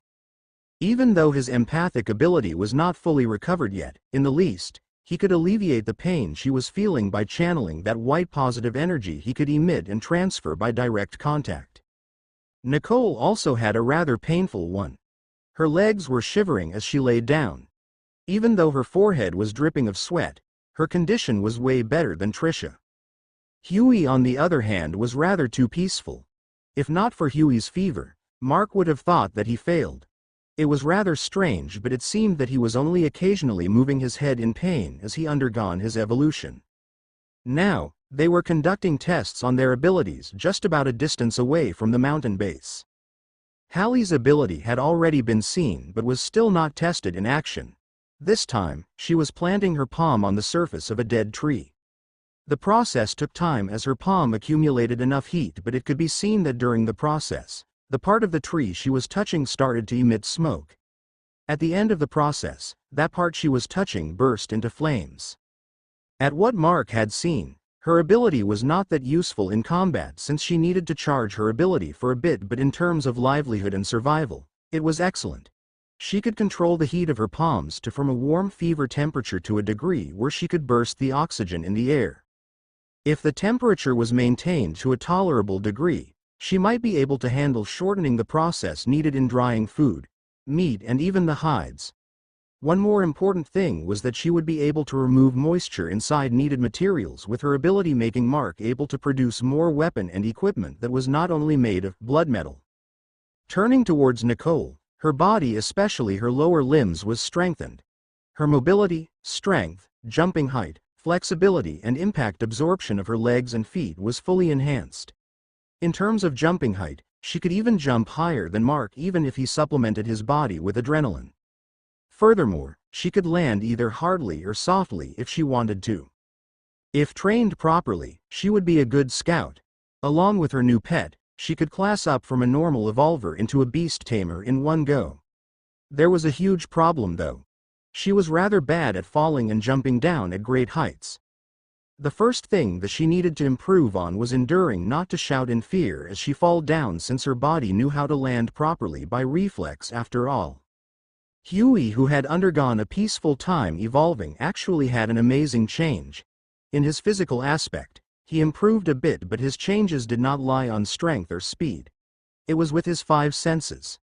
Even though his empathic ability was not fully recovered yet, in the least, he could alleviate the pain she was feeling by channeling that white positive energy he could emit and transfer by direct contact. Nicole also had a rather painful one. Her legs were shivering as she laid down. Even though her forehead was dripping of sweat, her condition was way better than Trisha. Huey, on the other hand, was rather too peaceful. If not for Huey's fever, Mark would have thought that he failed. It was rather strange, but it seemed that he was only occasionally moving his head in pain as he undergone his evolution. Now, they were conducting tests on their abilities just about a distance away from the mountain base. Hallie's ability had already been seen but was still not tested in action. This time, she was planting her palm on the surface of a dead tree. The process took time as her palm accumulated enough heat, but it could be seen that during the process, the part of the tree she was touching started to emit smoke. At the end of the process, that part she was touching burst into flames. At what Mark had seen, her ability was not that useful in combat since she needed to charge her ability for a bit, but in terms of livelihood and survival, it was excellent. She could control the heat of her palms to from a warm fever temperature to a degree where she could burst the oxygen in the air. If the temperature was maintained to a tolerable degree, she might be able to handle shortening the process needed in drying food, meat, and even the hides. One more important thing was that she would be able to remove moisture inside needed materials, with her ability making Mark able to produce more weapon and equipment that was not only made of blood metal. Turning towards Nicole, her body, especially her lower limbs, was strengthened. Her mobility, strength, jumping height, flexibility, and impact absorption of her legs and feet was fully enhanced. In terms of jumping height, she could even jump higher than Mark even if he supplemented his body with adrenaline. Furthermore, she could land either hardly or softly if she wanted to. If trained properly, she would be a good scout. Along with her new pet, she could class up from a normal evolver into a beast tamer in one go. There was a huge problem though. She was rather bad at falling and jumping down at great heights. The first thing that she needed to improve on was enduring not to shout in fear as she fall down, since her body knew how to land properly by reflex after all. Huey, who had undergone a peaceful time evolving, actually had an amazing change. In his physical aspect, he improved a bit, but his changes did not lie on strength or speed. It was with his 5 senses.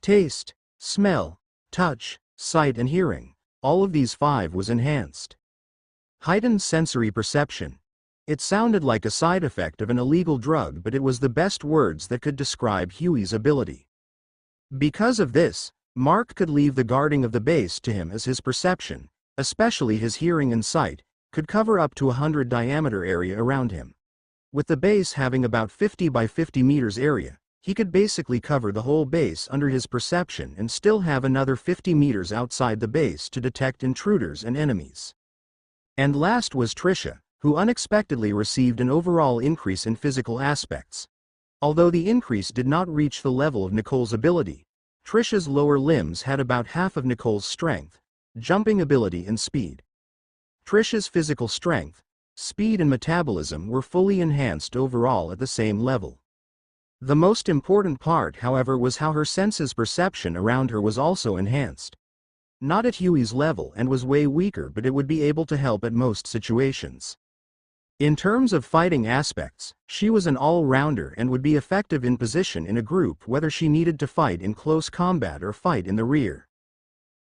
Taste, smell, touch, sight and hearing, all of these 5 was enhanced. Heightened sensory perception. It sounded like a side effect of an illegal drug, but it was the best words that could describe Huey's ability. Because of this, Mark could leave the guarding of the base to him, as his perception, especially his hearing and sight, could cover up to 100 diameter area around him. With the base having about 50 by 50 meters area, he could basically cover the whole base under his perception and still have another 50 meters outside the base to detect intruders and enemies. And last was Trisha, who unexpectedly received an overall increase in physical aspects. Although the increase did not reach the level of Nicole's ability, Trisha's lower limbs had about half of Nicole's strength, jumping ability and speed. Trisha's physical strength, speed and metabolism were fully enhanced overall at the same level. The most important part, however, was how her senses perception around her was also enhanced. Not at Huey's level and was way weaker, but it would be able to help at most situations. In terms of fighting aspects, she was an all-rounder and would be effective in position in a group, whether she needed to fight in close combat or fight in the rear.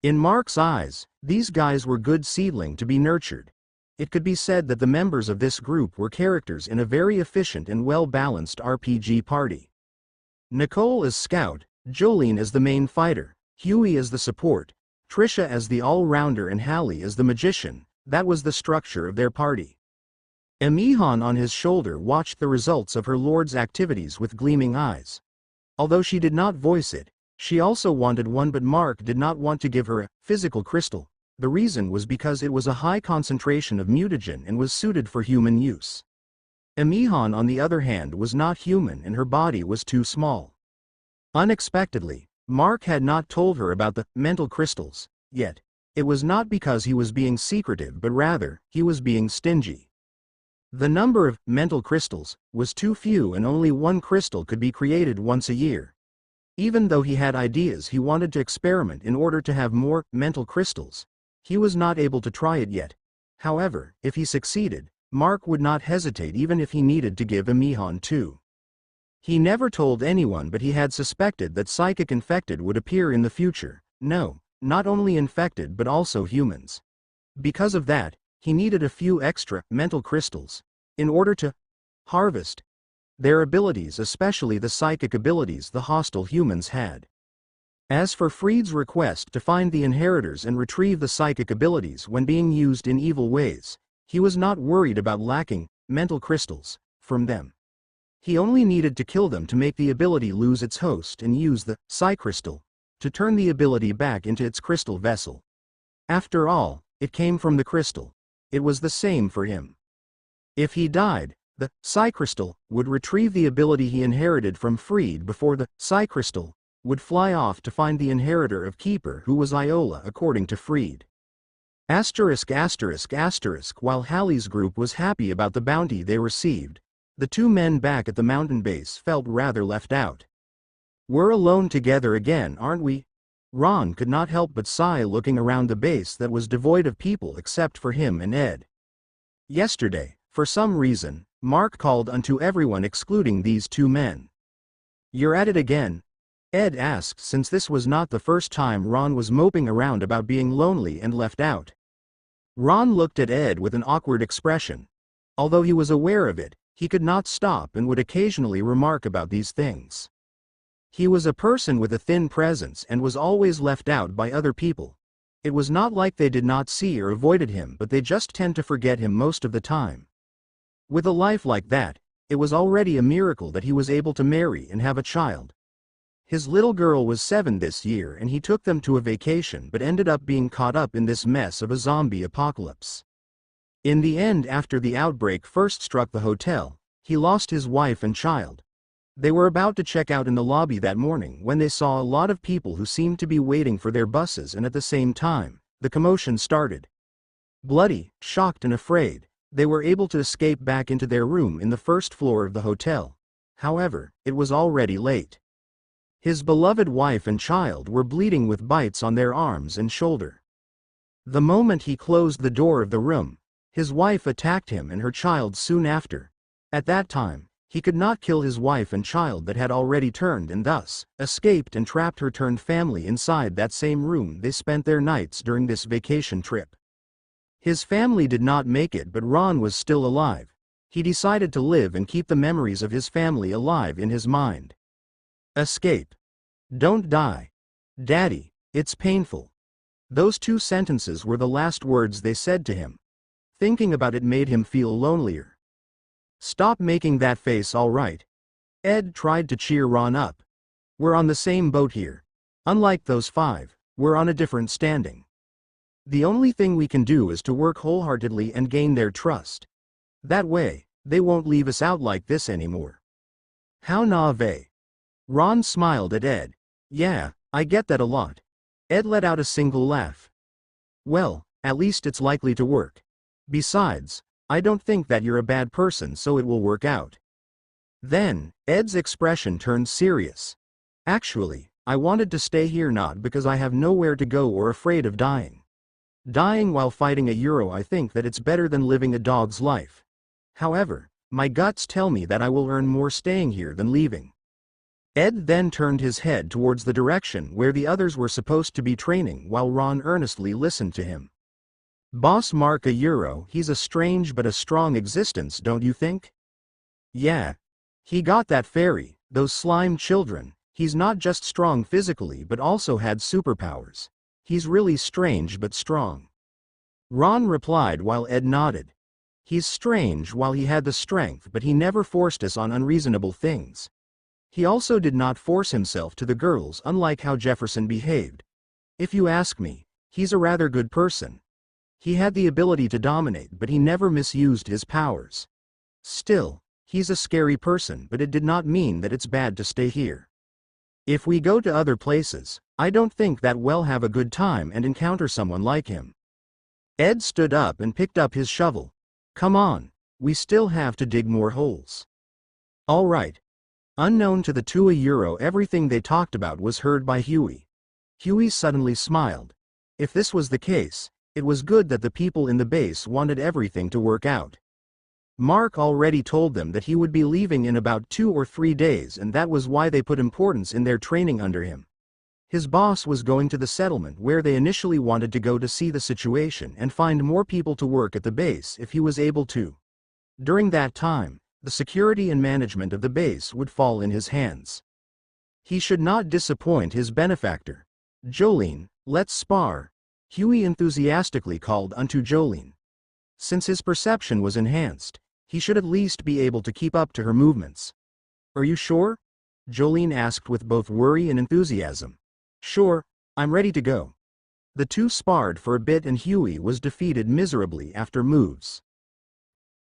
In Mark's eyes, these guys were good seedling to be nurtured. It could be said that the members of this group were characters in a very efficient and well-balanced RPG party. Nicole as scout, Jolene as the main fighter, Huey as the support, Trisha as the all-rounder and Hallie as the magician. That was the structure of their party. Emihan on his shoulder watched the results of her lord's activities with gleaming eyes. Although she did not voice it, she also wanted one, but Mark did not want to give her a physical crystal. The reason was because it was a high concentration of mutagen and was suited for human use. Emihan, on the other hand, was not human and her body was too small. Unexpectedly, Mark had not told her about the mental crystals yet. It was not because he was being secretive, but rather, he was being stingy. The number of mental crystals was too few, and only one crystal could be created once a year. Even though he had ideas he wanted to experiment in order to have more mental crystals, he was not able to try it yet. However, if he succeeded, Mark would not hesitate even if he needed to give Emihan 2. He never told anyone, but he had suspected that psychic infected would appear in the future. No, not only infected but also humans. Because of that, he needed a few extra mental crystals in order to harvest their abilities, especially the psychic abilities the hostile humans had. As for Freed's request to find the inheritors and retrieve the psychic abilities when being used in evil ways, he was not worried about lacking mental crystals from them. He only needed to kill them to make the ability lose its host and use the Psi crystal to turn the ability back into its crystal vessel. After all, it came from the crystal. It was the same for him. If he died, the psi crystal would retrieve the ability he inherited from Freed before the psi crystal would fly off to find the inheritor of Keeper, who was Iola according to Freed. Asterisk asterisk asterisk. While Hallie's group was happy about the bounty they received, the two men back at the mountain base felt rather left out. We're alone together again, aren't we? Ron could not help but sigh looking around the base that was devoid of people except for him and Ed. Yesterday, for some reason, Mark called unto everyone excluding these two men. "You're at it again?" Ed asked, since this was not the first time Ron was moping around about being lonely and left out. Ron looked at Ed with an awkward expression. Although he was aware of it, he could not stop and would occasionally remark about these things. He was a person with a thin presence and was always left out by other people. It was not like they did not see or avoided him, but they just tend to forget him most of the time. With a life like that, it was already a miracle that he was able to marry and have a child. His little girl was 7 this year and he took them to a vacation but ended up being caught up in this mess of a zombie apocalypse. In the end, after the outbreak first struck the hotel, he lost his wife and child. They were about to check out in the lobby that morning when they saw a lot of people who seemed to be waiting for their buses, and at the same time, the commotion started. Bloody, shocked and afraid, they were able to escape back into their room in the first floor of the hotel. However, it was already late. His beloved wife and child were bleeding with bites on their arms and shoulder. The moment he closed the door of the room, his wife attacked him and her child soon after. At that time, he could not kill his wife and child that had already turned and thus escaped and trapped her turned family inside that same room they spent their nights during this vacation trip. His family did not make it, but Ron was still alive. He decided to live and keep the memories of his family alive in his mind. Escape. Don't die. Daddy, it's painful. Those 2 sentences were the last words they said to him. Thinking about it made him feel lonelier. Stop making that face, all right. Ed tried to cheer Ron up. We're on the same boat here. Unlike those 5, we're on a different standing. The only thing we can do is to work wholeheartedly and gain their trust. That way, they won't leave us out like this anymore. How naive. Ron smiled at Ed. Yeah, I get that a lot. Ed let out a single laugh. Well, at least it's likely to work. Besides, I don't think that you're a bad person, so it will work out. Then, Ed's expression turned serious. Actually, I wanted to stay here not because I have nowhere to go or afraid of dying. Dying while fighting a Euro, I think that it's better than living a dog's life. However, my guts tell me that I will earn more staying here than leaving. Ed then turned his head towards the direction where the others were supposed to be training while Ron earnestly listened to him. Boss Mark a Euro, he's a strange but a strong existence, don't you think? Yeah. He got that fairy, those slime children. He's not just strong physically but also had superpowers. He's really strange but strong. Ron replied while Ed nodded. He's strange while he had the strength, but he never forced us on unreasonable things. He also did not force himself to the girls, unlike how Jefferson behaved. If you ask me, he's a rather good person. He had the ability to dominate, but he never misused his powers. Still, he's a scary person, but it did not mean that it's bad to stay here. If we go to other places, I don't think that we'll have a good time and encounter someone like him. Ed stood up and picked up his shovel. Come on, we still have to dig more holes. All right. Unknown to the 2 Euro, everything they talked about was heard by Huey. Huey suddenly smiled. If this was the case, it was good that the people in the base wanted everything to work out. Mark already told them that he would be leaving in about 2 or 3 days, and that was why they put importance in their training under him. His boss was going to the settlement where they initially wanted to go to see the situation and find more people to work at the base if he was able to. During that time, the security and management of the base would fall in his hands. He should not disappoint his benefactor. Jolene, let's spar. Huey enthusiastically called unto Jolene. Since his perception was enhanced, he should at least be able to keep up to her movements. Are you sure? Jolene asked with both worry and enthusiasm. Sure, I'm ready to go. The two sparred for a bit and Huey was defeated miserably after moves.